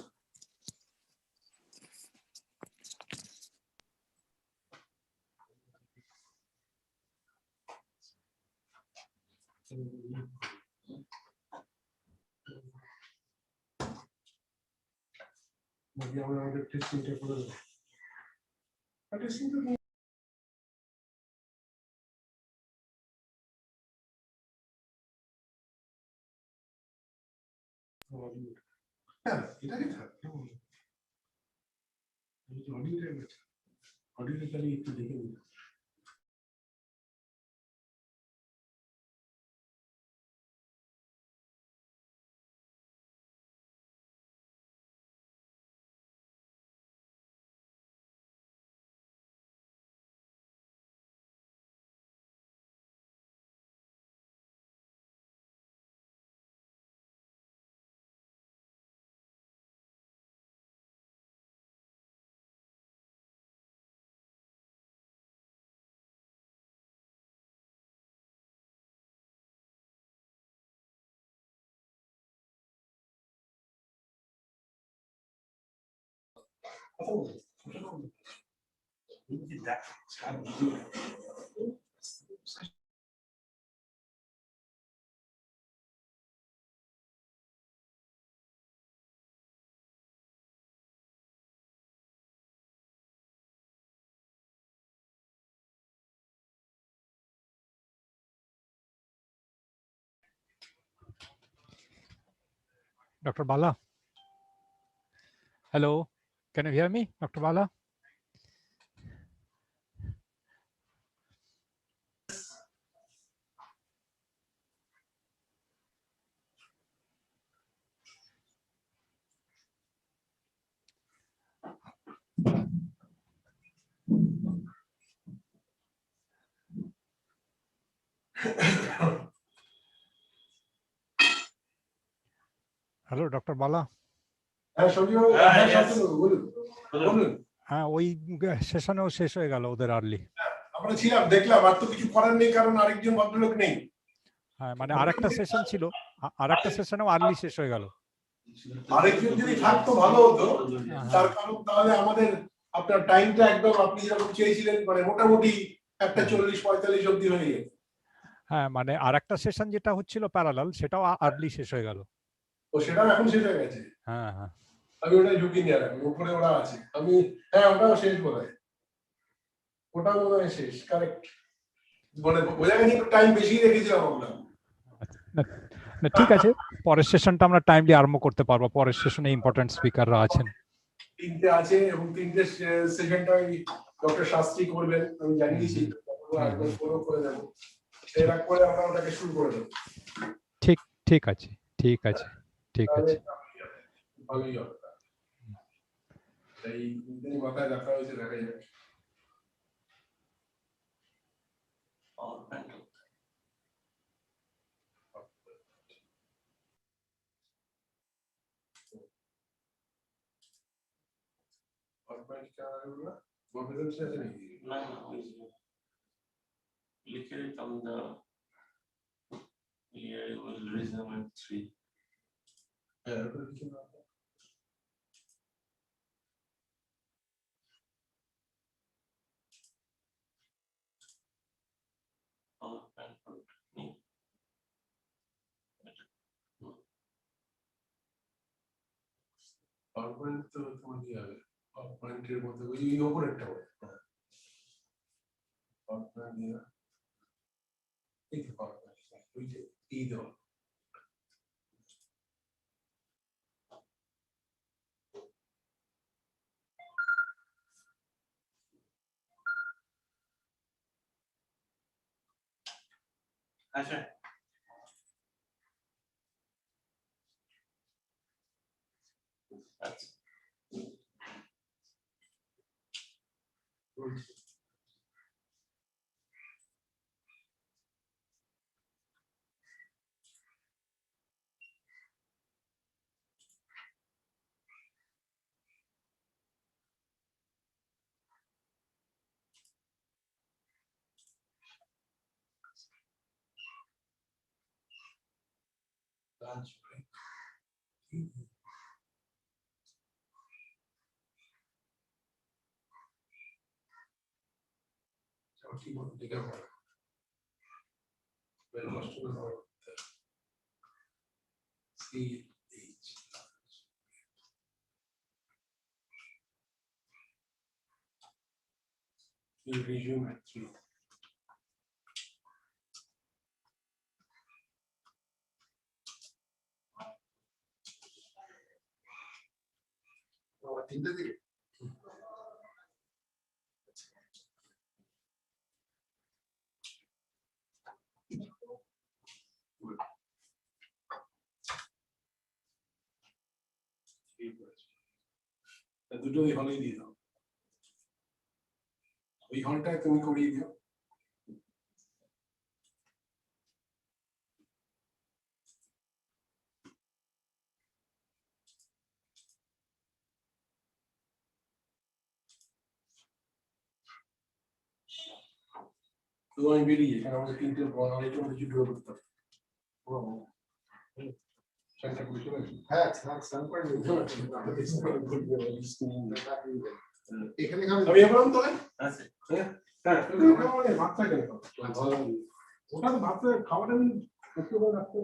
Dr. Bala. Hello, can you hear me, Dr. Bala? Hello doctor বালা। হ্যাঁ, ওই সেশনেও শেষ হয়ে গেল ওদের early. আমরা ছিলাম, দেখলাম, আর তো কিছু করার নেই, কারণ আরেকজন ভদ্রলোক নেই। হ্যাঁ, মানে আরেকটা সেশন ছিল, আরেকটা সেশনেও আর্লি শেষ হয়ে গেল। আরেকজন যদি থাকতো ভালো হতো, তার কারণ তাহলে আমাদের আপনার টাইমটা একদম আপনি যেরকম চেয়েছিলেন, মানে মোটামুটি একটা 40-45 অব্দি হয়ে যেত। হ্যাঁ, মানে আরেকটা সেশন যেটা হচ্ছিল প্যারালাল, সেটাও আর্লি শেষ হয়ে গেল। ও, সেটাও এখন শেষ হয়ে গেছে? হ্যাঁ হ্যাঁ, আমি ওটা ঢুকিনি, আর উপরে ওরা আছে। আমি, হ্যাঁ, ওটাও শেষ বোধ হয়, ওটাও মনে হয় শেষ, কারেক্ট। মানে বোঝা গেছে একটু টাইম বেশি রেখেছিলাম আমরা। না ঠিক আছে, পরের সেশনটা আমরা টাইমলি আরম্ভ করতে পারবো। পরের সেশনে ইম্পর্টেন্ট স্পিকাররা আছেন। 3টে আছে, এবং 3টে সেশনটা ডক্টর শাস্ত্রী করবেন, আমি জানিয়েছি। করে দেবো, এরা করে আমরা ওটাকে শুরু করে দেবো। ঠিক ঠিক আছে, ঠিক আছে, ঠিক আছে। ভালোই হবে। এই মাথায় রাখা হয়েছে, দেখা যাবে। Liquor on the here will resume at 3. PowerPoint তো তোমার কি হবে? পাওয়ারপয়েন্টের মধ্যে ওই ওপরেরটা হবে। পাওয়ারপয়েন্ট দিয়ে এই যে পাওয়ারপয়েন্ট, ওই যে এই দাও। আচ্ছা, আচ্ছা। Lunch break. কি বলবো, দেখে বলো। Very much to the CH. You resume at 3. দুটো ওই হলেই দিয়ে দাও, ওই হলটায় তুমি করিয়ে দিও। তো আমি বেরিয়ে, এখানে আমাদের 3টে হলের মধ্যে যুদ্ধ করতে হবে। হ্যাঁ, আমি এখন তো ভাতটা কেন ওটা তো ভাতটা খাওয়াটা আমি রাখতে।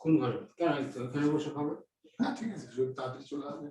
কোন ঘরে কেন এখানে বসে খাবে না ঠিক আছে তাড়াতাড়ি চলে আসবে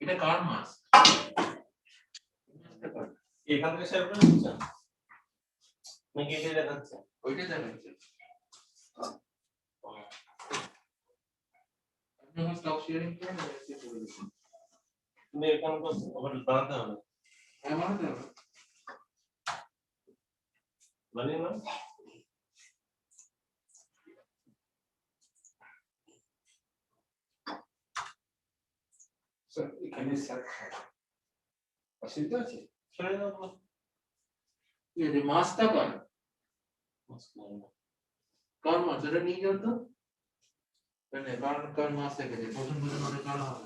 এটা কার মাছ? এখান থেকে শেয়ার করে দিচ্ছেন নাকি এটা দেখাচ্ছে? ওইটা দেখাচ্ছে। আপনি আমার স্টপ শেয়ারিং করে দিচ্ছেন। তুমি এখানে আবার বানাতে হবে। হ্যাঁ, বানাতে হবে। বানিয়ে না? স্যার এখানে স্যার অসুবিধা আছে? ছেড়ে দাও তো। এই মাছটা কার? কার মাছ? এটা নিয়ে যাও তো। কার মাছ রেখেছে? প্রথম ওটা কার হবে?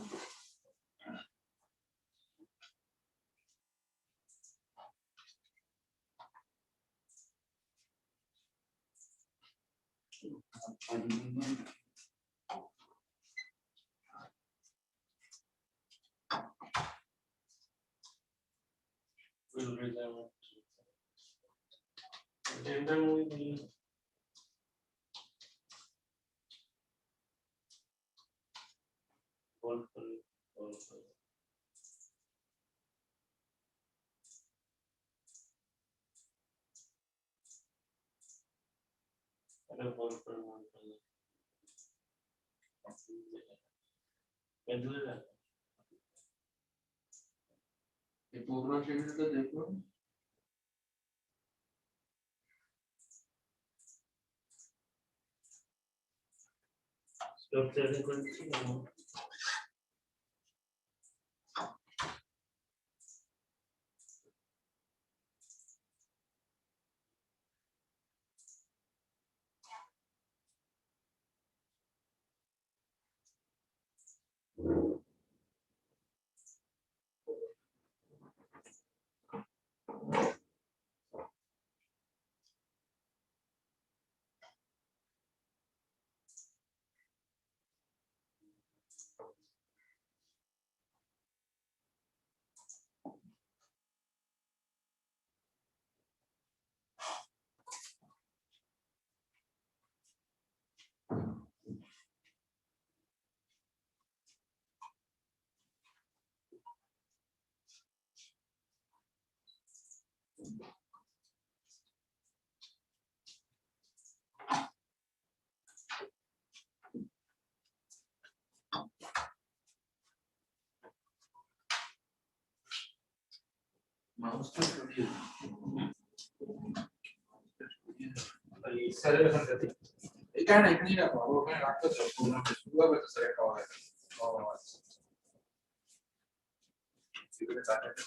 Will reserve it. Gender movie. Hold for it. Hold for it. Hold for it. এই প্রোগ্রাম শিডিউলটা দেখুন। Stop sharing করে দিচ্ছি না? মাউসটা সরিয়ে দিন। স্যারের এখান থেকে এখানে এখানেই রাখো, ওখানে রাখতে চাও প্রোগ্রামটা শুরু হবে তো স্যার খাওয়া হবে। ও আচ্ছা এগুলো কাটাতে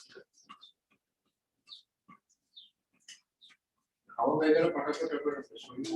খাওয়া হয়ে গেলে পাঠাতে করে শরীর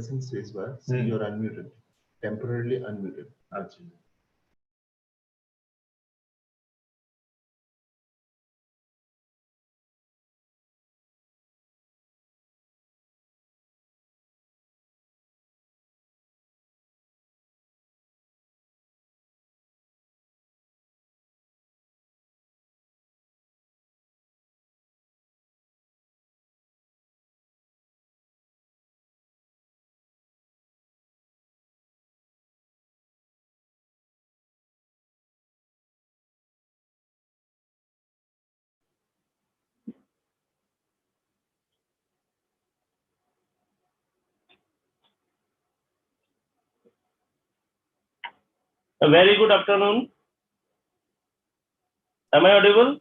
space bar. See, you're unmuted. Temporarily unmuted. Actually. A very good afternoon. Am I audible?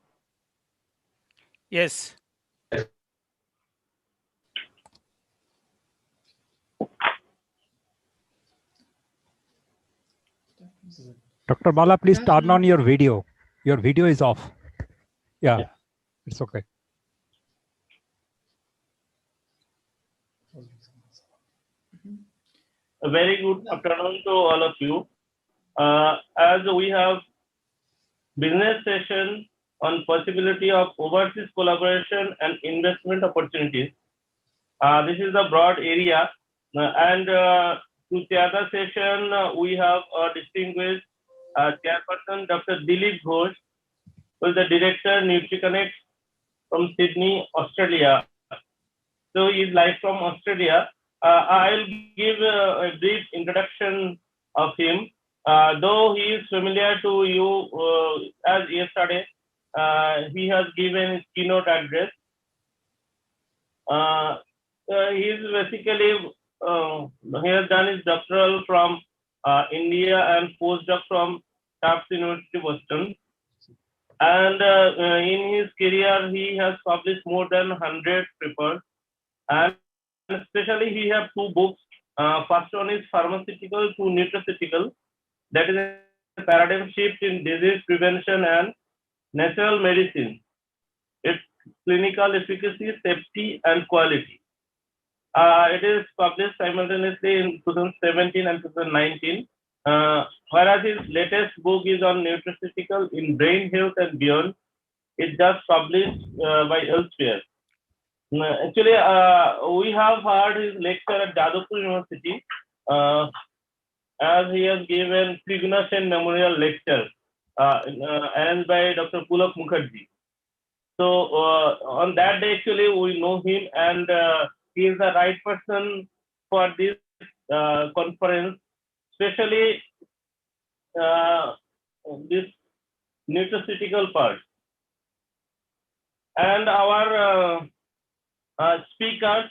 Yes. Dr. Bala, please turn on your video. Your video is off. Yeah, it's okay. A very good afternoon to all of you. As we have business session on possibility of overseas collaboration and investment opportunities. This is a broad area, and to the other session, we have a distinguished chairperson, Dr. Dilip Ghosh, who is the director, NutriConnect from Sydney, Australia. So he is live from Australia. I'll give a brief introduction of him. Though he is familiar to you as yesterday, he has given his keynote address. He is basically, he has done his doctoral from India and postdoc from Tufts University, Boston. And in his career, he has published more than 100 papers. And especially, he has 2 books. First one is Pharmaceutical to Nutraceutical. That is a paradigm shift in disease prevention and natural medicine. Its clinical efficacy, safety, and quality. It is published simultaneously in 2017 and 2019. Whereas his latest book is on nutraceutical in brain health and beyond. It just published by Elsewhere. Actually, we have heard his lecture at Jadavpur University, as he has given Triguna Sen Memorial Lecture, arranged by Dr. Pulak Mukherjee. So on that day, actually, we know him, and he is the right person for this conference, especially this nutraceutical part. And our speakers,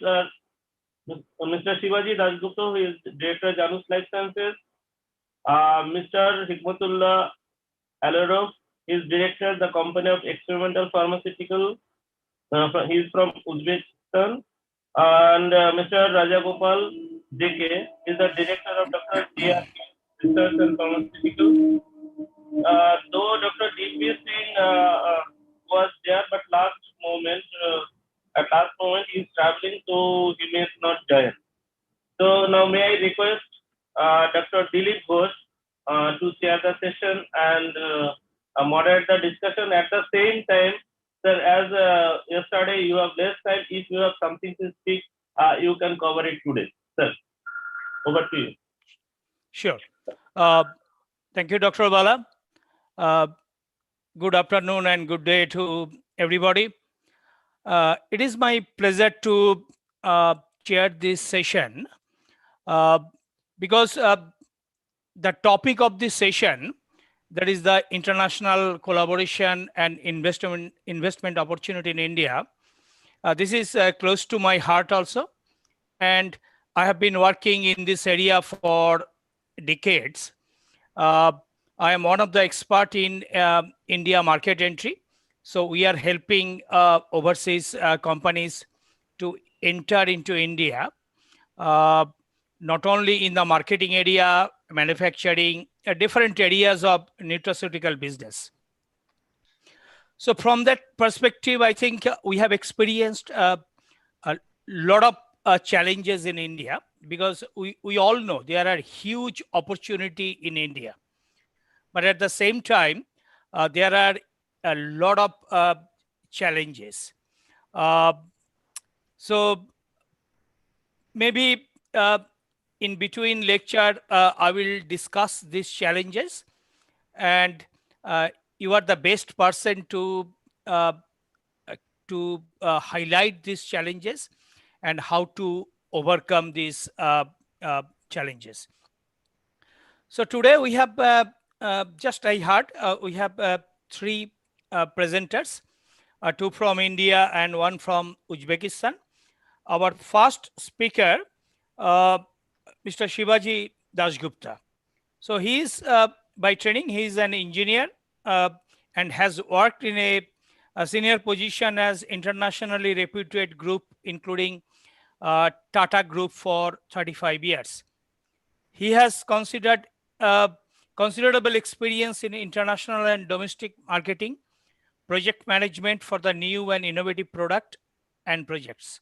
Mr. Shivaji Dasgupta, who is Director Janus Life Sciences, Mr. Hikmatullah Alarov is Director the Company of Experimental Pharmaceutical. He is from Uzbekistan. And Mr. Rajagopal JK is the Director of Dr. DRP Research and Pharmaceutical. Though Dr. DP Singh was there, but at last moment he is traveling, so he may not join. So now may I request Dr. Dilip Ghosh to chair the session and moderate the discussion. At the same time, sir, as yesterday you have less time, if you have something to speak, you can cover it today. Sir, over to you. Sure. Thank you, Dr. Bala. Good afternoon and good day to everybody. It is my pleasure to chair this session because the topic of this session, that is the international collaboration and investment opportunity in India. This is close to my heart also. And I have been working in this area for decades. I am one of the experts in India market entry. So we are helping overseas companies to enter into India, not only in the marketing area, manufacturing, different areas of nutraceutical business. So from that perspective, I think we have experienced a lot of challenges in India. because we all know there are huge opportunity in India. But at the same time, there are a lot of challenges. So maybe in between lecture, I will discuss these challenges, and you are the best person to highlight these challenges and how to overcome these challenges. So today we have just I heard we have three presenters, two from India and one from Uzbekistan. Our first speaker, Mr. Shivaji Dasgupta. So he is by training, he is an engineer and has worked in a senior position as internationally reputed group, including Tata Group for 35 years. He has considerable experience in international and domestic marketing, project management for the new and innovative product and projects.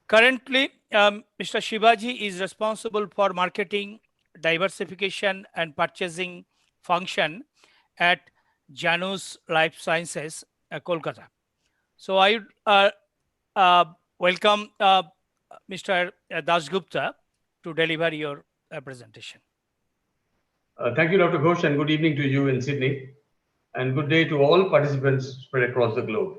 Currently, Mr. Shivaji is responsible for marketing, diversification, and purchasing function at Janus Life Sciences, Kolkata. So I welcome Mr. Dasgupta to deliver your presentation. Thank you, Dr. Ghosh, and good evening to you in Sydney, and good day to all participants spread across the globe.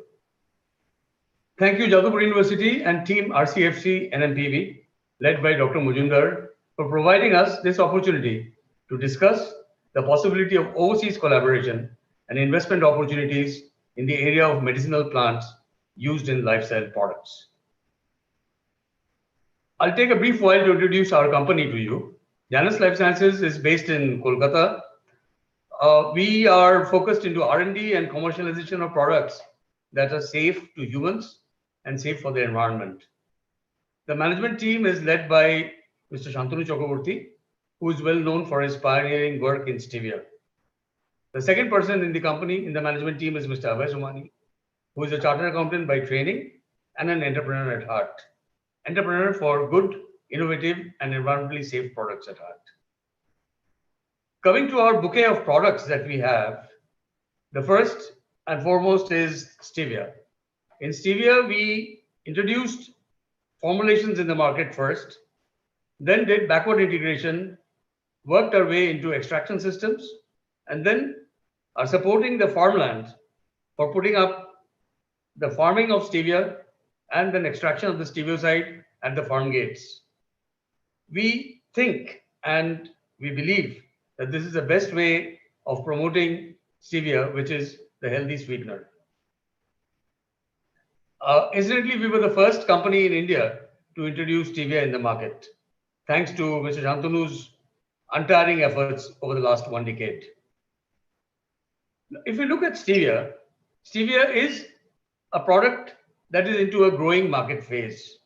Thank you, Jadavpur University and team RCFC NMPV, led by Dr. Mujumdar, for providing us this opportunity to discuss the possibility of overseas collaboration and investment opportunities in the area of medicinal plants used in lifestyle products. I'll take a brief while to introduce our company to you. Janus Life Sciences is based in Kolkata. We are focused into R&D and commercialization of products that are safe to humans and safe for the environment. The management team is led by Mr. Shantanu Chakraborty, who is well known for his pioneering work in stevia. The second person in the company, in the management team, is Mr. Abhay Somani, who is a chartered accountant by training and an entrepreneur at heart. Entrepreneur for good, innovative, and environmentally safe products at heart. Coming to our bouquet of products that we have, the first and foremost is stevia. In stevia, we introduced formulations in the market first, then did backward integration, worked our way into extraction systems, and then are supporting the farmland for putting up the farming of stevia and then extraction of the stevioside at the farm gates. We think and we believe that this is the best way of promoting stevia, which is the healthy sweetener. Incidentally, we were the first company in India to introduce stevia in the market, thanks to Mr. Shantanu's untiring efforts over the last 1 decade. If we look at stevia, stevia is a product that is into a growing market phase.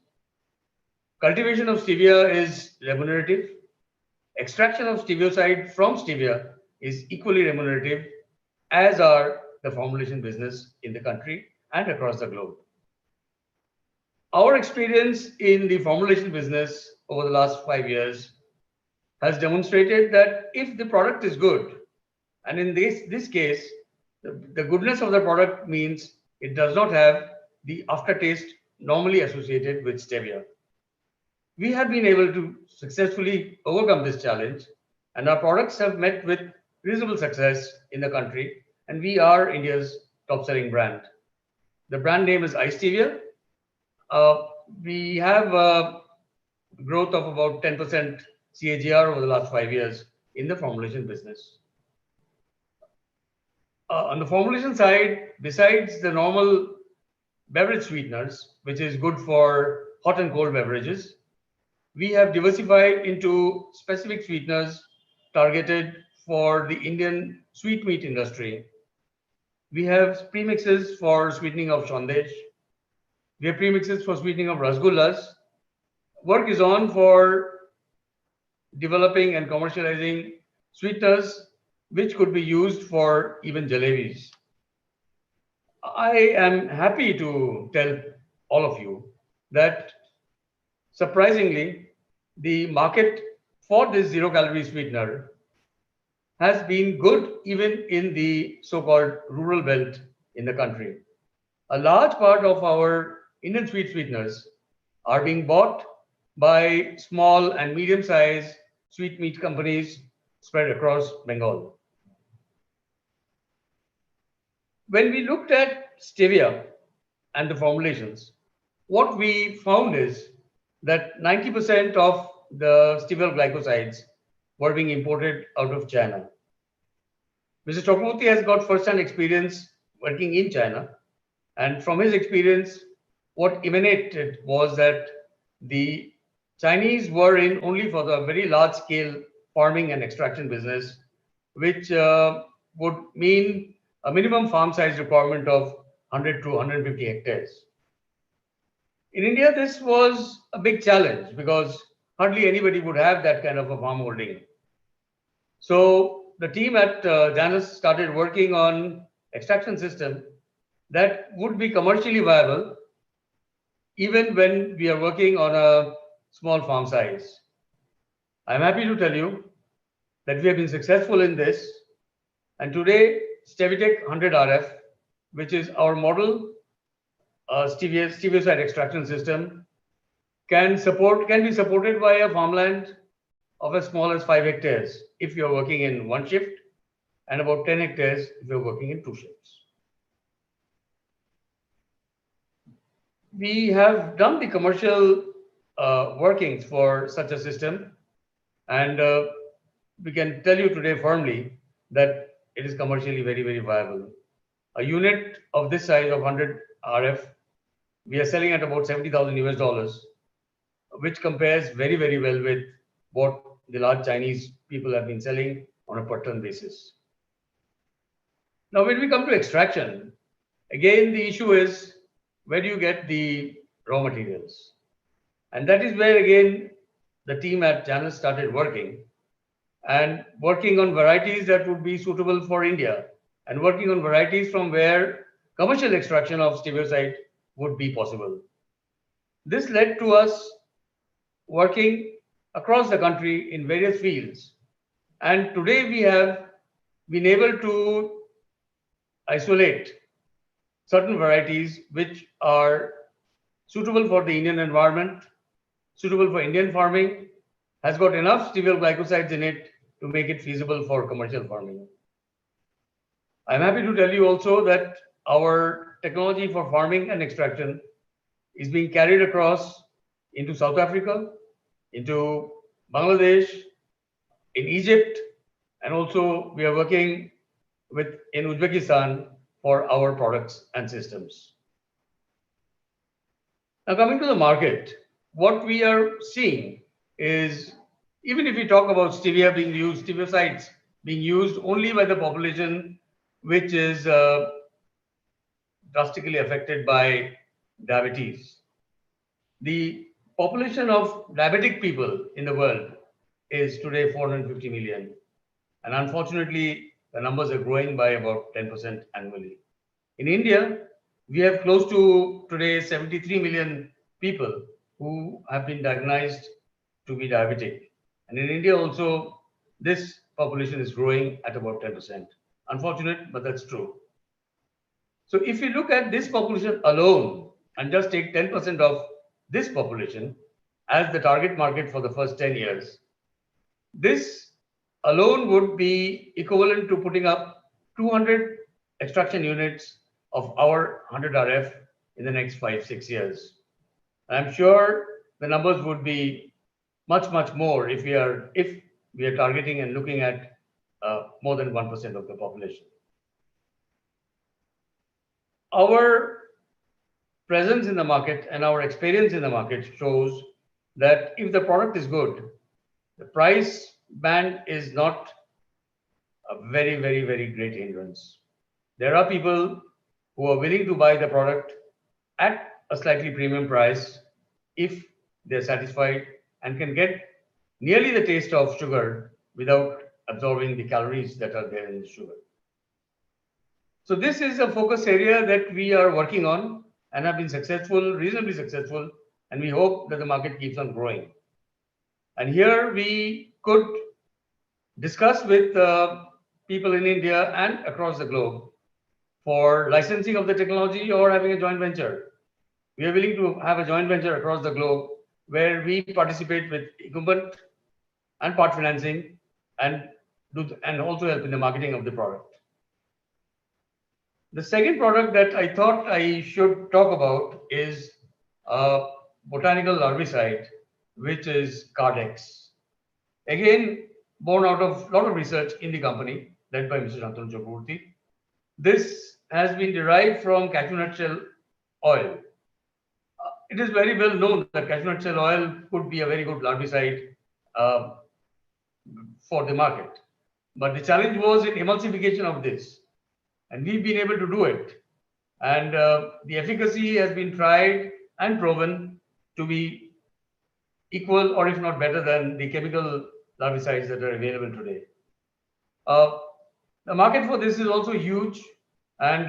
Cultivation of stevia is remunerative. Extraction of stevioside from stevia is equally remunerative, as are the formulation business in the country and across the globe. Our experience in the formulation business over the last 5 years has demonstrated that if the product is good, and in this case, the goodness of the product means it does not have the aftertaste normally associated with stevia. We have been able to successfully overcome this challenge, and our products have met with reasonable success in the country, and we are India's top-selling brand. The brand name is iStevia. We have a growth of about 10% CAGR over the last 5 years in the formulation business. On the formulation side, besides the normal beverage sweeteners, which is good for hot and cold beverages, we have diversified into specific sweeteners targeted for the Indian sweetmeat industry. We have premixes for sweetening of sandesh. We have premixes for sweetening of rasgullas. Work is on for developing and commercializing sweeteners which could be used for even jalebis. I am happy to tell all of you that surprisingly, the market for this zero-calorie sweetener has been good even in the so-called rural belt in the country. A large part of our Indian sweeteners are being bought by small and medium-sized sweet meat companies spread across Bengal. When we looked at stevia and the formulations, what we found is that 90% of the stevia glycosides were being imported out of China. Mr. Chakraborty has got first-hand experience working in China, and from his experience, what emanated was that the Chinese were in only for the very large-scale farming and extraction business, which would mean a minimum farm size requirement of 100 to 150 hectares. In India, this was a big challenge because hardly anybody would have that kind of a farm holding. So the team at Janus started working on extraction system that would be commercially viable even when we are working on a small farm size. I'm happy to tell you that we have been successful in this, and today Stevitec 100RF, which is our model stevioside extraction system, can be supported by a farmland of as small as 5 hectares if you're working in one shift, and about 10 hectares if you're working in 2 shifts. We have done the commercial workings for such a system, and we can tell you today firmly that it is commercially very, very viable. A unit of this size of 100 RF, we are selling at about $70,000 US, which compares very, very well with what the large Chinese people have been selling on a per ton basis. Now, when we come to extraction, again, the issue is where do you get the raw materials? And that is where, again, the team at Janus started working on varieties that would be suitable for India and working on varieties from where commercial extraction of stevioside would be possible. This led to us working across the country in various fields. And today we have been able to isolate certain varieties which are suitable for the Indian environment, suitable for Indian farming, has got enough stevia glycosides in it to make it feasible for commercial farming. I'm happy to tell you also that our technology for farming and extraction is being carried across into South Africa, into Bangladesh, in Egypt, and also we are working in Uzbekistan for our products and systems. Now, coming to the market, what we are seeing is, even if we talk about stevia being used, steviosides being used only by the population which is drastically affected by diabetes. The population of diabetic people in the world is today 450 million. And unfortunately, the numbers are growing by about 10% annually. In India, we have close to today 73 million people who have been diagnosed to be diabetic. And in India also, this population is growing at about 10%. Unfortunate, but that's true. So if you look at this population alone and just take 10% of this population as the target market for the first 10 years, this alone would be equivalent to putting up 200 extraction units of our 100 RF in the next 5-6 years. I'm sure the numbers would be much, much more if we are targeting and looking at more than 1% of the population. Our presence in the market and our experience in the market shows that if the product is good, the price band is not a very, very, very great hindrance. There are people who are willing to buy the product at a slightly premium price if they're satisfied and can get nearly the taste of sugar without absorbing the calories that are there in the sugar. So this is a focus area that we are working on and have been successful, reasonably successful, and we hope that the market keeps on growing. And here we could discuss with people in India and across the globe for licensing of the technology or having a joint venture. We are willing to have a joint venture across the globe where we participate with equipment and part financing and also help in the marketing of the product. The second product that I thought I should talk about is a botanical herbicide, which is Cardex. Again, born out of a lot of research in the company led by Mr. Shantanu Chakraborty. This has been derived from cashew nut shell oil. It is very well known that cashew nut shell oil could be a very good larvicide for the market. But the challenge was in emulsification of this. And we've been able to do it. And the efficacy has been tried and proven to be equal or if not better than the chemical larvicides that are available today. The market for this is also huge, and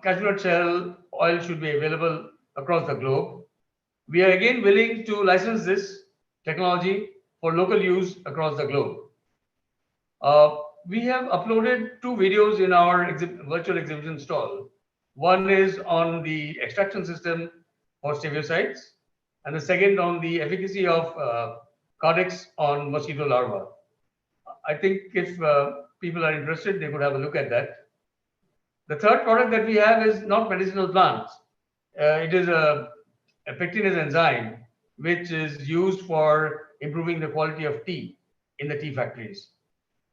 cashew nut shell oil should be available across the globe. We are again willing to license this technology for local use across the globe. We have uploaded 2 videos in our virtual exhibition stall. One is on the extraction system for stereocides, and the second on the efficacy of Cardex on mosquito larvae. I think if people are interested, they could have a look at that. The third product that we have is not medicinal plants. It is a pectinase enzyme, which is used for improving the quality of tea in the tea factories.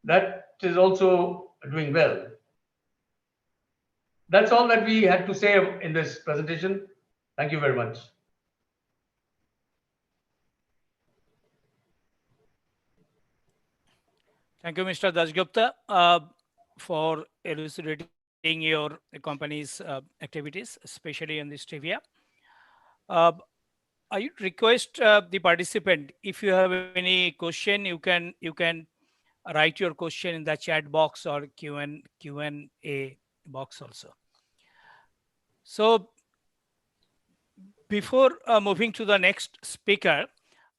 That is also doing well. That's all that we had to say in this presentation. Thank you very much. Thank you, Mr. Dasgupta, for elucidating your company's activities, especially in this stevia. I would request the participant, if you have any question, you can write your question in the chat box or Q&A box also. So before moving to the next speaker,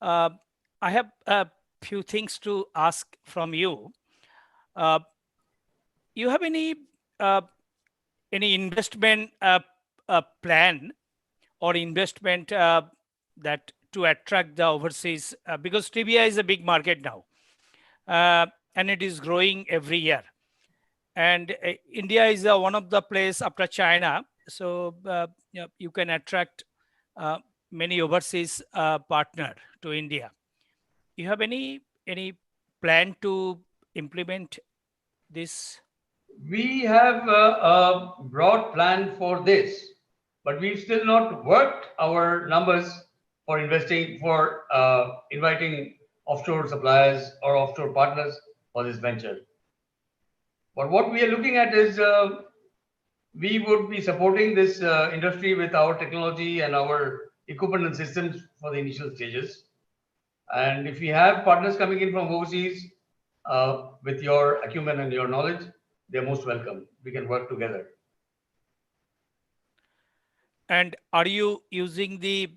I have a few things to ask from you. You have any investment plan or investment that to attract the overseas, because stevia is a big market now, and it is growing every year. And India is one of the place after China, so you can attract many overseas partner to India. You have any plan to implement this? We have a broad plan for this, but we've still not worked our numbers for investing, for inviting offshore suppliers or offshore partners for this venture. But what we are looking at is we would be supporting this industry with our technology and our equipment and systems for the initial stages. And if we have partners coming in from overseas with your acumen and your knowledge, they're most welcome. We can work together. And are you using the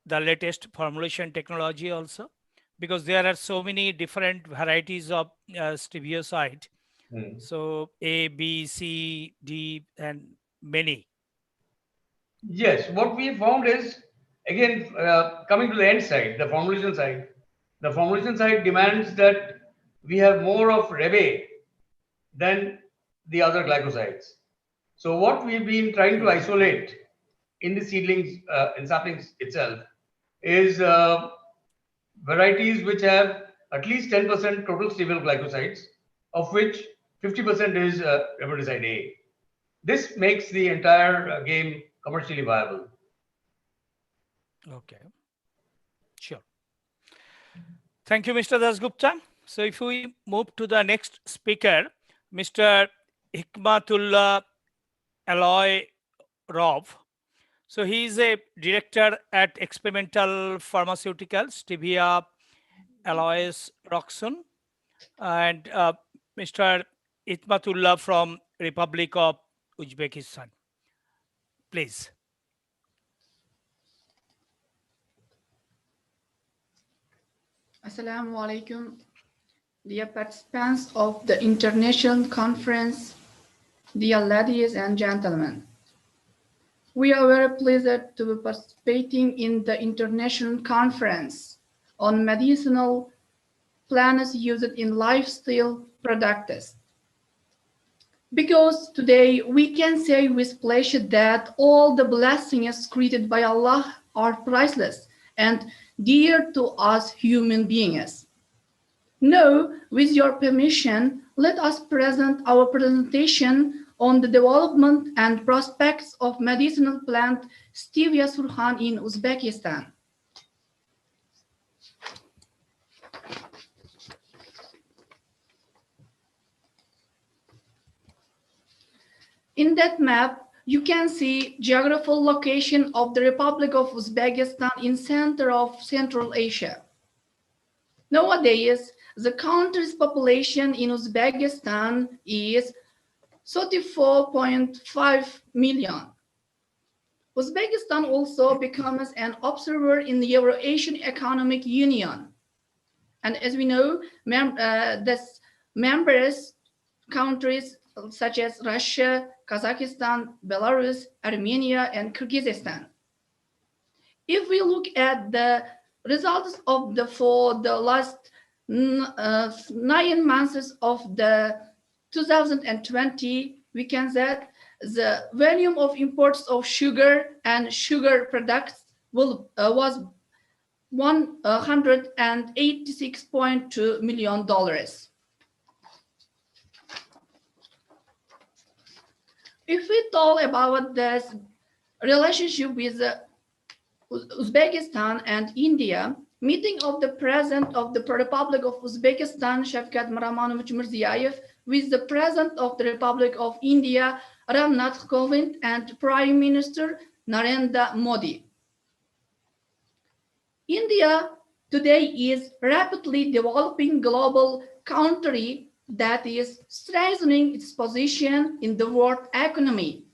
latest formulation technology also? Because there are so many different varieties of stevioside. So A, B, C, D, and many. Yes, what we found is, again, coming to the end side, the formulation side demands that we have more of Rebe than the other glycosides. So what we've been trying to isolate in the seedlings and saplings itself is varieties which have at least 10% total steviol glycosides, of which 50% is riboside A. This makes the entire game commercially viable. Okay, sure. Thank you, Mr. Dasgupta. So if we move to the next speaker, Mr. Hikmatullah Aloy Rov. So he is a director at Experimental Pharmaceuticals, Stevia Alois Roxon, and Mr. Hikmatullah from Republic of Uzbekistan. Please. Assalamu alaikum, dear participants of the international conference, dear ladies and gentlemen. We are very pleased to be participating in the international conference on medicinal plants used in lifestyle products. Because today we can say with pleasure that all the blessings created by Allah are priceless and dear to us human beings. Now, with your permission, let us present our presentation on the development and prospects of medicinal plant Stevia surkhan in Uzbekistan. In that map, you can see geographical location of the Republic of Uzbekistan in center of Central Asia. Nowadays, the country's population in Uzbekistan is 34.5 million. Uzbekistan also becomes an observer in the Euro-Asian Economic Union. And as we know, members countries such as Russia, Kazakhstan, Belarus, Armenia, and Kyrgyzstan. If we look at the results of for the last 9 months of the 2020, we can say the volume of imports of sugar and sugar products was $186.2 million. If we talk about this relationship with Uzbekistan and India, meeting of the President of the Republic of Uzbekistan, Shavkat Miramonovich Mirziyoyev, with the President of the Republic of India, Ramnath Kovind, and Prime Minister Narendra Modi. India today is rapidly developing global country that is strengthening its position in the world economy.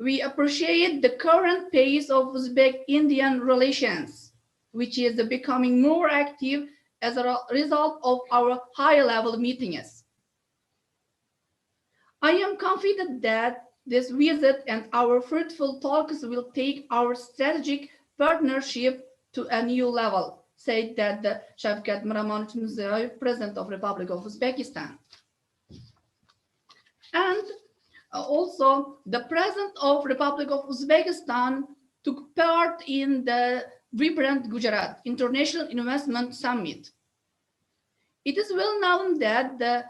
We appreciate the current pace of Uzbek-Indian relations, which is becoming more active as a result of our high-level meetings. I am confident that this visit and our fruitful talks will take our strategic partnership to a new level, said that the Shavkat Miramonovich Mirziyoyev, President of the Republic of Uzbekistan. And also, the President of Republic of Uzbekistan took part in the Vibrant Gujarat International Investment Summit. It is well known that the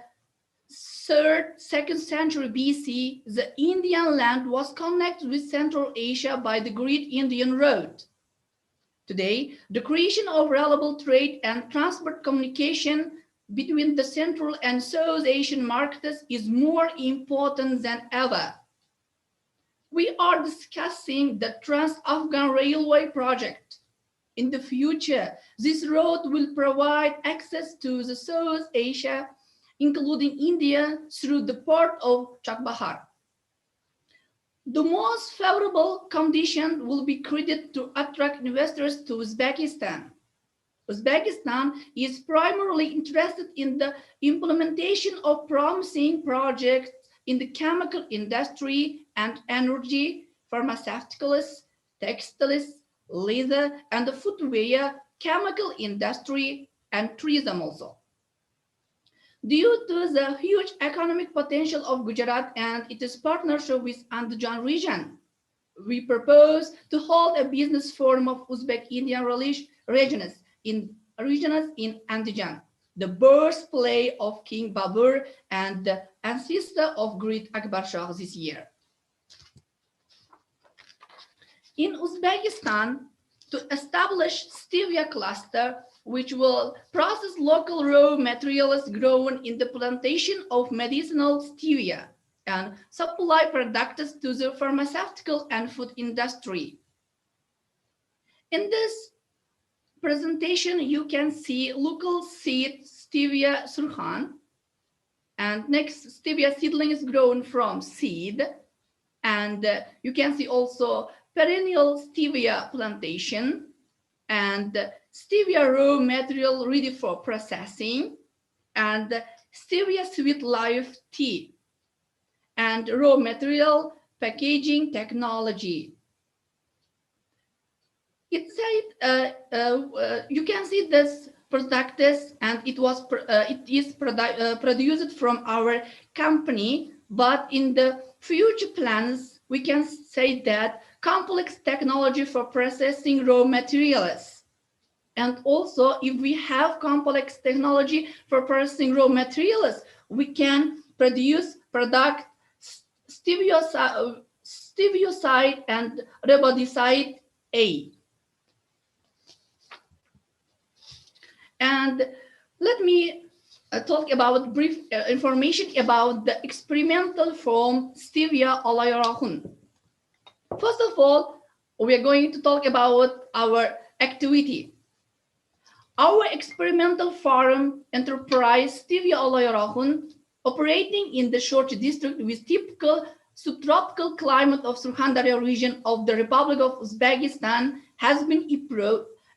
2nd century BC, the Indian land was connected with Central Asia by the Great Indian Road. Today, the creation of reliable trade and transport communication between the Central and South Asian markets is more important than ever. We are discussing the Trans-Afghan Railway project. In the future, this road will provide access to the South Asia, including India, through the port of Chakbahar. The most favorable condition will be created to attract investors to Uzbekistan. Uzbekistan is primarily interested in the implementation of promising projects in the chemical industry and energy, pharmaceuticals, textiles, leather, and the footwear, chemical industry, and tourism also. Due to the huge economic potential of Gujarat and its partnership with Andajan region, we propose to hold a business forum of Uzbek-Indian regions in Andajan, the birthplace of King Babur and the ancestor of great Akbar Shah this year. In Uzbekistan, to establish stevia cluster, which will process local raw materials grown in the plantation of medicinal stevia and supply products to the pharmaceutical and food industry. In this presentation, you can see local seed stevia surkhan, and next stevia seedling is grown from seed, and you can see also perennial stevia plantation and stevia raw material ready for processing, and stevia sweet life tea, and raw material packaging technology. It said you can see this product and it is produced from our company, but in the future plans we can say that complex technology for processing raw materials. And also, if we have complex technology for processing raw materials, we can produce product stevioside and riboside A. And let me talk about brief information about the experimental from stevia olayorahun. First of all, we are going to talk about our activity. Our experimental farm enterprise stevia olayorahun, operating in the Shorty district with typical subtropical climate of Surkhandarya region of the Republic of Uzbekistan, has been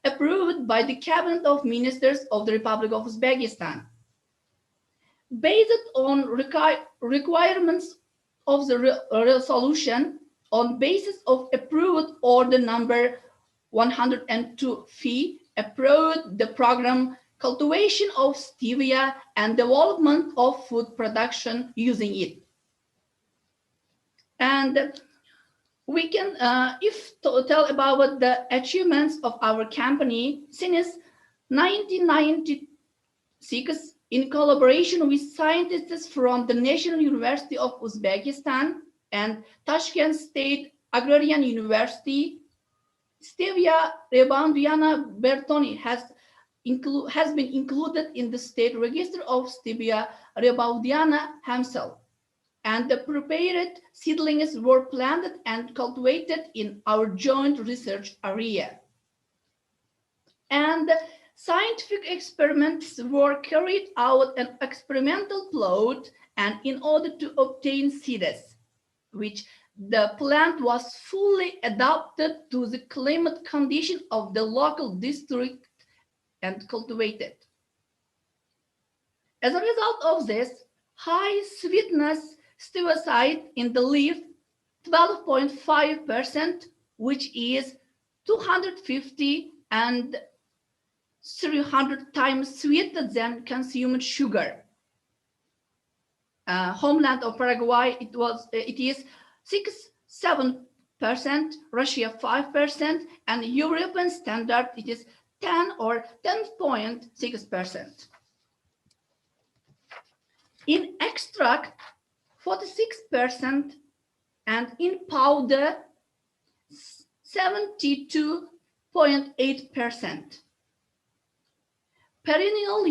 approved by the Cabinet of Ministers of the Republic of Uzbekistan. Based on requirements of the resolution, on basis of approved order number 102 fee, approved the program cultivation of stevia and development of food production using it. And we can, if to tell about the achievements of our company since 1996, in collaboration with scientists from the National University of Uzbekistan and Tashkent State Agrarian University, stevia rebaudiana bertoni has been included in the state register of stevia rebaudiana himself, and the prepared seedlings were planted and cultivated in our joint research area. And scientific experiments were carried out on experimental plot, and in order to obtain seeds, which the plant was fully adapted to the climate condition of the local district and cultivated. As a result of this, high sweetness stevioside in the leaf, 12.5%, which is 250 and 300 times sweeter than consumed sugar. Homeland of Paraguay, it is 6-7%, Russia 5%, and European standard it is 10 or 10.6%. In extract, 46%, and in powder, 72.8%. Perennial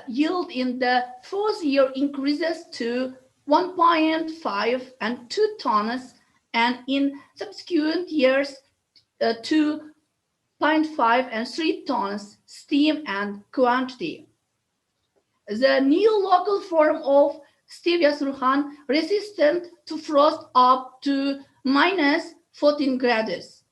yield in the fourth year increases to 1.5 and 2 tons, and in subsequent years 2.5 and 3 tons steam and quantity. The new local form of stevia surkhan resistant to frost up to -14 degrees.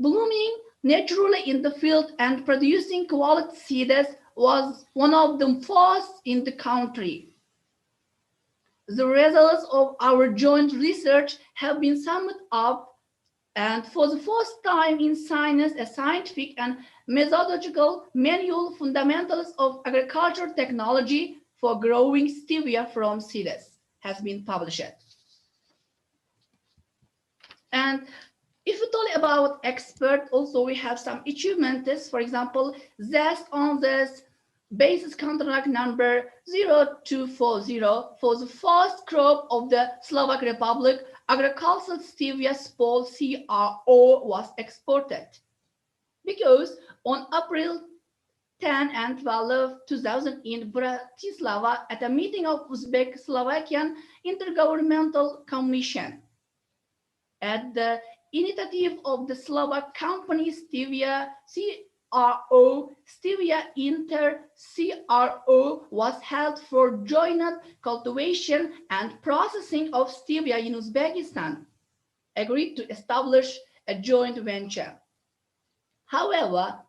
Blooming naturally in the field and producing quality seeds was one of the first in the country. The results of our joint research have been summed up, and for the first time in science, a scientific and methodological manual, Fundamentals of Agricultural Technology for Growing Stevia from Seeds, has been published. And if we talk about expert, also we have some achievements. For example, zest on this basis contract number 0240 for the first crop of the Slovak Republic, agricultural stevia spol CRO was exported. Because on April 10 and 12, 2000 in Bratislava, at a meeting of Uzbek-Slovakian Intergovernmental Commission, at the initiative of the Slovak company Stevia CRO, Stevia Inter CRO was held for joint cultivation and processing of stevia in Uzbekistan, agreed to establish a joint venture. However,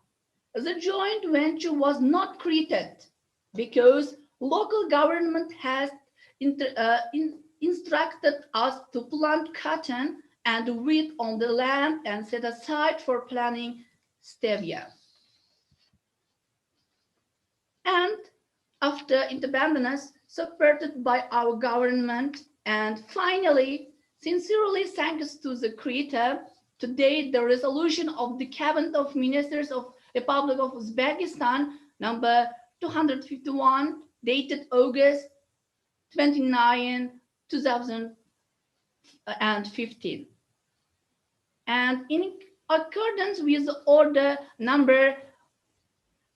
the joint venture was not created because local government has instructed us to plant cotton and wheat on the land and set aside for planting stevia. And after independence, supported by our government, and finally, sincerely thanks to the Creator, today the resolution of the Cabinet of Ministers of Republic of Uzbekistan, number 251, dated August 29, 2015. And in accordance with the order number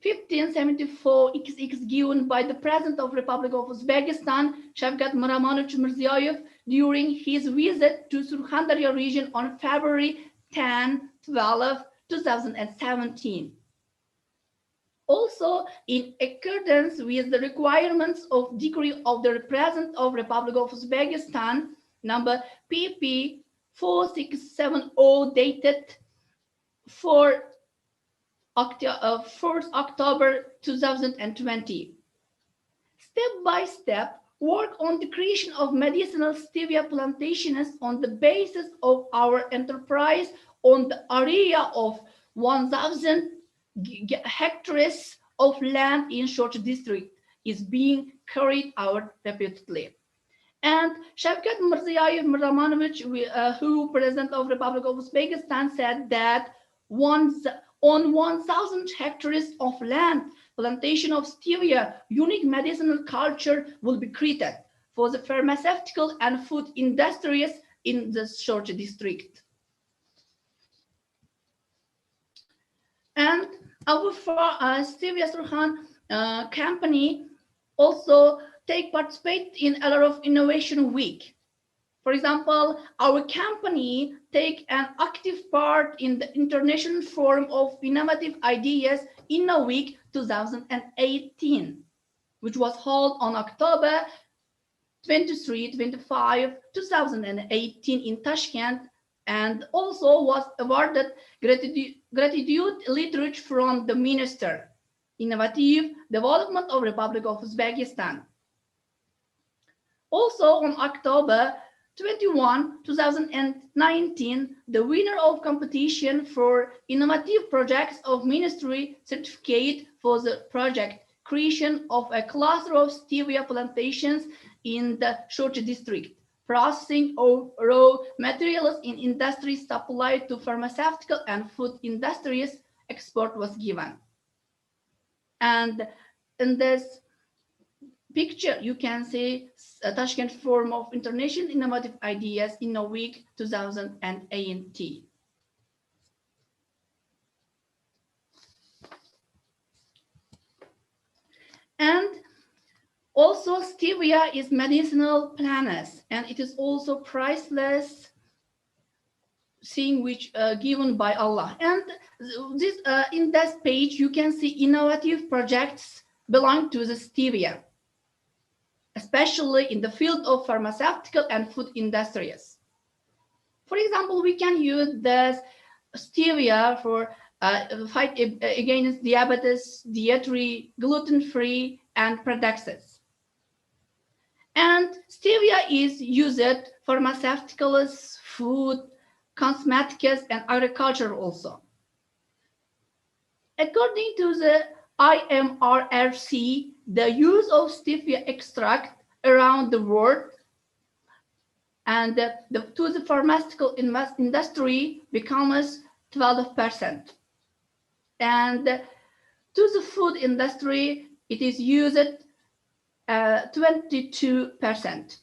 1574 XX given by the President of Republic of Uzbekistan, Shavkat Miromonovich Mirziyoyev, during his visit to Surxondaryo region on February 10-12, 2017. Also, in accordance with the requirements of decree of the President of Republic of Uzbekistan, number PP 4670, dated 4th October 2020. Step by step, work on the creation of medicinal stevia plantations on the basis of our enterprise on the area of 1,000 hectares of land in Sochi district is being carried out repeatedly. And Shavkat Mirziyoyev, who President of Republic of Uzbekistan, said that on 1,000 hectares of land, plantation of stevia, unique medicinal culture will be created for the pharmaceutical and food industries in the Sochi district. And our stevia Surkhan company also participate in a lot of innovation week. For example, our company take an active part in the International Forum of Innovative Ideas Inno Week 2018, which was held on October 23-25, 2018 in Tashkent, and also was awarded gratitude literature from the Minister, Innovative Development of Republic of Uzbekistan. Also on October 21, 2019, the winner of competition for innovative projects of ministry certificate for the project creation of a cluster of stevia plantations in the Sochi district, processing of raw materials in industries supplied to pharmaceutical and food industries, export was given. And in this picture, you can see Tashkent Forum of International Innovative Ideas in a week 2018. And also stevia is medicinal plant, and it is also priceless thing which given by Allah. And this in this page, you can see innovative projects belong to the stevia, especially in the field of pharmaceutical and food industries. For example, we can use this stevia for fight against diabetes, dietary, gluten-free, and products. And stevia is used for pharmaceuticals, food, cosmetics, and agriculture also. According to the IMRFC, the use of stevia extract around the world and to the pharmaceutical industry becomes 12%. And to the food industry, it is used 22%.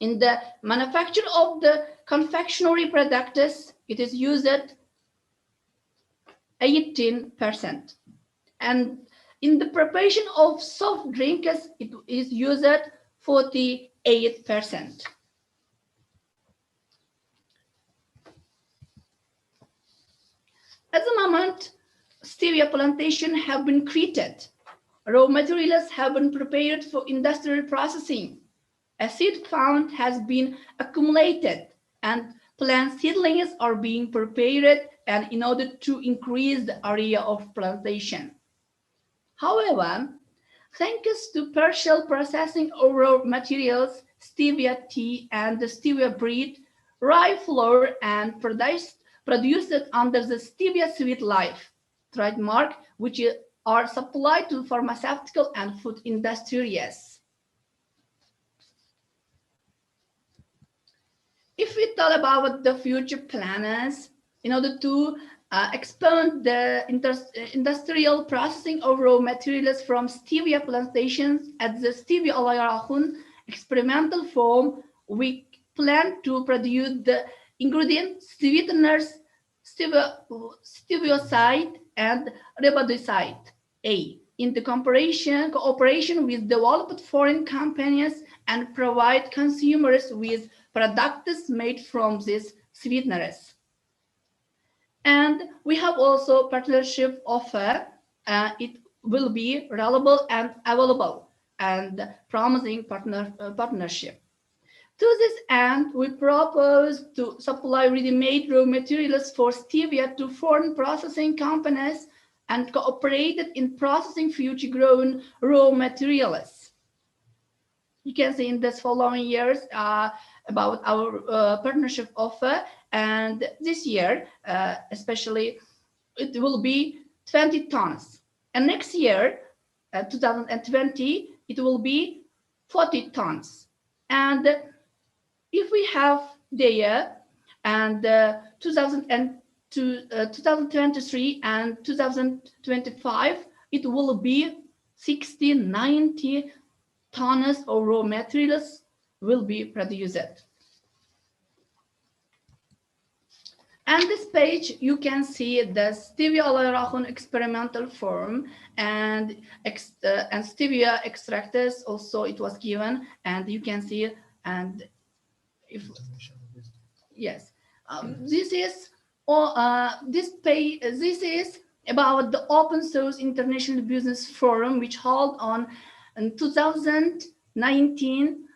In the manufacture of the confectionery products, it is used 18%. And in the preparation of soft drinks, it is used 48%. At the moment, stevia plantation have been created. Raw materials have been prepared for industrial processing. A seed fund has been accumulated, and plant seedlings are being prepared and in order to increase the area of plantation. However, thanks to partial processing of raw materials, stevia tea and the stevia bread, rye flour and produced under the stevia sweet life trademark, which are supplied to pharmaceutical and food industries. If we talk about the future plans, in order to expand the industrial processing of raw materials from stevia plantations at the stevia alayarahun experimental farm, we plan to produce the ingredient sweeteners stevioside and riboside A in the cooperation with developed foreign companies and provide consumers with products made from these sweeteners. And we have also partnership offer. It will be reliable and available and promising partnership. To this end, we propose to supply ready-made raw materials for stevia to foreign processing companies and cooperated in processing future-grown raw materials. You can see in this following years about our partnership offer, and this year, especially, it will be 20 tons. And next year, 2020, it will be 40 tons. And if we have there and 2023 and 2025, it will be 60, 90 tons of raw materials will be produced. And this page, you can see the stevia alayarahun experimental form and stevia extractors also it was given, and you can see, and if yes, this is this is about the open source international business forum which held on in 2019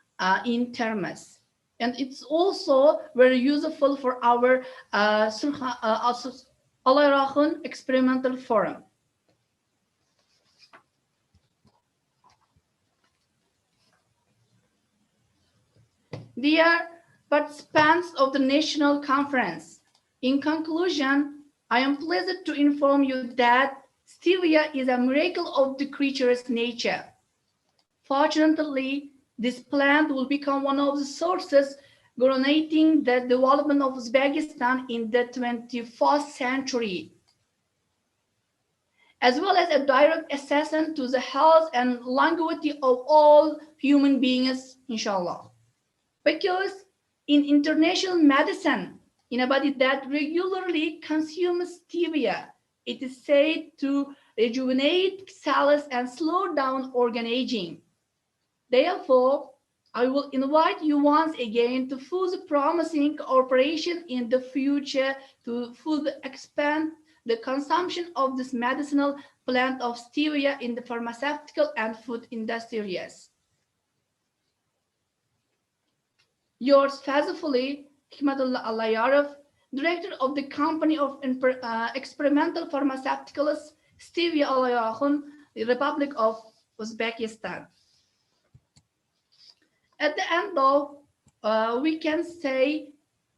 in Termes. And it's also very useful for our alayarahun experimental forum. Dear participants of the national conference, in conclusion, I am pleased to inform you that stevia is a miracle of the creature's nature. Fortunately, this plant will become one of the sources guaranteeing the development of Uzbekistan in the 21st century, as well as a direct assistance to the health and longevity of all human beings, inshallah. Because in international medicine, in a body that regularly consumes stevia, it is said to rejuvenate cells and slow down organ aging. Therefore, I will invite you once again to further promising cooperation in the future to further expand the consumption of this medicinal plant of stevia in the pharmaceutical and food industries. Yours faithfully, Hikmatullah Alayarov, Director of the Company of Experimental Pharmaceuticals, Stevia Alayarahun, the Republic of Uzbekistan. At the end of, we can say,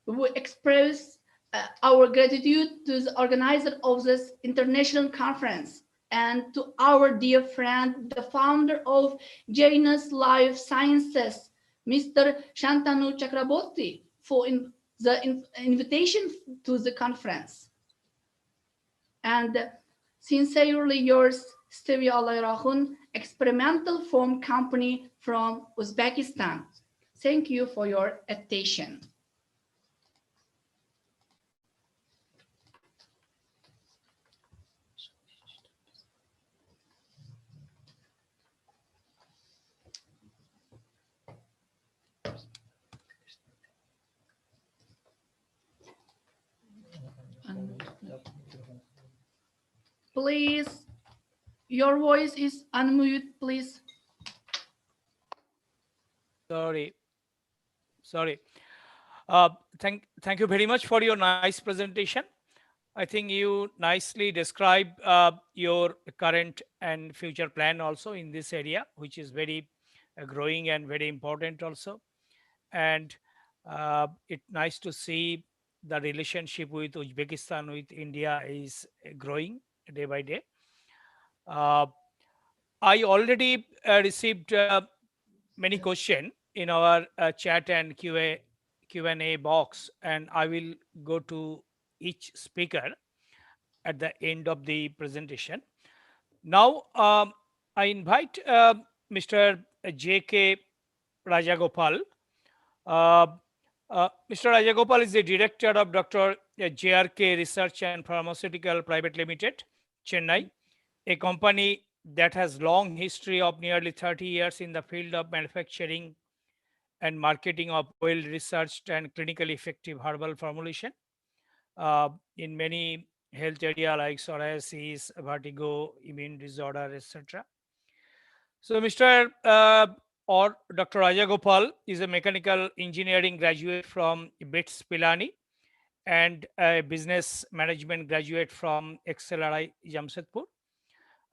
we express our gratitude to the organizer of this international conference and to our dear friend, the founder of Janus Life Sciences, Mr. Shantanu Chakraborty, for the invitation to the conference. And sincerely yours, Stevia Alayarahun, Experimental Foam Company from Uzbekistan. Thank you for your attention. Please, your voice is unmute, please. Sorry. Thank you very much for your nice presentation. I think you nicely describe your current and future plan also in this area, which is very growing and very important also. And it's nice to see the relationship with Uzbekistan with India is growing day by day. I already received many questions in our chat and Q&A box, and I will go to each speaker at the end of the presentation. Now, I invite Mr. J.K. Rajagopal. Mr. Rajagopal is the director of Dr. JRK Research and Pharmaceutical Private Limited, Chennai, a company that has long history of nearly 30 years in the field of manufacturing and marketing of well-researched and clinically effective herbal formulation in many health area like psoriasis, vertigo, immune disorder, etc. So Mr. Or Dr. Rajagopal is a mechanical engineering graduate from BITS Pilani and a business management graduate from XLRI Jamshedpur.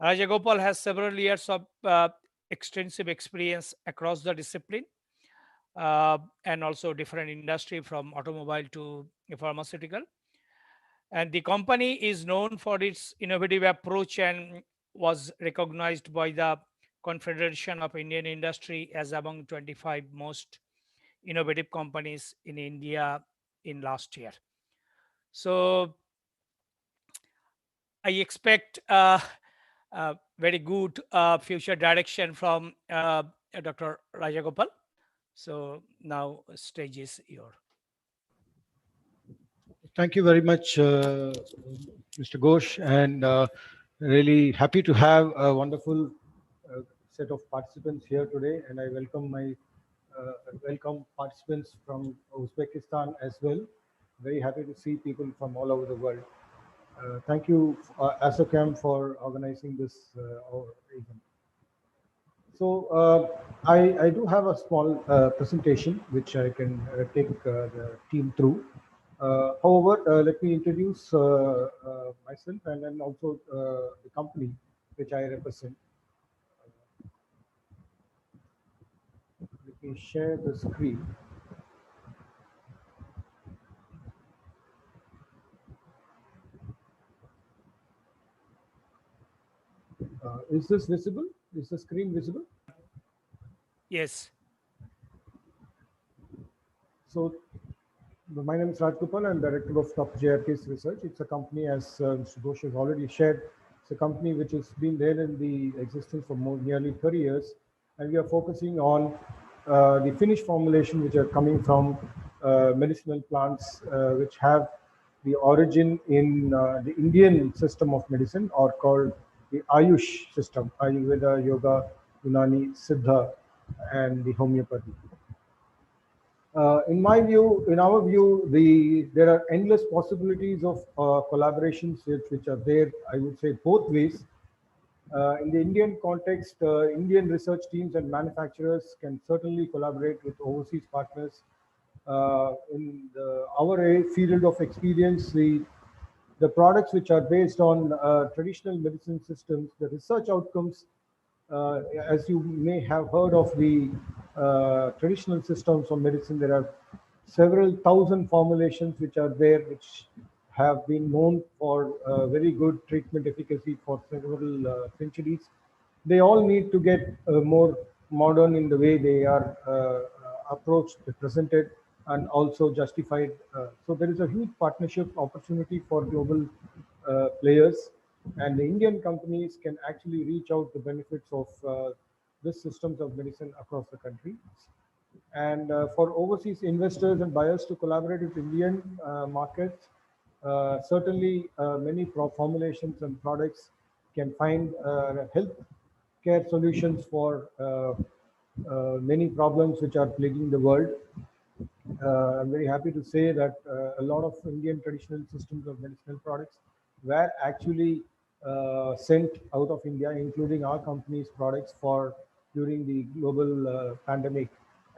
Rajagopal has several years of extensive experience across the discipline and also different industry from automobile to pharmaceutical. And the company is known for its innovative approach and was recognized by the Confederation of Indian Industry as among 25 most innovative companies in India in last year. So I expect very good future direction from Dr. Rajagopal. So now stage is yours. Thank you very much, Mr. Ghosh, and really happy to have a wonderful set of participants here today. And I welcome participants from Uzbekistan as well. Very happy to see people from all over the world. Thank you, ASOCAM, for organizing this event. So I do have a small presentation which I can take the team through. However, let me introduce myself and then also the company which I represent. Let me share the screen. Is this visible? Is the screen visible? Yes. So my name is Rajgopal. I'm director of Dr. JRK's Research. It's a company, as Mr. Ghosh has already shared, it's a company which has been there in the existence for nearly 30 years. And we are focusing on the finished formulation which are coming from medicinal plants which have the origin in the Indian system of medicine, or called the Ayush system, Ayurveda, Yoga, Unani, Siddha, and the homeopathy. In my view, in our view, there are endless possibilities of collaborations which are there, I would say, both ways. In the Indian context, Indian research teams and manufacturers can certainly collaborate with overseas partners. In our field of experience, the products which are based on traditional medicine systems, the research outcomes, as you may have heard of the traditional systems of medicine, there are several thousand formulations which are there, which have been known for very good treatment efficacy for several centuries. They all need to get more modern in the way they are approached, presented, and also justified. So there is a huge partnership opportunity for global players, and the Indian companies can actually reach out the benefits of this systems of medicine across the country. And for overseas investors and buyers to collaborate with Indian markets, certainly many formulations and products can find health care solutions for many problems which are plaguing the world. I'm very happy to say that a lot of Indian traditional systems of medicinal products were actually sent out of India, including our company's products, for during the global pandemic.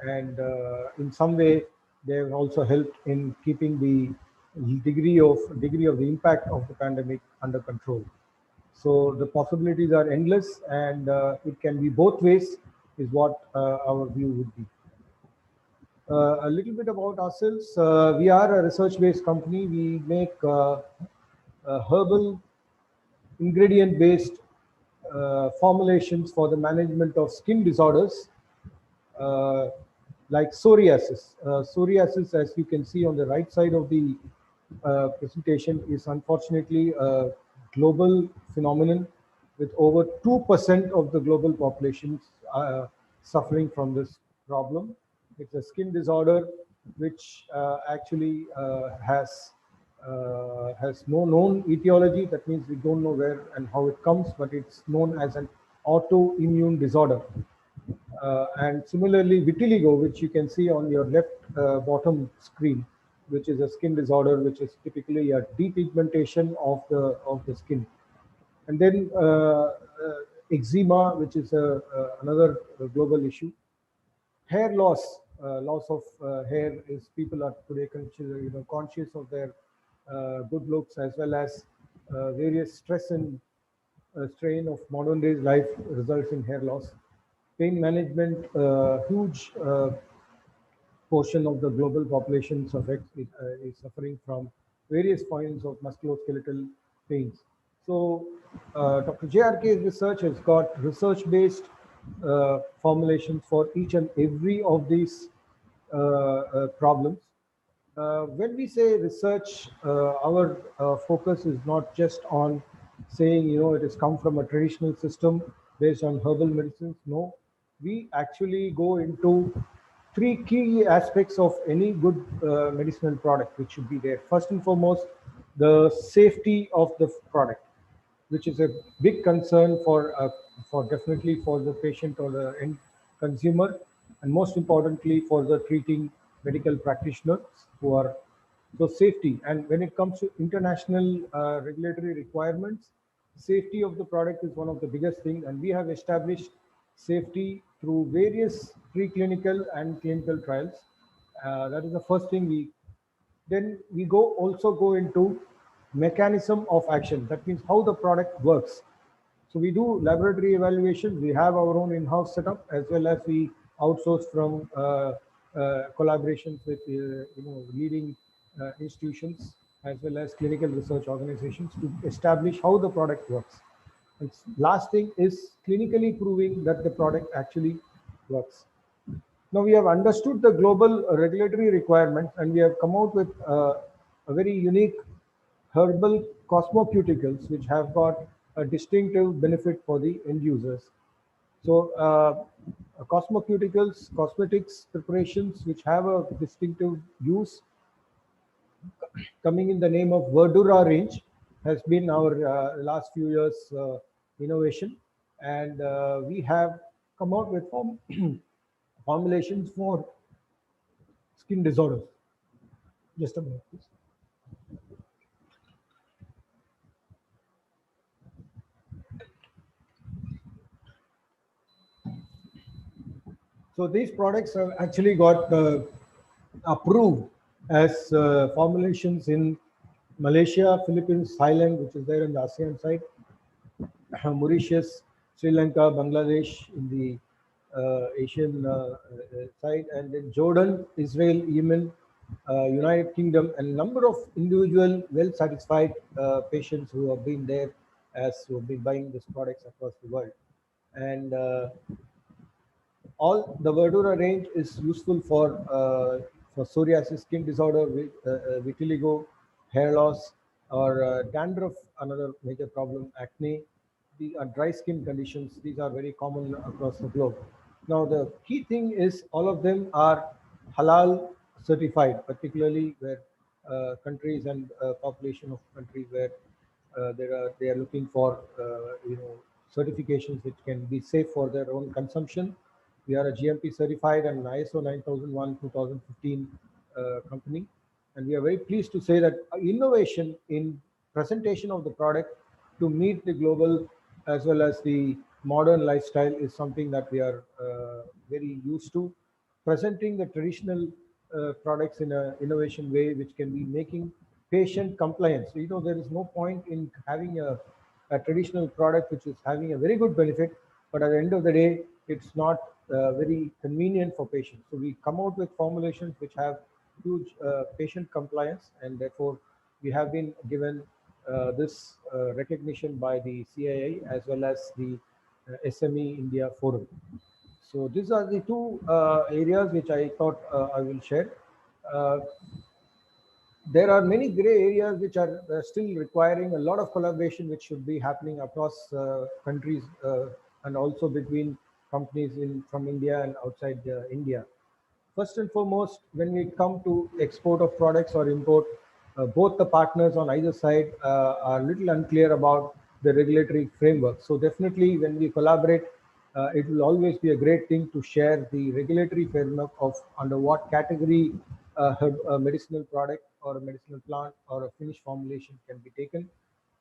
And in some way, They have also helped in keeping the degree of the impact of the pandemic under control. So the possibilities are endless, and it can be both ways, is what our view would be. A little bit about ourselves. We are a research-based company. We make herbal ingredient-based formulations for the management of skin disorders like psoriasis. Psoriasis, as you can see on the right side of the presentation, is unfortunately a global phenomenon, with over 2% of the global population suffering from this problem. It's a skin disorder which actually has no known etiology. That means we don't know where and how it comes, but it's known as an autoimmune disorder. And similarly, vitiligo, which you can see on your left bottom screen, which is a skin disorder, which is typically a depigmentation of the skin. And then eczema, which is another global issue. Hair loss, loss of hair, is people are today conscious of their good looks, as well as various stress and strain of modern day life results in hair loss. Pain management, huge portion of the global population is suffering from various forms of musculoskeletal pains. So Dr. JRK's research has got research-based formulations for each and every of these problems. When we say research, our focus is not just on saying, it has come from a traditional system based on herbal medicines. No, we actually go into three key aspects of any good medicinal product, which should be there. First and foremost, the safety of the product, which is a big concern for definitely for the patient or the end consumer, and most importantly for the treating medical practitioners who are. So safety, and when it comes to international regulatory requirements, safety of the product is one of the biggest things, and we have established safety through various preclinical and clinical trials. That is the first thing. Then we also go into mechanism of action. That means how the product works. So we do laboratory evaluations. We have our own in-house setup, as well as we outsource from collaborations with leading institutions, as well as clinical research organizations, to establish how the product works. And last thing is clinically proving that the product actually works. Now we have understood the global regulatory requirements, and we have come out with a very unique herbal cosmeceuticals, which have got a distinctive benefit for the end users. So cosmeceuticals, cosmetics preparations which have a distinctive use, coming in the name of Verdura range, has been our last few years innovation, and we have come out with formulations for skin disorders. Just a minute, please. So these products have actually got approved as formulations in Malaysia, Philippines, Thailand, which is there on the ASEAN side, Mauritius, Sri Lanka, Bangladesh in the Asian side, and then Jordan, Israel, Yemen, United Kingdom, and a number of individual well-satisfied patients who have been there, who have been buying these products across the world. And all the Verdura range is useful for psoriasis, skin disorder, vitiligo, hair loss, or dandruff, another major problem, acne, the dry skin conditions. These are very common across the globe. Now the key thing is all of them are halal certified, particularly where countries and population of countries where they are looking for certifications which can be safe for their own consumption. We are a GMP certified and ISO 9001:2015 company, and we are very pleased to say that innovation in presentation of the product to meet the global as well as the modern lifestyle is something that we are very used to. Presenting the traditional products in an innovation way, which can be making patient compliance. So, there is no point in having a traditional product which is having a very good benefit, but at the end of the day, it's not very convenient for patients. So we come out with formulations which have huge patient compliance, and therefore we have been given this recognition by the CII as well as the SME India Forum. So these are the two areas which I thought I will share. There are many gray areas which are still requiring a lot of collaboration, which should be happening across countries and also between companies from India and outside India. First and foremost, when we come to export of products or import, both the partners on either side are a little unclear about the regulatory framework. So definitely when we collaborate, it will always be a great thing to share the regulatory framework of under what category a medicinal product or a medicinal plant or a finished formulation can be taken.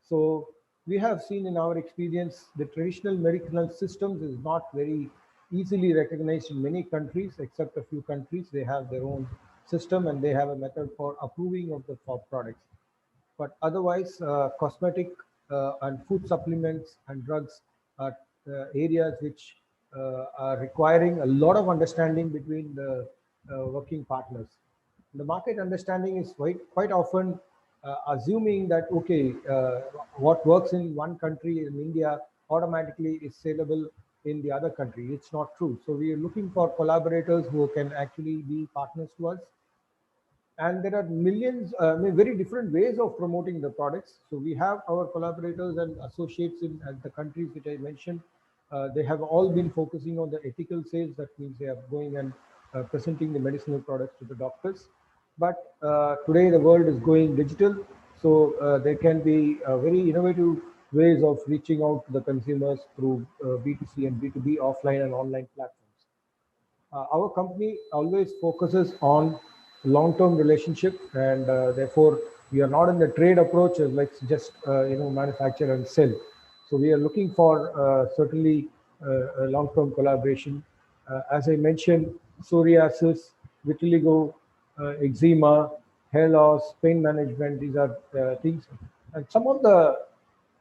So we have seen in our experience the traditional medicinal systems is not very easily recognized in many countries, except a few countries. They have their own system and they have a method for approving of the products. But otherwise, cosmetic and food supplements and drugs are areas which are requiring a lot of understanding between the working partners. The market understanding is quite often assuming that, okay, what works in one country in India automatically is saleable in the other country. It's not true. So we are looking for collaborators who can actually be partners to us. And there are millions, very different ways of promoting the products. So we have our collaborators and associates in the countries which I mentioned. They have all been focusing on the ethical sales. That means they are going and presenting the medicinal products to the doctors. But today the world is going digital. So there can be very innovative ways of reaching out to the consumers through B2C and B2B offline and online platforms. Our company always focuses on long-term relationship, and therefore we are not in the trade approach as like just manufacture and sell. So we are looking for certainly a long-term collaboration. As I mentioned, psoriasis, vitiligo, eczema, hair loss, pain management, these are things. And some of the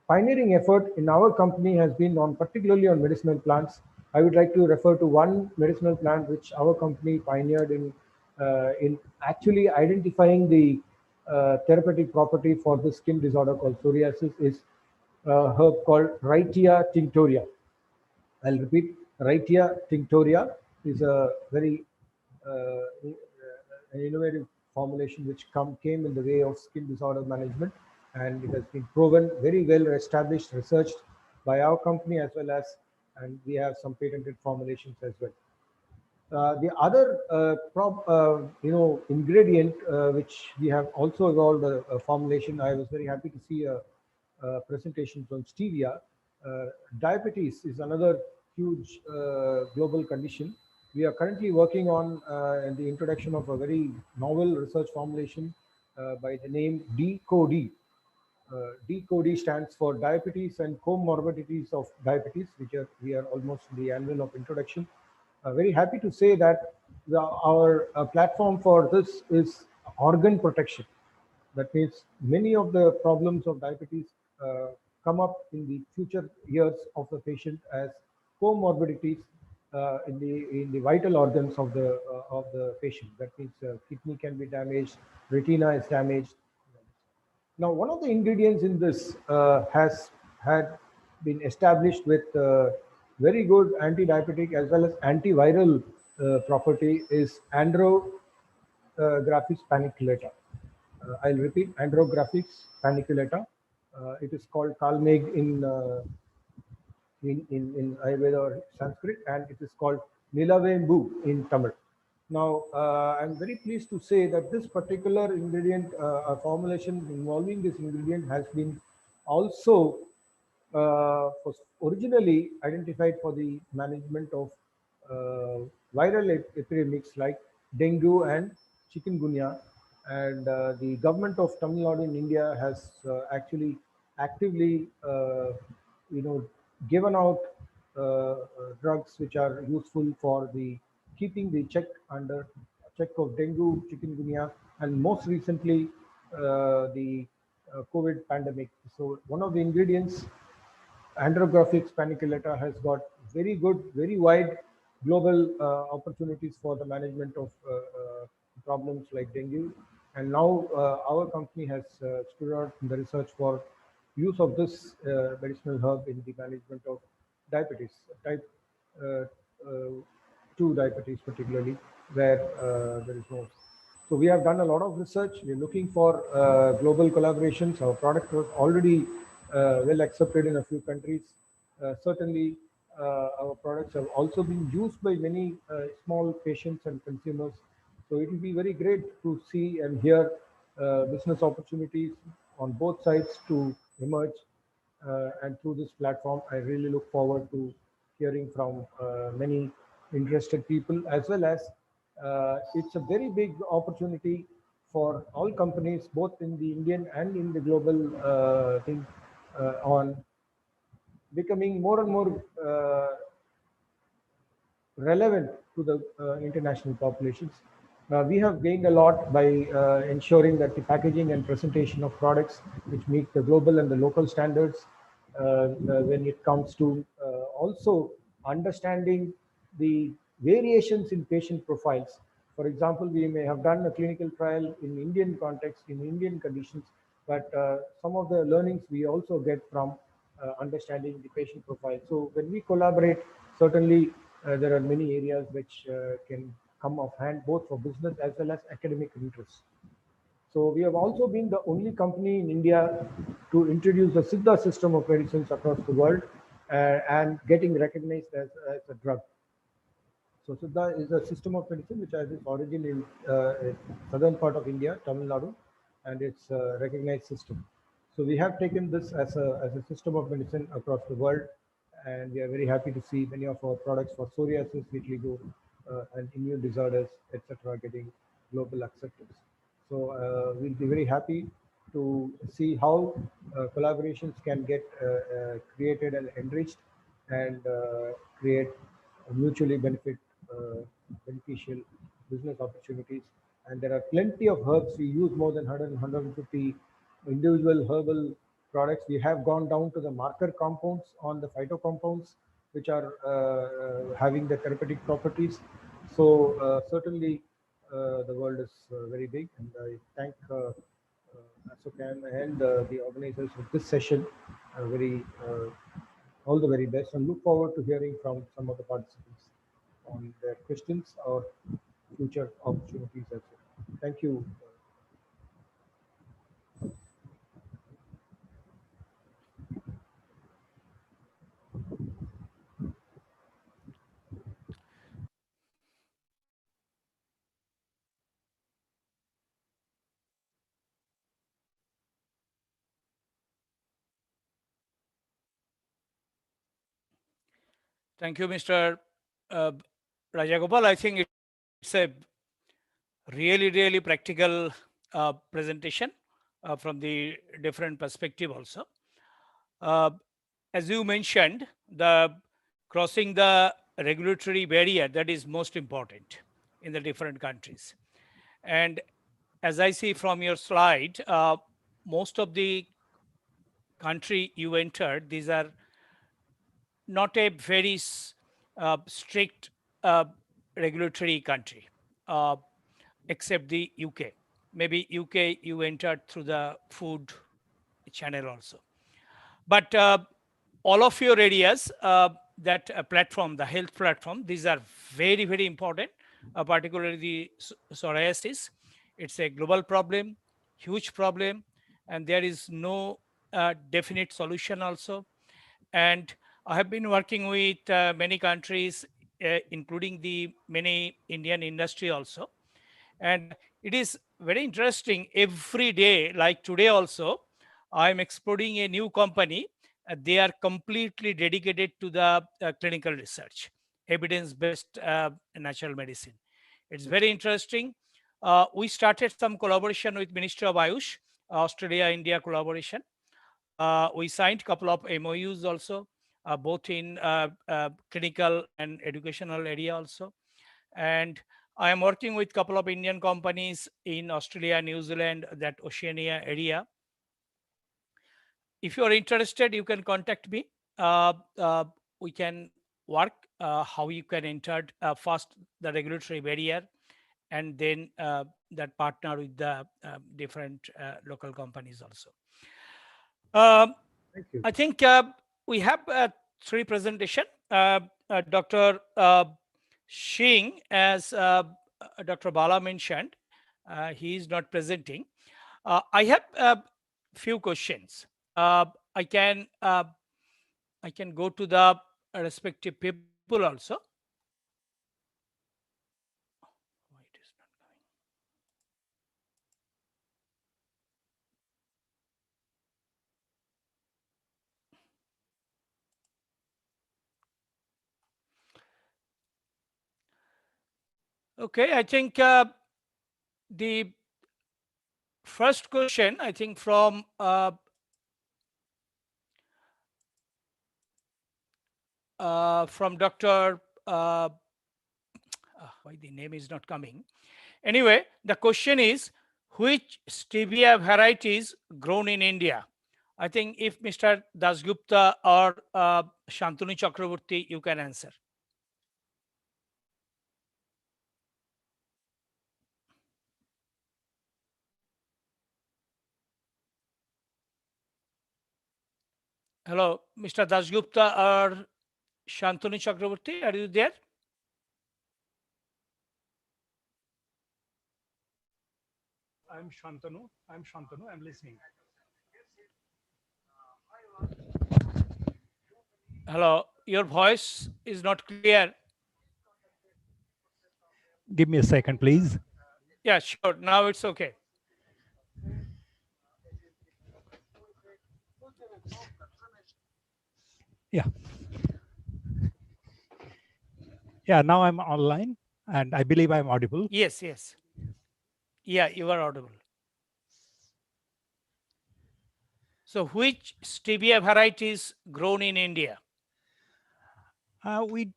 pioneering effort in our company has been on particularly on medicinal plants. I would like to refer to one medicinal plant which our company pioneered in actually identifying the therapeutic property for the skin disorder called psoriasis is a herb called Wrightia tinctoria. I'll repeat, Wrightia tinctoria is a very an innovative formulation which came in the way of skin disorder management, and it has been proven very well established, researched by our company as well as, and we have some patented formulations as well. The other ingredient which we have also evolved a formulation. I was very happy to see a presentation from stevia. Diabetes is another huge global condition. We are currently working on the introduction of a very novel research formulation by the name DCOD. DCOD stands for diabetes and comorbidities of diabetes, which we are almost in the annual of introduction. Very happy to say that our platform for this is organ protection. That means many of the problems of diabetes come up in the future years of the patient as comorbidities in the vital organs of the patient. That means kidney can be damaged, retina is damaged. Now, one of the ingredients in this had been established with very good anti-diabetic as well as antiviral property is Andrographis paniculata. I'll repeat, Andrographis paniculata. It is called Kalmeg in Ayurveda or Sanskrit, and it is called Nilavembu in Tamil. Now, I'm very pleased to say that this particular ingredient, formulation involving this ingredient has been also was originally identified for the management of viral epidemics like dengue and chikungunya. And the government of Tamil Nadu in India has actually actively, given out drugs which are useful for the keeping the check under check of dengue, chikungunya, and most recently the COVID pandemic. So one of the ingredients, andrographic spaniculata, has got very good, very wide global opportunities for the management of problems like dengue. And now our company has stood out in the research for use of this medicinal herb in the management of diabetes, type uh, uh, 2 diabetes particularly, where there is no. So we have done a lot of research. We're looking for global collaborations. Our product was already well accepted in a few countries. Certainly, our products have also been used by many small patients and consumers. So it will be very great to see and hear business opportunities on both sides to emerge. And through this platform, I really look forward to hearing from many interested people, as well as it's a very big opportunity for all companies, both in the Indian and in the global thing, on becoming more and more relevant to the international populations. We have gained a lot by ensuring that the packaging and presentation of products which meet the global and the local standards, when it comes to also understanding the variations in patient profiles. For example, we may have done a clinical trial in Indian context, in Indian conditions, but some of the learnings we also get from understanding the patient profile. So when we collaborate, certainly there are many areas which can come off hand, both for business as well as academic interests. So we have also been the only company in India to introduce the Siddha system of medicines across the world and getting recognized as a drug. So Siddha is a system of medicine which has its origin in southern part of India, Tamil Nadu, and it's a recognized system. So we have taken this as a system of medicine across the world, and we are very happy to see many of our products for psoriasis, vitiligo, and immune disorders, etc., getting global acceptance. So we'll be very happy to see how collaborations can get created and enriched and create mutually beneficial business opportunities. And there are plenty of herbs. We use more than 100 150 individual herbal products. We have gone down to the marker compounds on the phytocompounds, which are having the therapeutic properties. So certainly the world is very big, and I thank Asokan and the organizers of this session all the very best, and look forward to hearing from some of the participants on their questions or future opportunities as well. Thank you. Thank you, Mr. Rajagopal. I think it's a really practical presentation from the different perspective also. As you mentioned, the crossing the regulatory barrier, that is most important in the different countries. And as I see from your slide, most of the country you entered, these are not a very strict regulatory country, except the UK. Maybe UK you entered through the food channel also. But all of your areas, that platform, the health platform, these are very important, particularly the psoriasis. It's a global problem, huge problem, and there is no definite solution also. And I have been working with many countries, including the many Indian industry also. And it is very interesting every day, like today also, I'm exploring a new company. They are completely dedicated to the clinical research, evidence-based natural medicine. It's very interesting. We started some collaboration with Ministry of Ayush, Australia-India collaboration. We signed a couple of MOUs also, both in clinical and educational area also. And I am working with a couple of Indian companies in Australia, New Zealand, that Oceania area. If you are interested, you can contact me. We can work how you can enter first the regulatory barrier, and then that partner with the different local companies also. Thank you. I think we have 3 presentation. Dr. Singh, as Dr. Bala mentioned, he is not presenting. I have a few questions. I can go to the respective people also. Why it is not coming? Okay, I think the first question, I think from Dr. Why the name is not coming? Anyway, the question is, which stevia varieties grown in India? I think if Mr. Dasgupta or Shantanu Chakraborty, you can answer. Hello, Mr. Dasgupta or Shantanu Chakraborty, are you there? I'm Shantanu. I'm listening. Hello, your voice is not clear. Give me a second, please. Yeah, sure. Now it's okay. Yeah. Yeah, now I'm online and I believe I'm audible. Yes, yes. Yeah, you are audible. So which stevia varieties grown in India? We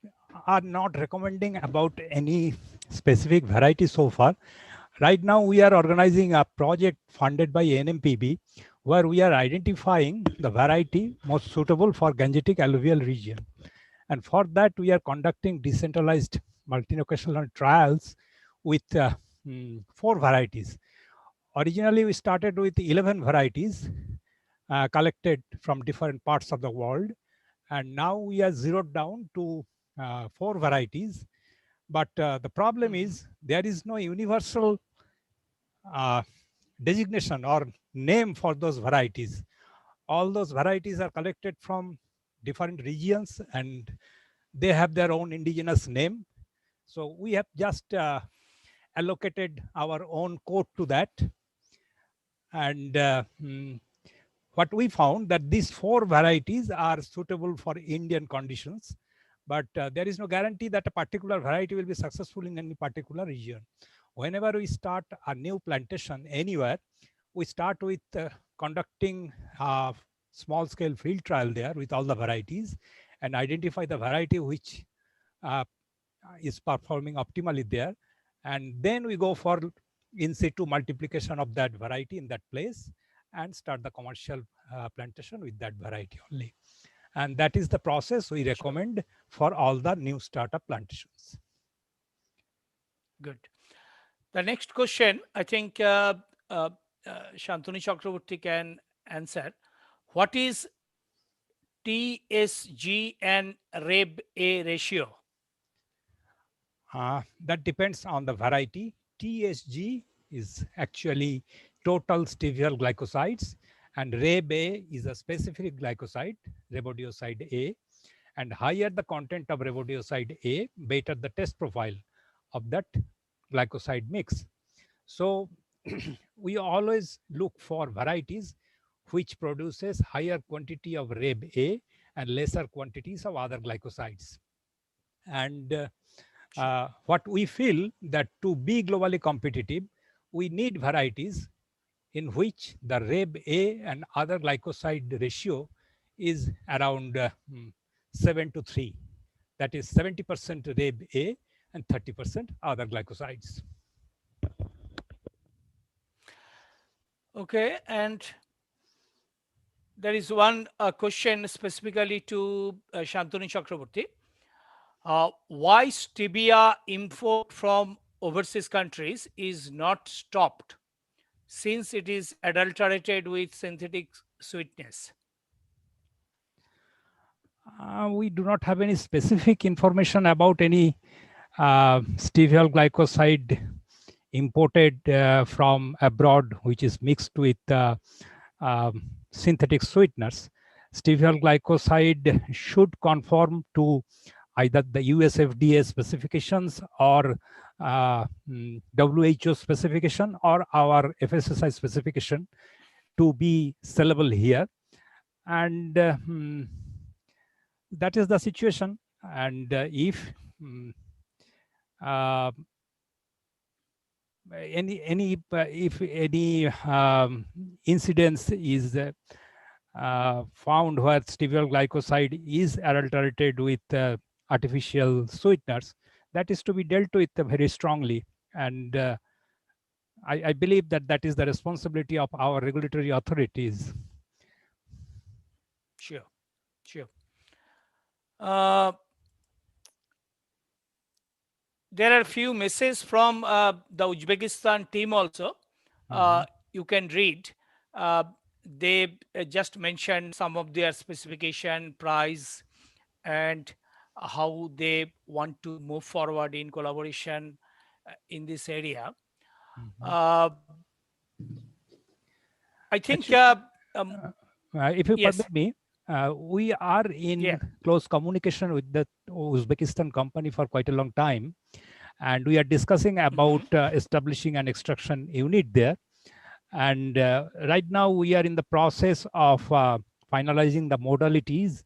are not recommending about any specific variety so far. Right now, we are organizing a project funded by NMPB, where we are identifying the variety most suitable for Gangetic alluvial region. And for that, we are conducting decentralized multinational trials with 4 varieties. Originally, we started with 11 varieties collected from different parts of the world. And now we are zeroed down to 4 varieties. But the problem is there is no universal designation or name for those varieties. All those varieties are collected from different regions and they have their own indigenous name. So we have just allocated our own code to that. And what we found that these 4 varieties are suitable for Indian conditions, but there is no guarantee that a particular variety will be successful in any particular region. Whenever we start a new plantation anywhere, we start with conducting a small scale field trial there with all the varieties and identify the variety which is performing optimally there. And then we go for in situ multiplication of that variety in that place and start the commercial plantation with that variety only. And that is the process we recommend for all the new startup plantations. Good. The next question, I think Shantanu Chakraborty can answer. What is TSG and REB-A ratio? That depends on the variety. TSG is actually total steviol glycosides, and REB-A is a specific glycoside, rhabdioxide A. And higher the content of rhabdioxide A, better the test profile of that glycoside mix. So we always look for varieties which produces higher quantity of REB-A and lesser quantities of other glycosides. And what we feel that to be globally competitive, we need varieties in which the REB-A and other glycoside ratio is around 7 to 3. That is 70% REB-A and 30% other glycosides. Okay, and there is one question specifically to Shantanu Chakraborty. Why stevia import from overseas countries is not stopped since it is adulterated with synthetic sweetness? We do not have any specific information about any steviol glycoside imported from abroad, which is mixed with synthetic sweeteners. Steviol glycoside should conform to either the US FDA specifications or WHO specification or our FSSI specification to be sellable here. And that is the situation. And if if any incidence is found where steviol glycoside is adulterated with artificial sweeteners, that is to be dealt with very strongly. And I believe that that is the responsibility of our regulatory authorities. Sure, sure. There are a few messages from the Uzbekistan team also. You can read. They just mentioned some of their specification, price, and how they want to move forward in collaboration in this area. I think if you yes. permit me, we are in close communication with the Uzbekistan company for quite a long time, and we are discussing about establishing an extraction unit there. And right now we are in the process of finalizing the modalities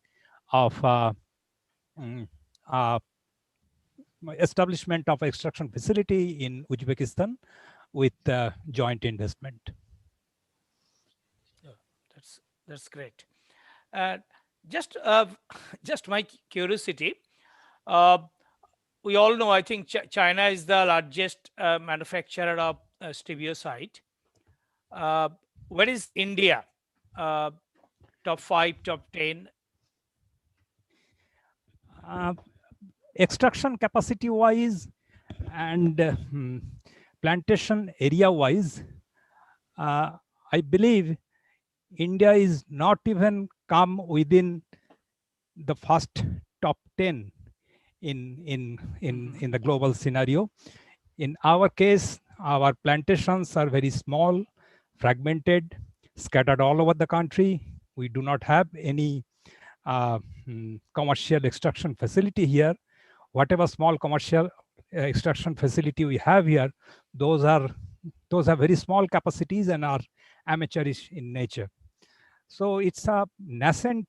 of establishment of extraction facility in Uzbekistan with joint investment. That's great. Just my curiosity. We all know, I think China is the largest manufacturer of stevioside. Where is India? Top 5, top 10? Extraction capacity wise and plantation area wise, I believe India is not even come within the first top 10 in the global scenario. In our case, our plantations are very small, fragmented, scattered all over the country. We do not have any commercial extraction facility here. Whatever small commercial extraction facility we have here, those are very small capacities and are amateurish in nature. So it's a nascent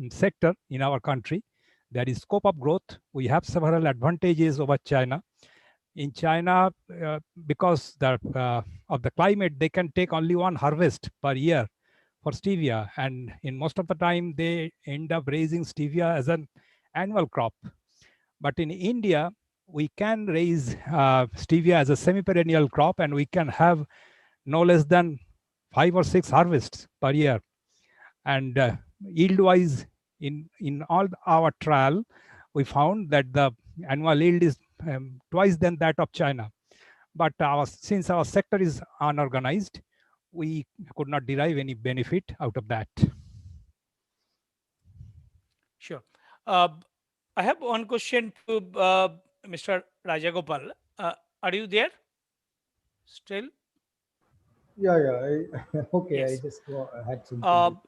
sector in our country. There is scope of growth. We have several advantages over China. In China, because of the climate, they can take only one harvest per year for stevia, and in most of the time they end up raising stevia as an annual crop. But in India, we can raise stevia as a semi-perennial crop, and we can have no less than 5 or 6 harvests per year. And yield-wise, in all our trial, we found that the annual yield is twice than that of China. But since our sector is unorganized, we could not derive any benefit out of that. Sure. I have one question to Mr. Rajagopal. Are you there still? Yeah. Okay, Yes. I just had something.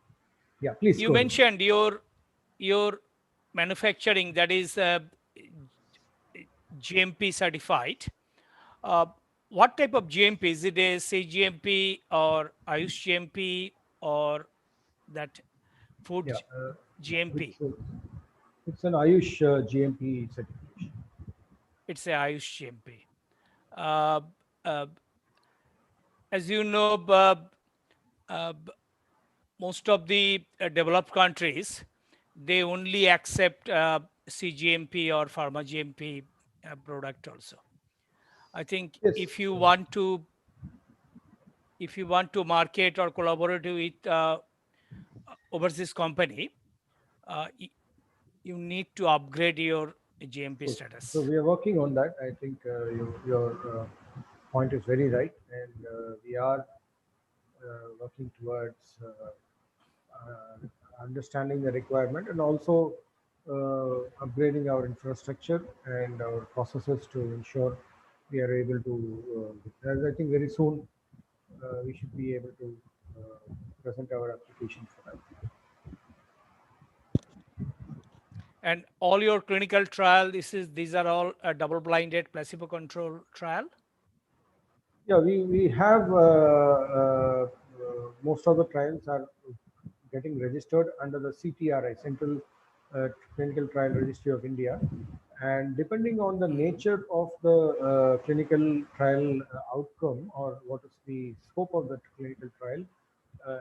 Yeah, please. You mentioned your manufacturing, that is GMP certified. What type of GMP? Is it a CGMP or Ayush GMP or that food GMP? It's an Ayush GMP certification. It's a Ayush GMP. As you know, most of the developed countries, they only accept CGMP or pharma GMP product also. I think Yes. if you want to market or collaborate with overseas company, you need to upgrade your GMP status. So we are working on that. I think your point is very right, and we are working towards understanding the requirement and also upgrading our infrastructure and our processes to ensure we are able to. As I think very soon we should be able to present our application for that. And all your clinical trial, these are all double-blinded, placebo-controlled trial. Yeah, we have most of the trials are getting registered under the CTRI, Central Clinical Trial Registry of India, and depending on the nature of the clinical trial outcome or what is the scope of the clinical trial,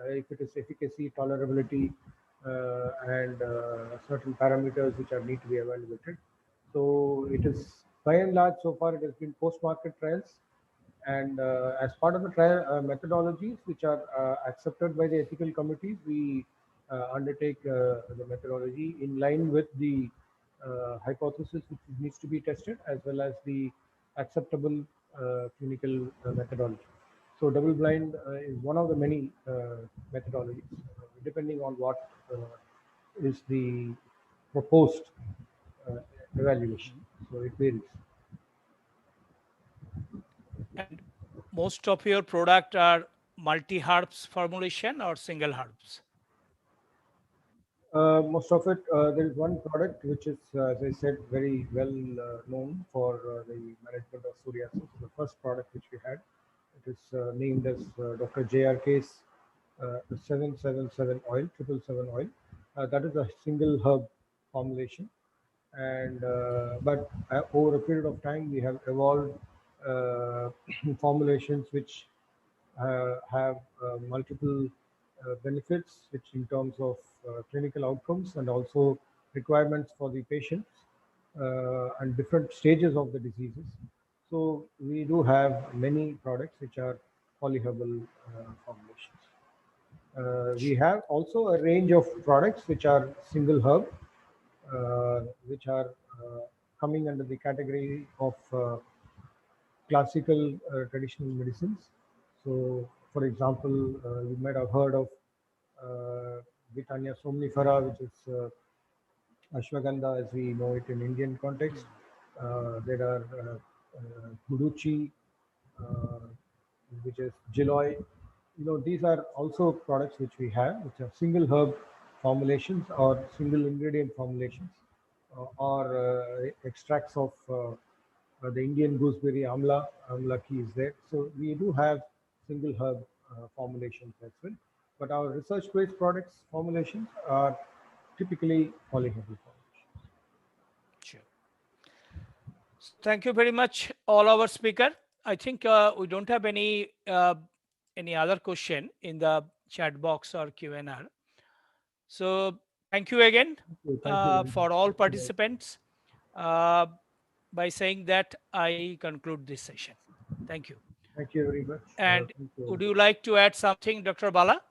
if it is efficacy, tolerability, and certain parameters which are need to be evaluated. So it is by and large so far it has been post-market trials, and as part of the trial methodologies which are accepted by the ethical committees, we undertake the methodology in line with the hypothesis which needs to be tested as well as the acceptable clinical methodology. So double blind is one of the many methodologies, depending on what is the proposed evaluation. So it varies. And most of your product are multi-herbs formulation or single herbs? Most of it, there is one product which is, as I said, very well known for the management of psoriasis. The first product which we had, it is named as Dr. JRK's 777 oil, 777 oil. That is a single herb formulation. And but over a period of time, we have evolved formulations which have multiple benefits, which in terms of clinical outcomes and also requirements for the patients and different stages of the diseases. So we do have many products which are polyherbal formulations. We have also a range of products which are single herb, which are coming under the category of classical traditional medicines. So, for example, you might have heard of Vitania somnifera, which is ashwagandha as we know it in Indian context. There are Guduchi, which is Giloy. These are also products which we have, which are single herb formulations or single ingredient formulations, or extracts of the Indian gooseberry amla key is there. So we do have single herb formulations as well. But our research-based products formulations are typically polyherbal formulations. Sure. Thank you very much, all our speaker. I think we don't have any other question in the chat box or Q&A. So thank you again for all participants. By saying that, I conclude this session. Thank you. Thank you very much. And would you like to add something, Dr. Bala?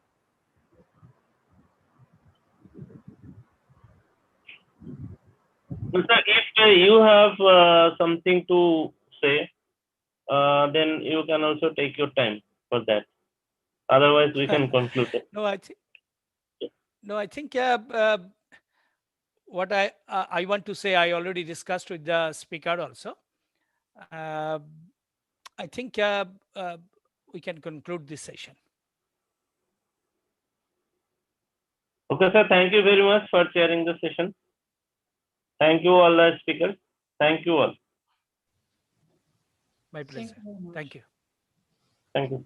Sir, if you have something to say, then you can also take your time for that. Otherwise, we can conclude it. No, I think what I want to say, I already discussed with the speaker also. I think we can conclude this session. Okay, sir. Thank you very much for sharing the session. Thank you, all the speakers. Thank you all. My pleasure. Thank you. Thank you.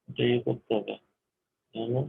এটা ইয়ে করতে হবে, জানো?